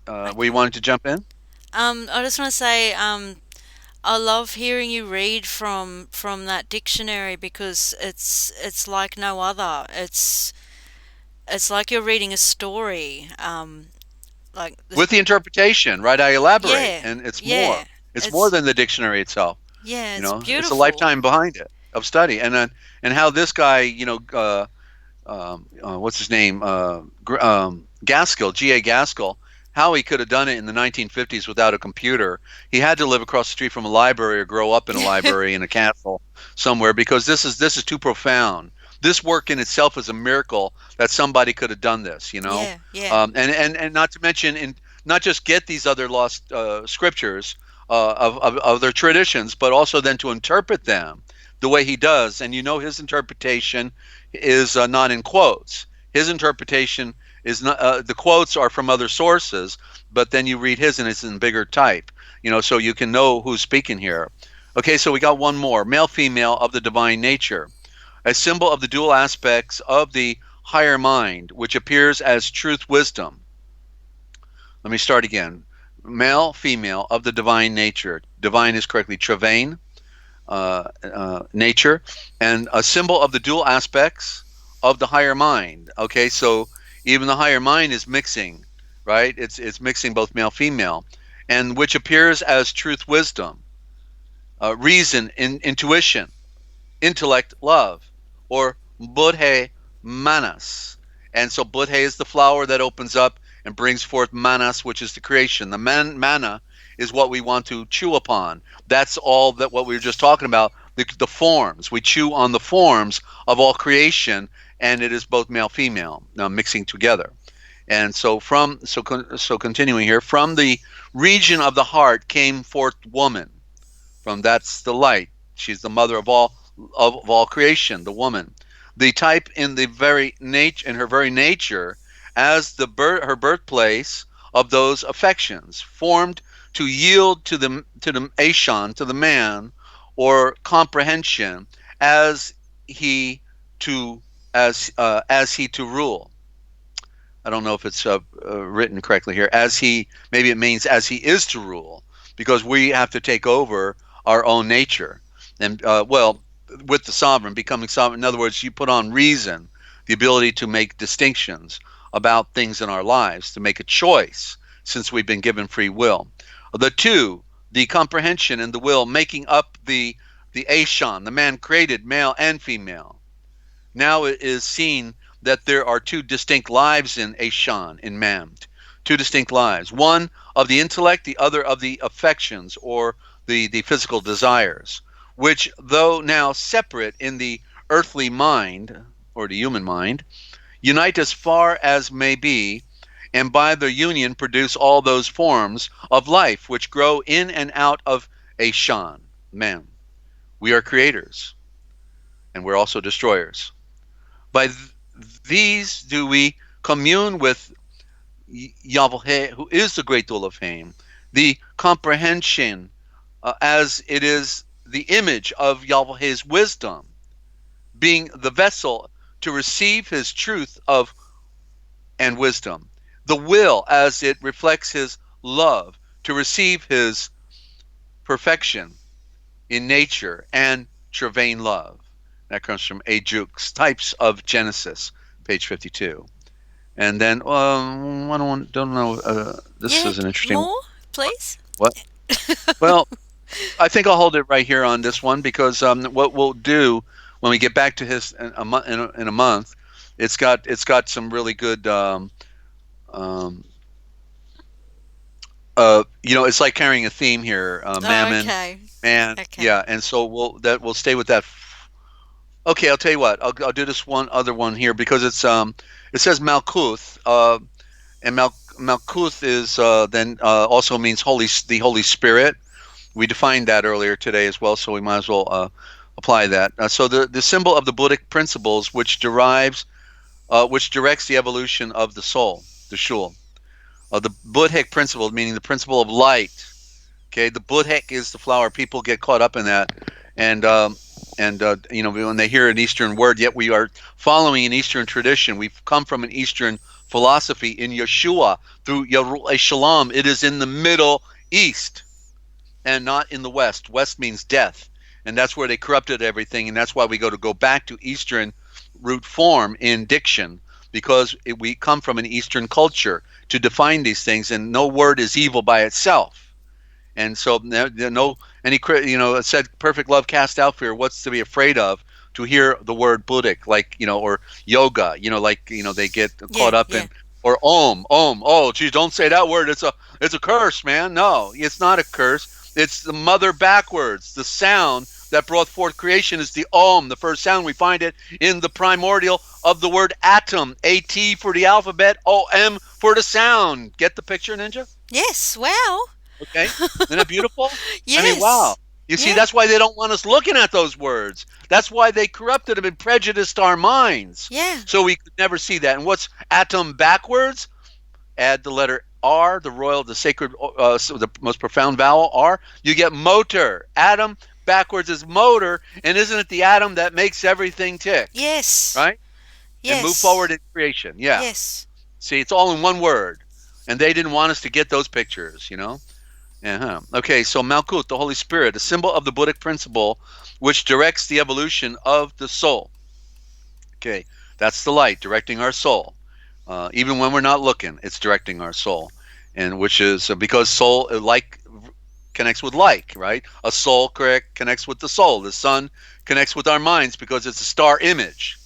Okay. We wanted to jump in. I just want to say, I love hearing you read from that dictionary because it's like no other. It's like you're reading a story. Like With the interpretation, right? I elaborate, yeah, and it's yeah. more. It's more than the dictionary itself. Yeah, it's It's a beautiful. lifetime behind it of study, and how this guy, what's his name, Gaskell, G.A. Gaskell, how he could have done it in the 1950s without a computer. He had to live across the street from a library or grow up in a library in a castle somewhere, because this is too profound. This work in itself is a miracle that somebody could have done this, Yeah, yeah. and not to mention, not just get these other lost scriptures of their traditions, but also then to interpret them the way he does. And his interpretation is not in quotes. His interpretation is not, the quotes are from other sources, but then you read his and it's in bigger type, so you can know who's speaking here. Okay, so we got one more. Male, female of the divine nature, a symbol of the dual aspects of the higher mind, which appears as truth wisdom. Let me start again. Male, female of the divine nature. Divine is correctly Travain, nature, and a symbol of the dual aspects of the higher mind. Okay, so even the higher mind is mixing, right? It's mixing both male, female, and which appears as truth wisdom, reason, intuition, intellect, love, or Buddhe Manas. And so Buddhe is the flower that opens up and brings forth Manas, which is the creation. The mana is what we want to chew upon. That's all that what we were just talking about, the forms. We chew on the forms of all creation, and it is both male, female, now mixing together. And so continuing here, from the region of the heart came forth woman. That's the light. She's the mother of all creation, the woman. The type in the very nature, in her very nature, as her birthplace of those affections, formed to yield to the Ashan, to the man, or comprehension, as he to rule. I don't know if it's written correctly here. Maybe it means as he is to rule, because we have to take over our own nature. And with the sovereign, becoming sovereign. In other words, you put on reason, the ability to make distinctions about things in our lives, to make a choice, since we've been given free will. The two, the comprehension and the will, making up the Ashan, the man created male and female. Now it is seen that there are two distinct lives in Ashan, in man, two distinct lives, one of the intellect, the other of the affections, or the physical desires, which, though now separate in the earthly mind, or the human mind, unite as far as may be, and by their union produce all those forms of life which grow in and out of Ashan, man. We are creators, and we're also destroyers. By these do we commune with Yahweh, who is the great Elohim, the comprehension, as it is the image of Yahweh's wisdom, being the vessel to receive his truth and wisdom, the will as it reflects his love to receive his perfection in nature, and Travain love. That comes from Ajuk's Types of Genesis, page 52. And then, I don't know. This Yeah, is an interesting. more, please. What? Well, I think I'll hold it right here on this one because what we'll do when we get back to his in a month, it's got some really good. Um, it's like carrying a theme here. Oh, Mammon, okay. man, Okay. yeah, and so we'll stay with that. Okay, I'll tell you what. I'll do this one other one here because it says Malkuth, and Malkuth is then also means the Holy Spirit. We defined that earlier today as well, so we might as well apply that. So the symbol of the Buddhic principles, which directs the evolution of the soul, the shul. The Buddhic principle, meaning the principle of light. Okay, the Buddhic is the flower. People get caught up in that, and when they hear an Eastern word, yet we are following an Eastern tradition. We've come from an Eastern philosophy in Yeshua through Yeru'ah Shalom. It is in the Middle East and not in the West. West means death, and that's where they corrupted everything, and that's why we go back to Eastern root form in diction because we come from an Eastern culture to define these things, and no word is evil by itself. And so, it said, perfect love cast out fear. What's to be afraid of? To hear the word Buddhic, like, or yoga, they get Yeah, caught up yeah. in, or om. Oh, geez, don't say that word. It's a curse, man. No, it's not a curse. It's the mother backwards. The sound that brought forth creation is the om, the first sound. We find it in the primordial of the word atom, A-T for the alphabet, O-M for the sound. Get the picture, Ninja? Yes. Wow. Okay, isn't that beautiful? I mean, wow. Yes. You see, Yeah. that's why they don't want us looking at those words. That's why they corrupted them and prejudiced our minds. Yeah. So we could never see that. And what's atom backwards? Add the letter R, the sacred, the most profound vowel R. You get motor. Atom backwards is motor, and isn't it the atom that makes everything tick, Yes. right? And move Yes. forward in creation. Yeah. Yes. See, it's all in one word, and they didn't want us to get those pictures. Uh-huh. Okay, so Malkut, the Holy Spirit, a symbol of the Buddhic principle which directs the evolution of the soul. Okay, that's the light directing our soul. Even when we're not looking, it's directing our soul. And which is because soul, like, connects with like, right? A soul connects with the soul. The sun connects with our minds because it's a star image.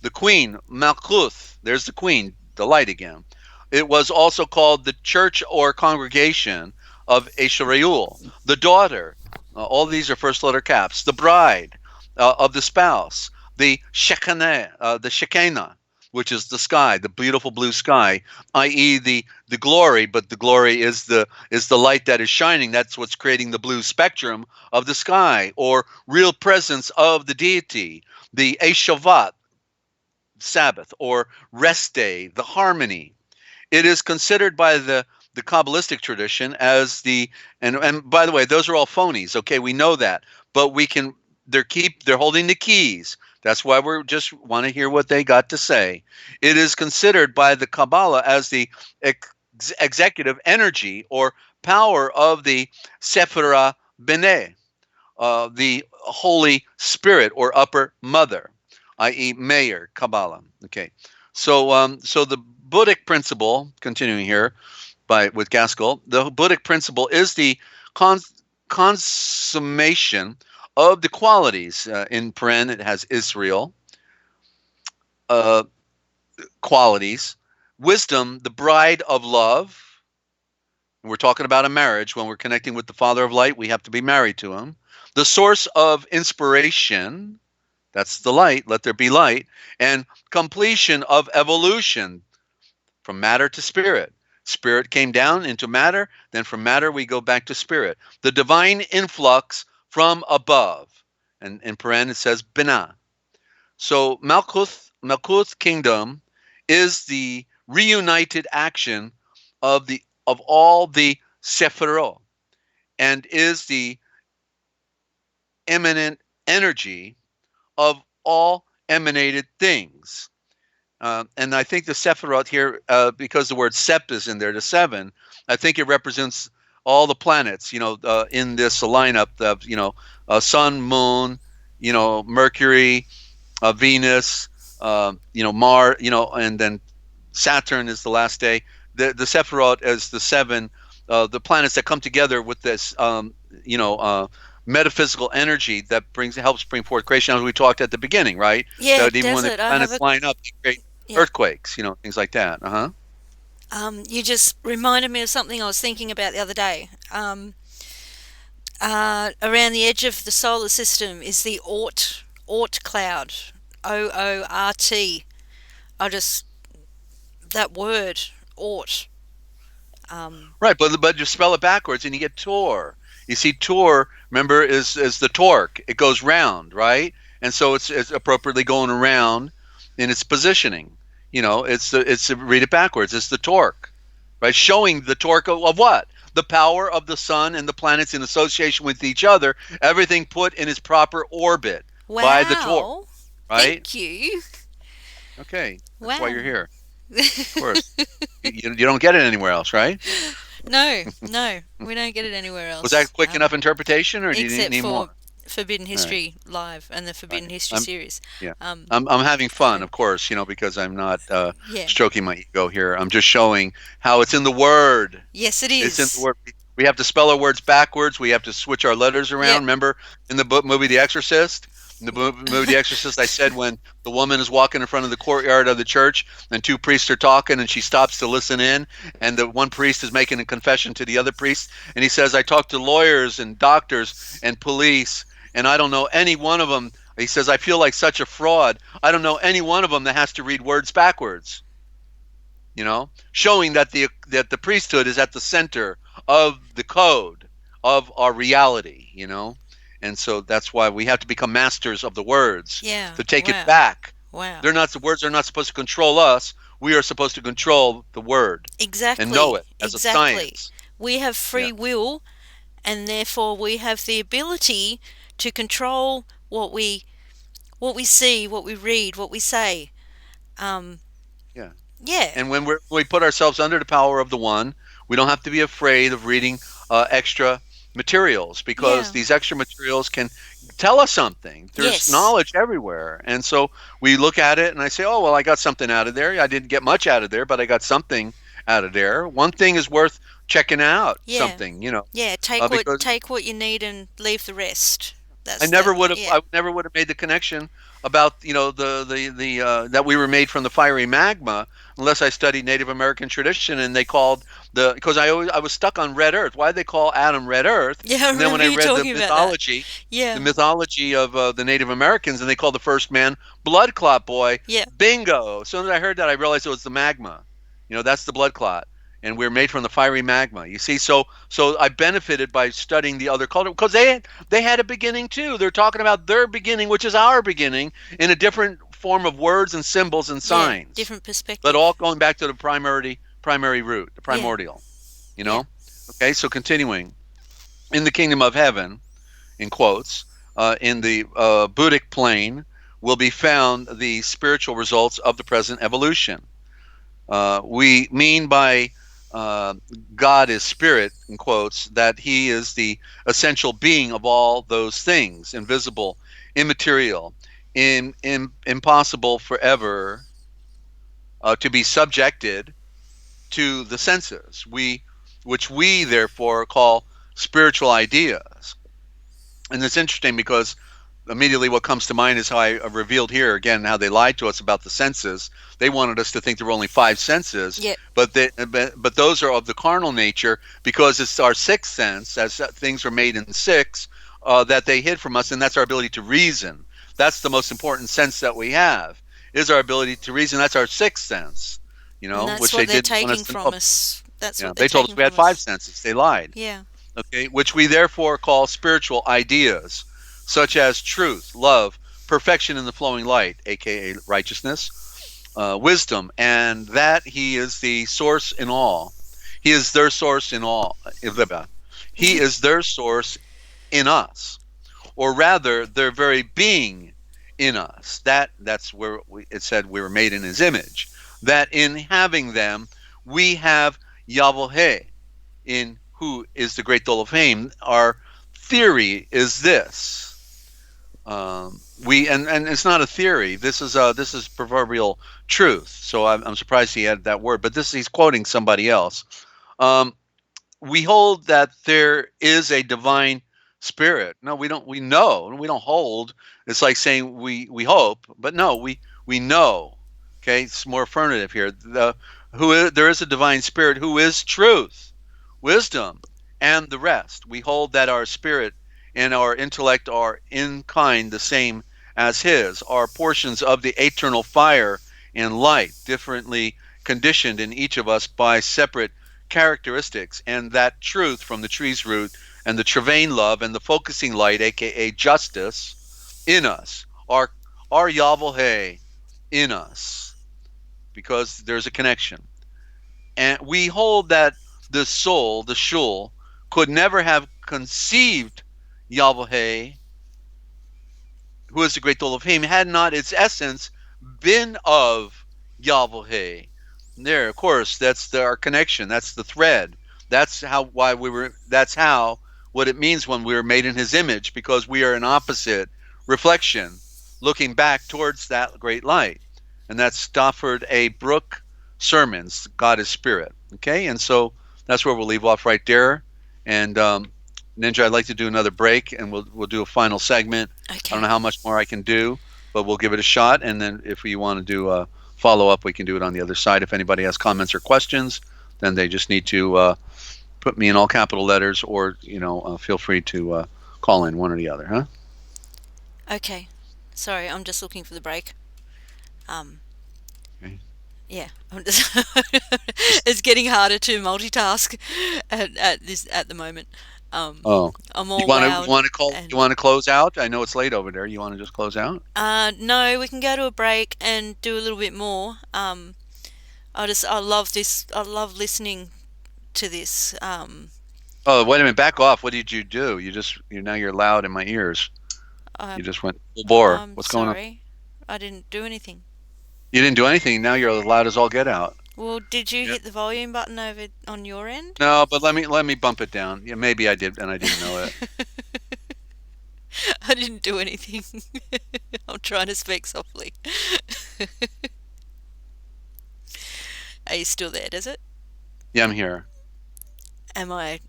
The queen, Malkuth, there's the queen, the light again. It was also called the church or congregation of Eshareul, the daughter. All these are first letter caps. The bride of the spouse, the Shekinah, which is the sky, the beautiful blue sky, i.e. the glory. But the glory is the light that is shining. That's what's creating the blue spectrum of the sky, or real presence of the deity. The Eshavat, Sabbath, or rest day, the harmony. It is considered by the Kabbalistic tradition as and by the way, those are all phonies. Okay, we know that, but they're holding the keys. That's why we just want to hear what they got to say. It is considered by the Kabbalah as the executive energy or power of the Sephirah B'nai, the Holy Spirit or Upper Mother, i.e. Meir, Kabbalah. Okay, so the Buddhic principle, continuing here with Gaskell, the Buddhic principle is the consummation of the qualities. In paren, it has Israel, qualities. Wisdom, the bride of love. We're talking about a marriage. When we're connecting with the Father of Light, we have to be married to him. The source of inspiration, that's the light, let there be light. And completion of evolution, from matter to spirit. Spirit came down into matter, then from matter we go back to spirit. The divine influx from above. And in paren it says Binah. So Malkuth kingdom is the reunited action of all the Sephirot, and is the eminent energy of all emanated things. And I think the Sephirot here, because the word Sep is in there, the seven, I think it represents all the planets, in this lineup of, sun, moon, Mercury, Venus, Mars, and then Saturn is the last day. The Sephiroth is the seven, the planets that come together with this, metaphysical energy that helps bring forth creation, as we talked at the beginning, right? Yeah, That even when the desert. I have planets a line up, they create yeah. earthquakes, things like that. You just reminded me of something I was thinking about the other day. Around the edge of the solar system is the Oort cloud, Oort. I just that word Oort. Right, but you spell it backwards and you get Tor. You see, Tor, remember, is the torque. It goes round, right? And so it's appropriately going around in its positioning. It's read it backwards. It's the torque, right? Showing the torque of what? The power of the sun and the planets in association with each other. Everything put in its proper orbit by the torque, Wow. right? Thank you. Okay, that's why Wow. you're here. Of course, you don't get it anywhere else, right? No, we don't get it anywhere else. Was that quick enough interpretation, or do you Except need for more? Forbidden All right. History Live and the Forbidden Right. History series. Yeah. Um, I'm having fun, so- of course, because I'm not yeah. stroking my ego here. I'm just showing how it's in the word. Yes, it It's in is. the word. We have to spell our words backwards. We have to switch our letters around. Yep. Remember in the movie The Exorcist? In the movie The Exorcist, I said when the woman is walking in front of the courtyard of the church and two priests are talking and she stops to listen in, and the one priest is making a confession to the other priest, and he says, I talked to lawyers and doctors and police, and I don't know any one of them. He says, I feel like such a fraud. I don't know any one of them that has to read words backwards. Showing that the priesthood is at the center of the code of our reality. And so that's why we have to become masters of the words Yeah. to take Wow. it back. Wow. The words are not supposed to control us. We are supposed to control the word Exactly. and know it as exactly. a science. We have free will, and therefore we have the ability to control what we see, what we read, what we say. Yeah. Yeah. And when we put ourselves under the power of the one, we don't have to be afraid of reading extra materials, because Yeah. these extra materials can tell us something. There's Yes. knowledge everywhere. And so we look at it and I say, oh, well, I got something out of there. I didn't get much out of there, but I got something out of there. One thing is worth checking out, Yeah. something, Yeah. Take because what you need and leave the rest. I That's never that. would have. Yeah. I never would have made the connection about the that we were made from the fiery magma unless I studied Native American tradition, and they called because I was stuck on red earth. Why did they call Adam red earth? Yeah. I And then when I remember you read talking about that. Yeah. the mythology of the Native Americans, and they called the first man blood clot boy. Yeah. Bingo! As soon as I heard that, I realized it was the magma. That's the blood clot. And we're made from the fiery magma. You see, so I benefited by studying the other culture, because they had a beginning too. They're talking about their beginning, which is our beginning, in a different form of words and symbols and signs. Yeah. Different perspective. But all going back to the primary root, the primordial. Yeah. Okay, so continuing. In the kingdom of heaven, in quotes, in the Buddhic plane, will be found the spiritual results of the present evolution. We mean by God is spirit, in quotes, that he is the essential being of all those things, invisible, immaterial, impossible forever to be subjected to the senses, which we therefore call spiritual ideas. And it's interesting because immediately what comes to mind is how I revealed here again how they lied to us about the senses. They wanted us to think there were only 5 senses, Yeah. but those are of the carnal nature, because it's our sixth sense, as things are made in 6, that they hid from us, and that's our ability to reason. That's the most important sense that we have, is our ability to reason. That's our sixth sense, And that's which what they they're didn't want taking us to from know. us. That's Yeah, what they're they told us taking we had from 5 us. senses. They lied. Yeah. Okay, which we therefore call spiritual ideas, such as truth, love, perfection in the flowing light, aka righteousness, wisdom, and that he is the source in all. He is their source in all. He is their source in us, or rather, their very being in us. That's where it said we were made in his image. That in having them, we have Yahweh, in who is the great Dole of Fame. Our theory is this. and it's not a theory. This is proverbial truth. So I'm surprised he added that word, but he's quoting somebody else. Um, we hold that there is a divine spirit. No, we don't. We know. We don't hold. It's like saying we hope, but no, we know. Okay, it's more affirmative here. There is a divine spirit who is truth, wisdom, and the rest. We hold that our spirit and our intellect are in kind the same as his, are portions of the eternal fire and light, differently conditioned in each of us by separate characteristics, and that truth from the tree's root and the Travain love and the focusing light, aka justice, in us, our Yahweh in us, because there's a connection. And we hold that the soul, the shul, could never have conceived Yahweh, who is the great Elohim, had not its essence been of Yahweh. There, of course, that's our connection. That's the thread. That's how what it means when we were made in His image, because we are an opposite reflection, looking back towards that great light. And that's Stafford A. Brooke sermons. God is Spirit. Okay, and so that's where we'll leave off right there. And Ninja, I'd like to do another break, and we'll do a final segment. Okay. I don't know how much more I can do, but we'll give it a shot. And then if we want to do a follow-up, we can do it on the other side. If anybody has comments or questions, then they just need to put me in all capital letters, or feel free to call in, one or the other. Huh? Okay. Sorry, I'm just looking for the break. Okay. Yeah, I'm just it's getting harder to multitask at the moment. I'm all loud. You want to close out? I know it's late over there. You want to just close out? No, we can go to a break and do a little bit more. I love this. I love listening to this. Oh, wait a minute! Back off! What did you do? Now you're loud in my ears. You just went full bore. What's going on? Sorry, I didn't do anything. You didn't do anything. Now you're as loud as all get out. Well, did you hit the volume button over on your end? No, but let me bump it down. Yeah, maybe I did, and I didn't know it. I didn't do anything. I'm trying to speak softly. Are you still there, Desert? Yeah, I'm here. Am I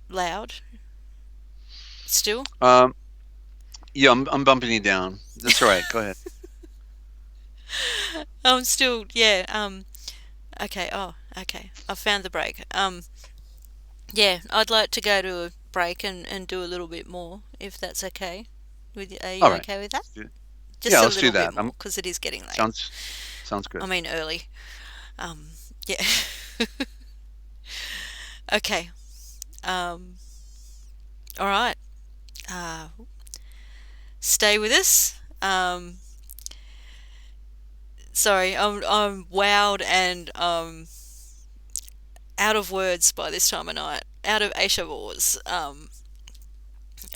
loud still? Yeah, I'm bumping you down. That's all right. Go ahead. I'm still, yeah. Okay. Oh, okay. I found the break. Yeah, I'd like to go to a break and do a little bit more, if that's okay. Are you All right. okay with that? Just yeah, let's do that. Because it is getting late. Sounds good. I mean early. Yeah. Okay. All right. Stay with us. Sorry, I'm wowed and out of words by this time of night. Out of Aisha Wars. All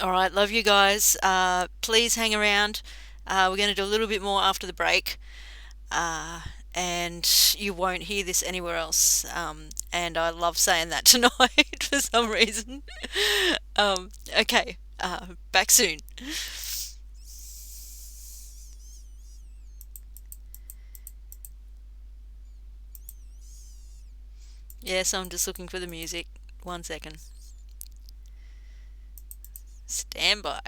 right, love you guys. Please hang around. We're going to do a little bit more after the break. And you won't hear this anywhere else. And I love saying that tonight for some reason. Okay, back soon. Yes, I'm just looking for the music. 1 second. Stand by.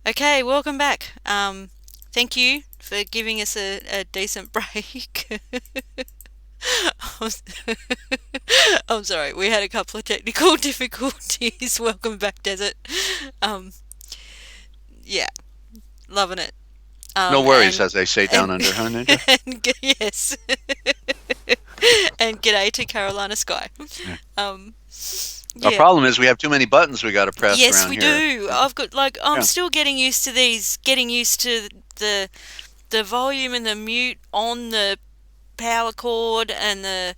Okay, welcome back. Thank you for giving us a decent break. I'm sorry, we had a couple of technical difficulties. Welcome back, Desert. Um, yeah, loving it. No worries, And as they say down under, huh, Ninja? yes, and g'day to Carolina Sky. Yeah. Um, Our yeah. problem is we have too many buttons we got to press Yes, around we here. do. I've got I'm Yeah. still getting used to these, getting used to the volume and the mute on the power cord and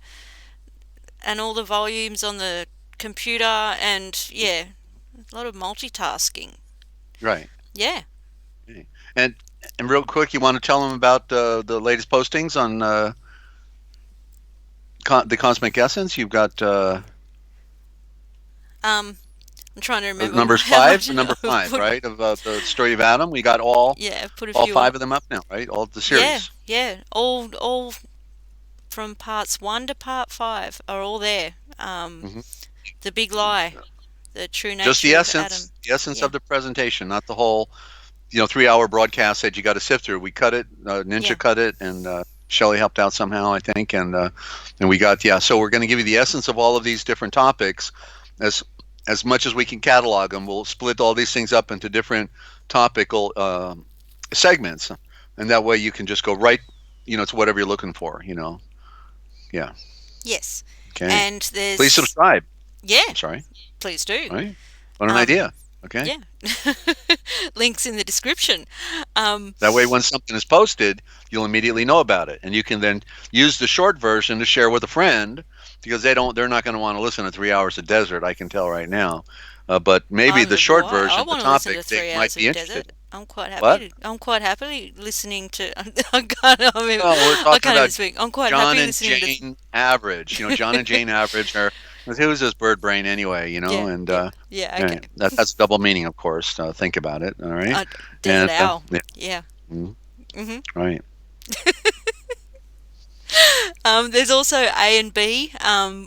all the volumes on the computer, and yeah, a lot of multitasking. Right. Yeah. And real quick, you want to tell them about the latest postings on the Cosmic Essence? You've got I'm trying to remember number how 5, much- right? Of the story of Adam. We got all Yeah, put a all few 5 up. of them up now, right? All the Yeah, series. yeah. All from parts 1 to part 5 are all there. Mhm. The big lie, the true nature Just the of essence, Adam. the essence Yeah. of the presentation, not the whole 3-hour broadcast that you got to sift through. We cut it, Ninja Yeah. cut it, and Shelley helped out somehow, I think, and we got So we're going to give you the essence of all of these different topics, as much as we can catalog them. We'll split all these things up into different topical segments, and that way you can just go right, to whatever you're looking for. Yeah. Yes. Okay. And there's Please subscribe. Yeah, I'm sorry. please do. Right. What an Um, idea. Okay. Yeah. Links in the description. That way, when something is posted, you'll immediately know about it, and you can then use the short version to share with a friend, because they're not going to want to listen to 3 hours of Desert. I can tell right now, but maybe the short version I of the want to listen topic to 3 they hours might be of interested. Desert. I'm quite happy. What? I'm quite happily listening to. I can't. I mean, Well, we're I talking can't about even speak. I'm quite John happy and listening to. Jane Average. John and Jane Average are. Who's this bird brain anyway? Yeah, And yeah, yeah, okay. that's double meaning, of course. Think about it. All right. Dezert-Owl. Yeah. Yeah. Mhm. Mhm. Right. There's also A and B.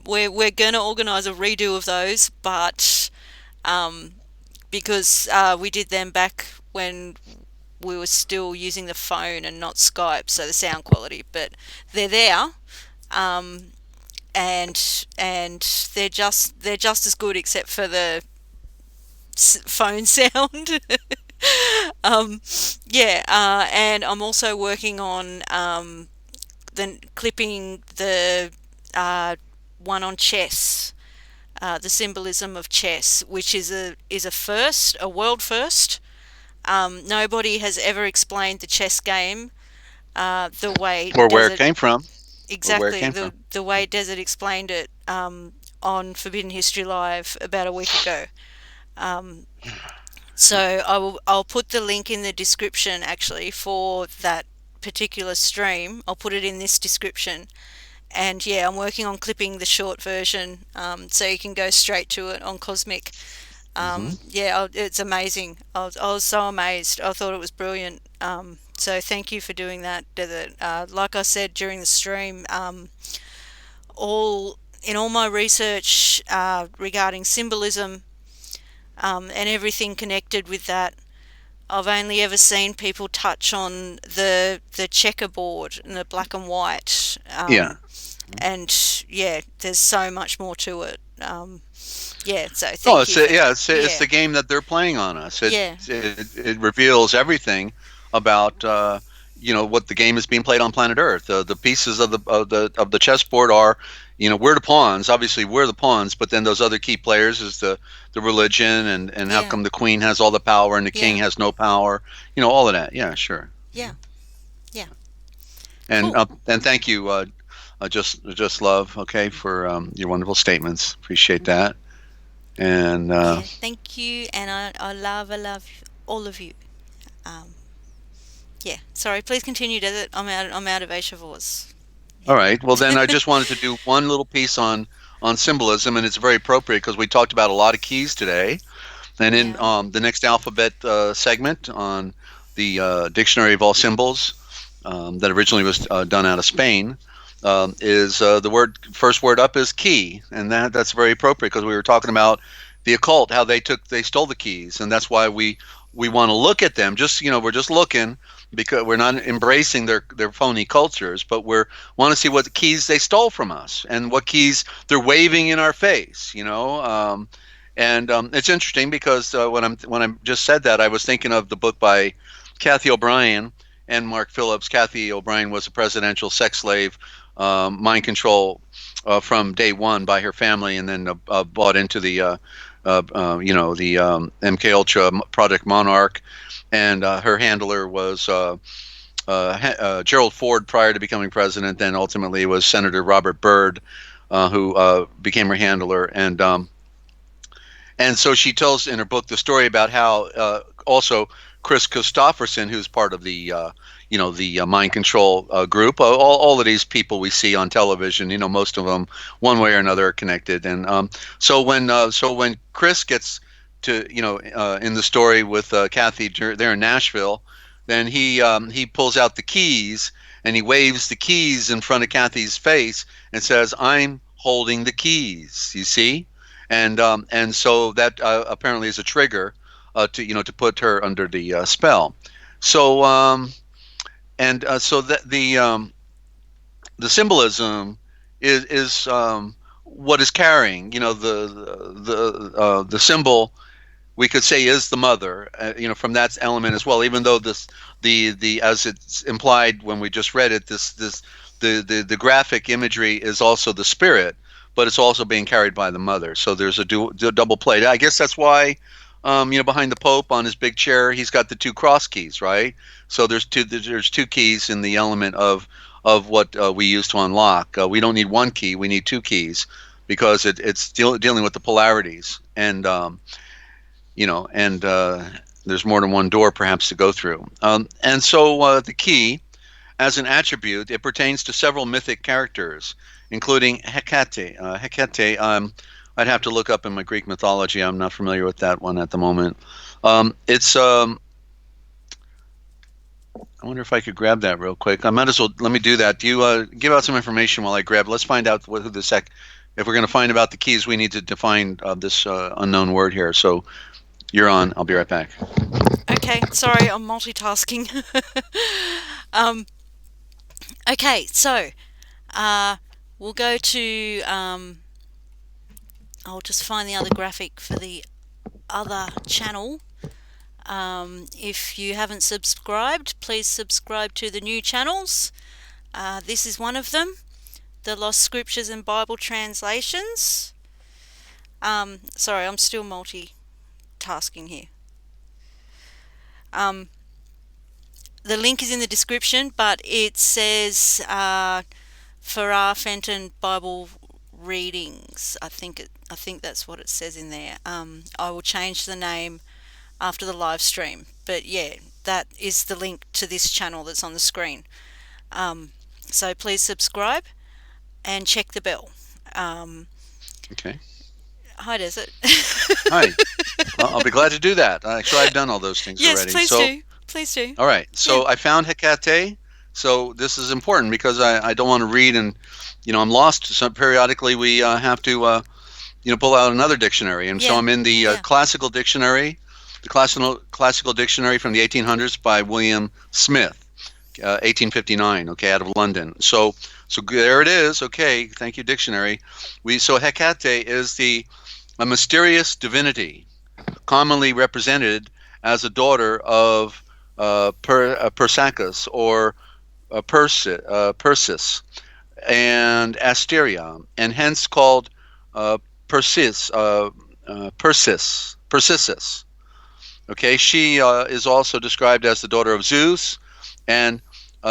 We're going to organise a redo of those, but because we did them back when we were still using the phone and not Skype, so the sound quality. But they're there, and they're just as good, except for the phone sound. Yeah, and I'm also working on clipping the one on chess, the symbolism of chess, which is a first, a world first. Nobody has ever explained the chess game the way Or where it Desert, came from. exactly the way Desert explained it on Forbidden History Live about a week ago. So I'll put the link in the description actually for that particular stream. I'll put it in this description. And yeah, I'm working on clipping the short version so you can go straight to it on Cosmic. Yeah, it's amazing. I was so amazed. I thought it was brilliant. So thank you for doing that, Desert. Like I said during the stream, all my research regarding symbolism and everything connected with that, I've only ever seen people touch on the checkerboard and the black and white. Yeah. And yeah, there's so much more to it. Yeah, so thank Oh, you. it's the game that they're playing on us. Yeah. It reveals everything about what the game is being played on planet Earth. The pieces of the chessboard are, we're the pawns. Obviously, we're the pawns, but then those other key players is the religion and how Yeah. come the queen has all the power and the king Yeah. has no power. All of that. Yeah, sure. Yeah. Yeah. And Cool. and thank you, just love. Okay, for your wonderful statements. Appreciate that. And Yeah, thank you, and I love all of you. Yeah, sorry. Please continue, Desert. I'm out of Asia Voice. all right. Well, then I just wanted to do one little piece on symbolism, and it's very appropriate because we talked about a lot of keys today. And in Yeah. the next alphabet segment on the Dictionary of All Symbols that originally was done out of Spain, is the first word up is key, and that's very appropriate because we were talking about the occult, how they stole the keys, and that's why we we want to look at them. Just we're just looking because we're not embracing their phony cultures, but we're want to see what keys they stole from us and what keys they're waving in our face. And it's interesting because when I just said that, I was thinking of the book by Kathy O'Brien and Mark Phillips. Kathy O'Brien was a presidential sex slave, mind control from day one by her family, and then bought into the MK Ultra Project Monarch, and her handler was Gerald Ford prior to becoming president. Then ultimately it was Senator Robert Byrd, who became her handler, and so she tells in her book the story about how also Chris Christopherson, who's part of the mind control group, all of these people we see on television, most of them one way or another are connected. And so when Chris gets to in the story with Kathy there in Nashville, then he pulls out the keys and he waves the keys in front of Kathy's face and says, "I'm holding the keys." You see. And so that apparently is a trigger to put her under the spell. So so that the symbolism is what is carrying. The symbol we could say is the mother. From that element as well. Even though the as it's implied when we just read it, the graphic imagery is also the spirit, but it's also being carried by the mother. So there's a double play. I guess that's why, behind the Pope on his big chair, he's got the two cross keys, right? So there's two keys in the element of what we use to unlock. We don't need one key; we need two keys because it's dealing with the polarities, and there's more than one door perhaps to go through. And so the key, as an attribute, it pertains to several mythic characters, including Hecate. Hecate, I'd have to look up in my Greek mythology. I'm not familiar with that one at the moment. It's I wonder if I could grab that real quick. I might as well. Let me do that. Do you give out some information while I grab? Let's find out who the If we're going to find about the keys, we need to define this unknown word here. So you're on. I'll be right back. Okay, sorry, I'm multitasking. Okay, so we'll go to. I'll just find the other graphic for the other channel. If you haven't subscribed, please subscribe to the new channels. This is one of them, the Lost Scriptures and Bible Translations. Sorry, I'm still multitasking here. The link is in the description, but it says Farrar Fenton Bible Readings. I think that's what it says in there. I will change the name after the live stream, but yeah, that is the link to this channel that's on the screen. So please subscribe and check the bell. Okay. Hi, Desert. Hi. Well, I'll be glad to do that. Actually, I've done all those things already. Yes, please do. Please do. All right. So I found Hecate. So this is important because I don't want to read and, I'm lost. So periodically we have to, pull out another dictionary. And so I'm in the classical dictionary, the classical dictionary from the 1800s by William Smith, 1859. Okay, out of London. So there it is. Okay, thank you, dictionary. So Hecate is a mysterious divinity, commonly represented as a daughter of Persacus or Persis and Asteria, and hence called Persis. Okay, she is also described as the daughter of Zeus and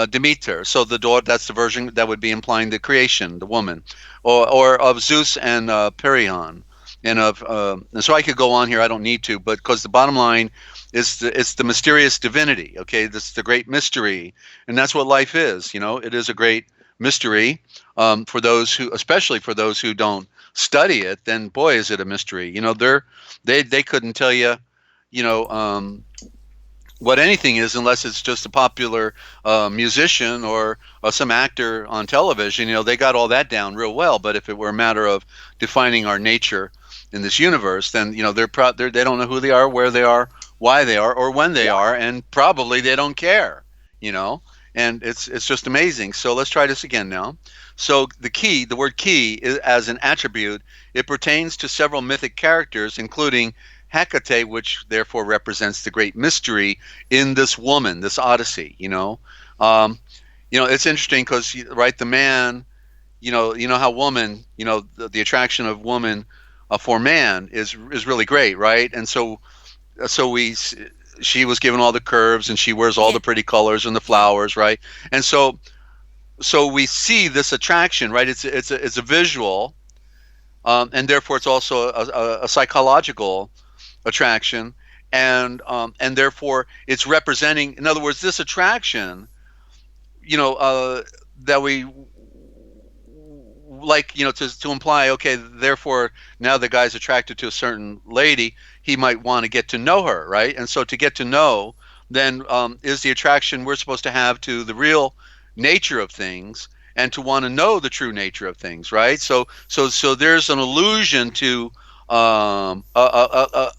Demeter. So the daughter, that's the version that would be implying the creation, the woman, or of Zeus and Perion. And so I could go on here. I don't need to, but because the bottom line is it's the mysterious divinity. Okay, this is the great mystery, and that's what life is. It is a great mystery for those who, especially for those who don't study it. Then boy, is it a mystery. They couldn't tell you, what anything is unless it's just a popular musician or some actor on television. They got all that down real well. But if it were a matter of defining our nature in this universe, then they don't know who they are, where they are, why they are or when they are, and probably they don't care, you know. And it's just amazing. So let's try this again now. So the word key is, as an attribute, it pertains to several mythic characters, including Hecate, which therefore represents the great mystery in this woman, this Odyssey. It's interesting because, right, the man, how woman, the attraction of woman for man is really great, right? And so she was given all the curves, and she wears all the pretty colors and the flowers, right? And so we see this attraction, right? It's a visual, and therefore it's also a psychological attraction, and therefore it's representing. In other words, this attraction, that we like, to imply, okay, therefore now the guy's attracted to a certain lady, he might want to get to know her, right? And so to get to know, then is the attraction we're supposed to have to the real nature of things, and to want to know the true nature of things, right? So there's an allusion to a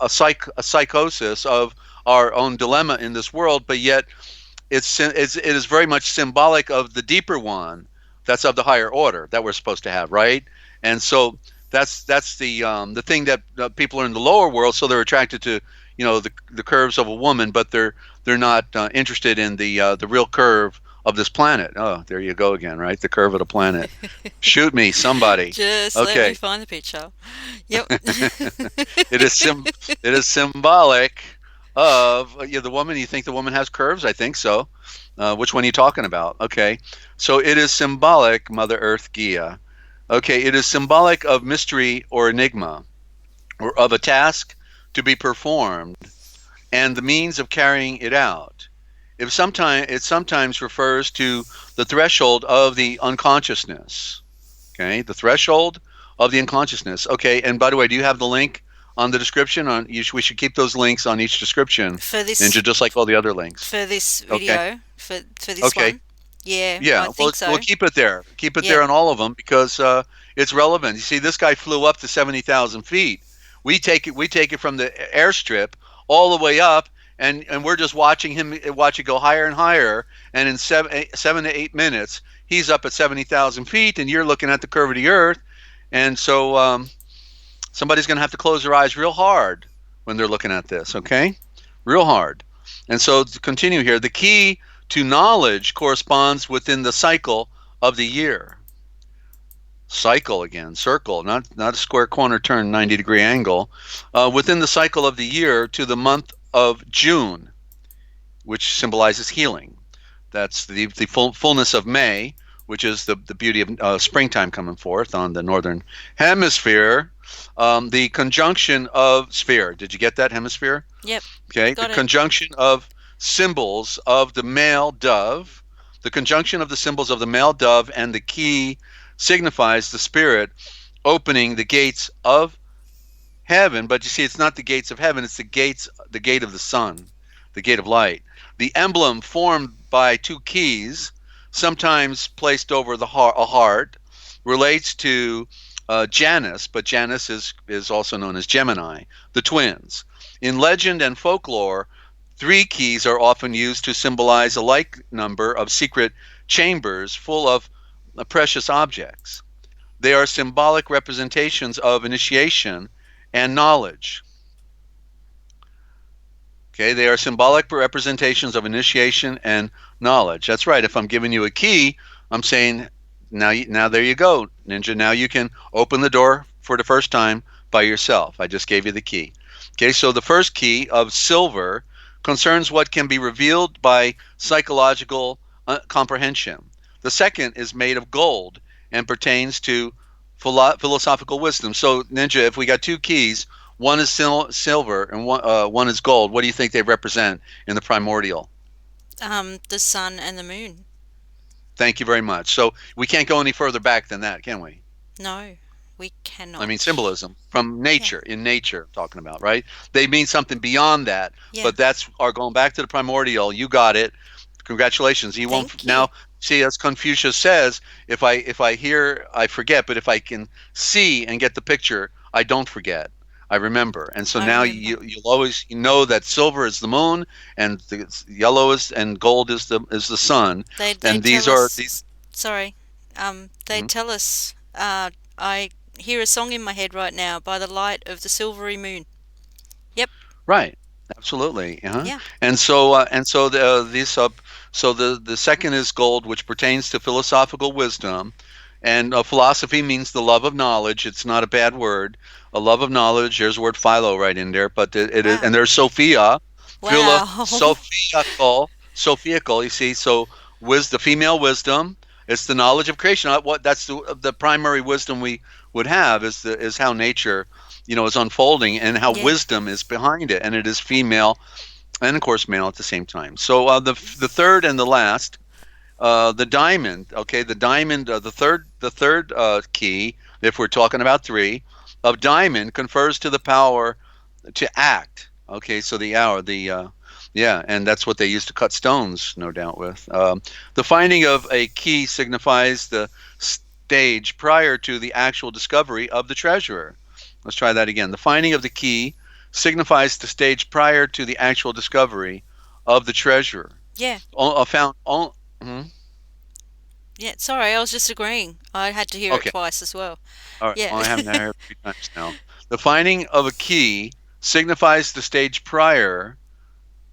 psychosis of our own dilemma in this world, but yet it is very much symbolic of the deeper one, that's of the higher order that we're supposed to have, right? And so that's the thing that people are in the lower world, so they're attracted to the curves of a woman, but they're not interested in the real curve of this planet. Oh, there you go again, right? The curve of the planet. Shoot me, somebody. Just okay. Let me find the picture. Yep. It is symbolic of the woman. You think the woman has curves? I think so. Which one are you talking about? Okay, so it is symbolic, Mother Earth Gaia. Okay, it is symbolic of mystery or enigma, or of a task to be performed, and the means of carrying it out. It sometimes refers to the threshold of the unconsciousness. Okay, the threshold of the unconsciousness. Okay, and by the way, do you have the link on the description? We should keep those links on each description, for this, Ninja, just like all the other links. For this video, okay. for this one. Yeah, I think so. We'll keep it there. Keep it there on all of them, because it's relevant. You see, this guy flew up to 70,000 feet. We take it from the airstrip all the way up, and we're just watching it go higher and higher. And in 7 to 8 minutes, he's up at 70,000 feet, and you're looking at the curve of the Earth. And so somebody's going to have to close their eyes real hard when they're looking at this, okay? Real hard. And so to continue here, the key to knowledge corresponds within the cycle of the year. Cycle again, circle, not a square corner turn 90-degree angle. Within the cycle of the year to the month of June, which symbolizes healing. That's the fullness of May, which is the beauty of springtime coming forth on the northern hemisphere. The conjunction of sphere. Did you get that, hemisphere? Yep. Okay. The conjunction of symbols of the male dove. The conjunction of the symbols of the male dove and the key signifies the spirit opening the gates of heaven. But you see, it's not the gates of heaven, it's the gate of the sun, the gate of light. The emblem formed by two keys, sometimes placed over a heart, relates to Janus, but Janus is also known as Gemini, the twins. In legend and folklore, 3 keys are often used to symbolize a like number of secret chambers full of precious objects. They are symbolic representations of initiation and knowledge. Okay, they are symbolic representations of initiation and knowledge. That's right. If I'm giving you a key, I'm saying, now there you go, Ninja. Now you can open the door for the first time by yourself. I just gave you the key. Okay, so the first key of silver concerns what can be revealed by psychological comprehension. The second is made of gold and pertains to philosophical wisdom. So, Ninja, if we got 2 keys, one is silver and one is gold, what do you think they represent in the primordial? The sun and the moon. Thank you very much. So we can't go any further back than that, can we? No, we cannot. I mean, symbolism from nature, in nature, I'm talking about, right? They mean something beyond that, but that's our going back to the primordial. You got it. Congratulations. You won't now see, as Confucius says, if I hear, I forget, but if I can see and get the picture, I don't forget. I remember. And so I now remember. you'll always know that silver is the moon, and the yellow is, and gold is the sun. They And these tell are these. us. Sorry. They Mhm. tell us. I hear a song in my head right now. By the light of the silvery moon. Yep. Right. Absolutely. Uh-huh. Yeah. And so the second is gold, which pertains to philosophical wisdom, and philosophy means the love of knowledge. It's not a bad word. A love of knowledge. There's the word philo right in there, but it is, Wow. and there's Sophia, Wow. sophiacal. You see, so the female wisdom. It's the knowledge of creation. What that's the primary wisdom we would have is how nature, is unfolding, and how Yeah. wisdom is behind it, and it is female and of course male at the same time. So the third and the last, the diamond. Okay, the diamond. The third key, if we're talking about three, of diamond confers to the power to act. Okay, so the hour, yeah, and that's what they used to cut stones, no doubt, with. The finding of a key signifies the stage prior to the actual discovery of the treasurer. Let's try that again. The finding of the key signifies the stage prior to the actual discovery of the treasurer. Yeah. Found. Mhm. Yeah. Sorry, I was just agreeing. I had to hear it Okay. twice as well. All right. Yeah. Well, I haven't heard it 3 times now. The finding of a key signifies the stage prior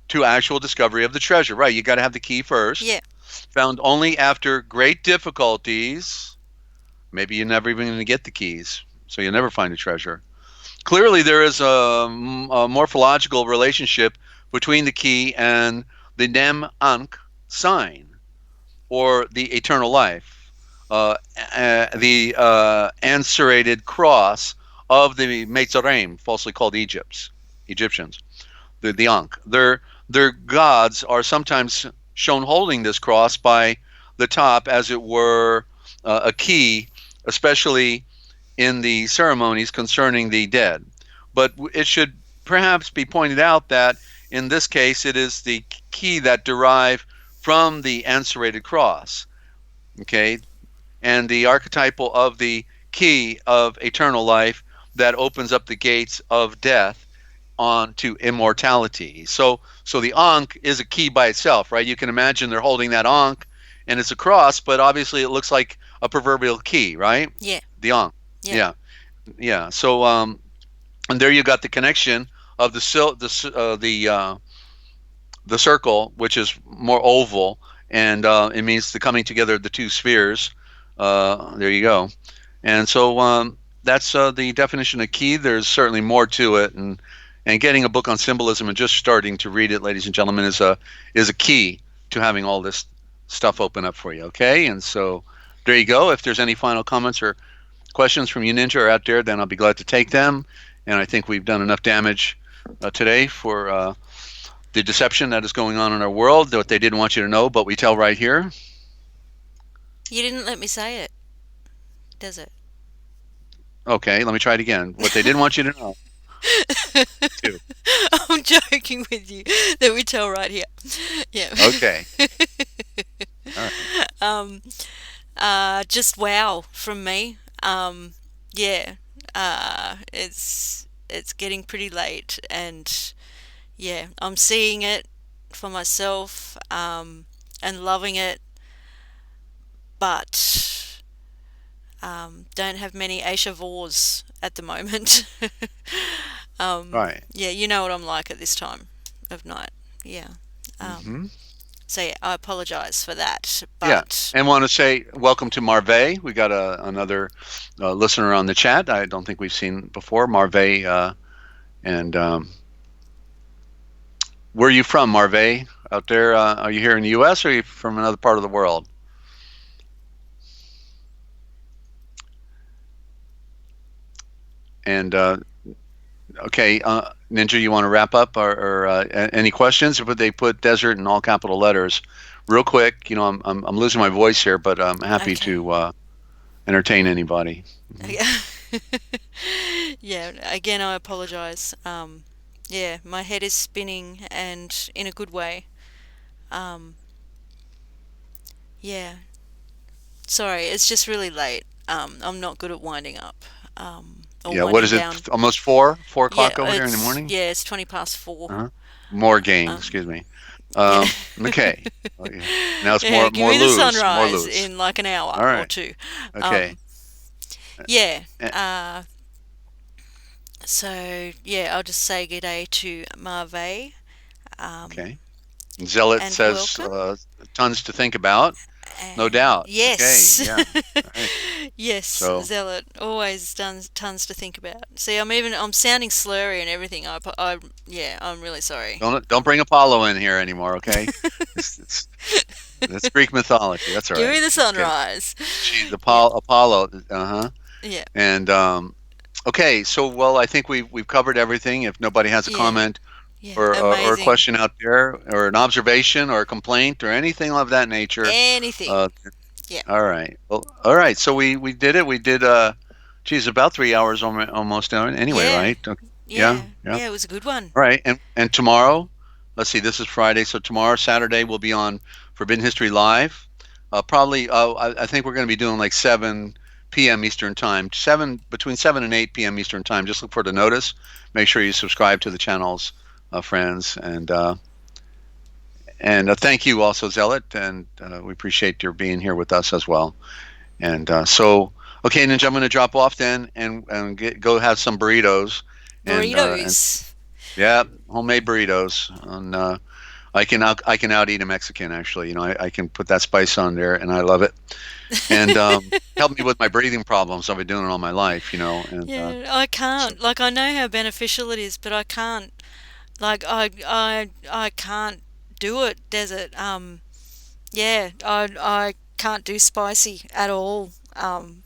to actual discovery of the treasure. Right. You got to have the key first. Yeah. Found only after great difficulties. Maybe you're never even going to get the keys, so you'll never find a treasure. Clearly, there is a morphological relationship between the key and the Nem Ankh sign, or the eternal life, the anserated cross of the Mitzrayim, falsely called Egyptians, the Ankh. Their gods are sometimes shown holding this cross by the top, as it were, a key, especially in the ceremonies concerning the dead. But it should perhaps be pointed out that in this case it is the key that derive from the anserated cross, okay, and the archetypal of the key of eternal life that opens up the gates of death onto immortality. So the Ankh is a key by itself, right? You can imagine they're holding that Ankh and it's a cross, but obviously it looks like a proverbial key, right? Yeah. The Ankh. Yeah. Yeah. Yeah. So and there you got the connection of the circle, which is more oval, and it means the coming together of the two spheres. There you go. And so that's the definition of key. There's certainly more to it, and getting a book on symbolism and just starting to read it, ladies and gentlemen, is a key to having all this stuff open up for you. Okay, and so there you go. If there's any final comments or questions from you Ninja are out there, then I'll be glad to take them. And I think we've done enough damage today for the deception that is going on in our world, what they didn't want you to know, but we tell right here. You didn't let me say it, does it? Okay, let me try it again. What they didn't want you to know. Too. I'm joking with you. That we tell right here. Yeah. Okay. All right. um, just wow from me. Yeah. It's getting pretty late, and yeah, I'm seeing it for myself, and loving it, but don't have many Aisha Vors at the moment. Right. Yeah, you know what I'm like at this time of night. Yeah. Mm-hmm. So yeah, I apologize for that, Yeah, but and want to say welcome to Marve. We got another listener on the chat. I don't think we've seen before, Marve. And where are you from, Marve? Out there? Are you here in the U.S. or are you from another part of the world? And okay, Ninja, you want to wrap up, or any questions? But they put desert in all capital letters. Real quick, I'm losing my voice here, but I'm happy okay. to entertain anybody. Yeah, again, I apologize. Yeah, my head is spinning, and in a good way. Um, yeah, sorry, it's just really late. I'm not good at winding up. Um, or Yeah, what winding is it? down. Almost 4 Yeah, o'clock over there in the morning? it's 20 past 4. Uh-huh. More gain, Um, excuse me. yeah. Okay. Oh, yeah. Now it's Yeah, give more me the lose, more sunrise lose. in like an hour All or right. two. Okay. Yeah. Eh, So yeah, I'll just say good day to Marve. Okay. Zealot And says welcome. tons to think about. No And doubt. Okay. yes, Yeah. All right. yes, So Zealot always done tons to think about. See, I'm sounding slurry and everything. Yeah, I'm really sorry. don't bring Apollo in here anymore. Okay. It's, that's Greek mythology. That's all Give me right. the Just kidding. sunrise. She's Yeah, Apollo. Uh-huh. yeah, And okay. So well, I think we've covered everything. If nobody has a yeah, comment yeah. or a Amazing. question out there, or an observation, or a complaint, or anything of that nature, Anything. uh, Yeah, all right. Well, all right. So we did it. We did geez, about 3 hours almost now. Anyway, yeah, right? Okay. Yeah, yeah, yeah. yeah. It was a good one. All right. And tomorrow, let's see. This is Friday, so tomorrow, Saturday, we'll be on Forbidden History Live. Probably. I think we're going to be doing like 7 p.m. Eastern Time. Between 7 and 8 p.m. Eastern Time. Just look for the notice. Make sure you subscribe to the channels, friends, and thank you also, Zealot, and we appreciate your being here with us as well. And so, okay, Ninja, I'm going to drop off then and go have some burritos, and Burritos. yeah, homemade burritos. And I can out eat a Mexican actually. You know, I can put that spice on there, and I love it. And help me with my breathing problems. I've been doing it all my life, you know. And Yeah, I so can't. Like I know how beneficial it is, but I can't. Like I can't do it. Desert. Yeah, I can't do spicy at all.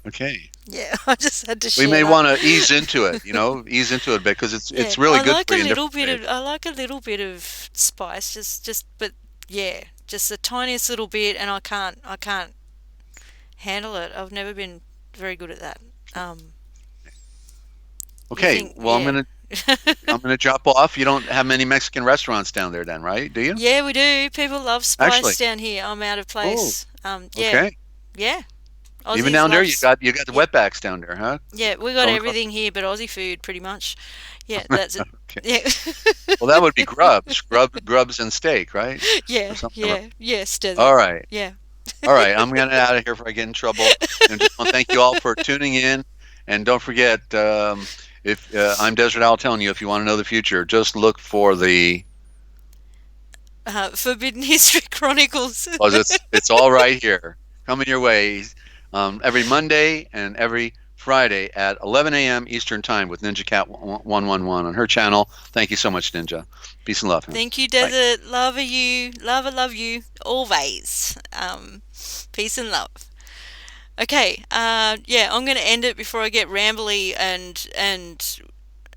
okay, Yeah, I just had to we share may that. want to ease into it, you know, ease into it a bit because Yeah, it's really good for you in different ways. I like a little bit of spice, but yeah, just the tiniest little bit, and I can't handle it. I've never been very good at that. Um, you Okay, think, well, yeah. I'm gonna drop off. You don't have many Mexican restaurants down there, then, right? Do you? Yeah, we do. People love Actually, spice down here. I'm out of oh, place. Yeah, okay. yeah. Even Aussies down there, loves. you got the Yeah, wetbacks down there, huh? yeah. We got Going across. everything here, but Aussie food, pretty much. Yeah, that's it. Okay. Yeah, Well, that would be grubs and steak, right? Or yeah, something. yeah. Yes, All desert. right, Yeah. all right. I'm gonna get out of here before I get in trouble. And just want to thank you all for tuning in. And don't forget, if I'm Dezert-Owl telling you, if you want to know the future, just look for the. Forbidden History Chronicles. Well, it's all right here, coming your way, every Monday and every Friday at 11 a.m. Eastern Time with NinjaCat 111 on her channel. Thank you so much, Ninja. Peace and love. Thank you, Bye. Desert. Love you, always. Peace and love. Okay, yeah, I'm going to end it before I get rambly and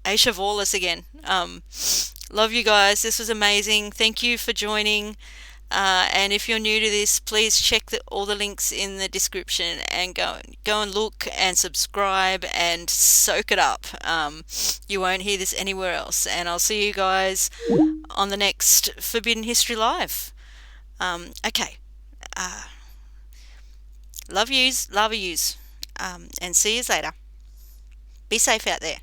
Aisha Vorless again. Love you guys. This was amazing. Thank you for joining. And if you're new to this, please check all the links in the description and go and look and subscribe and soak it up. You won't hear this anywhere else. And I'll see you guys on the next Forbidden History Live. Okay. Love yous, and see yous later. Be safe out there.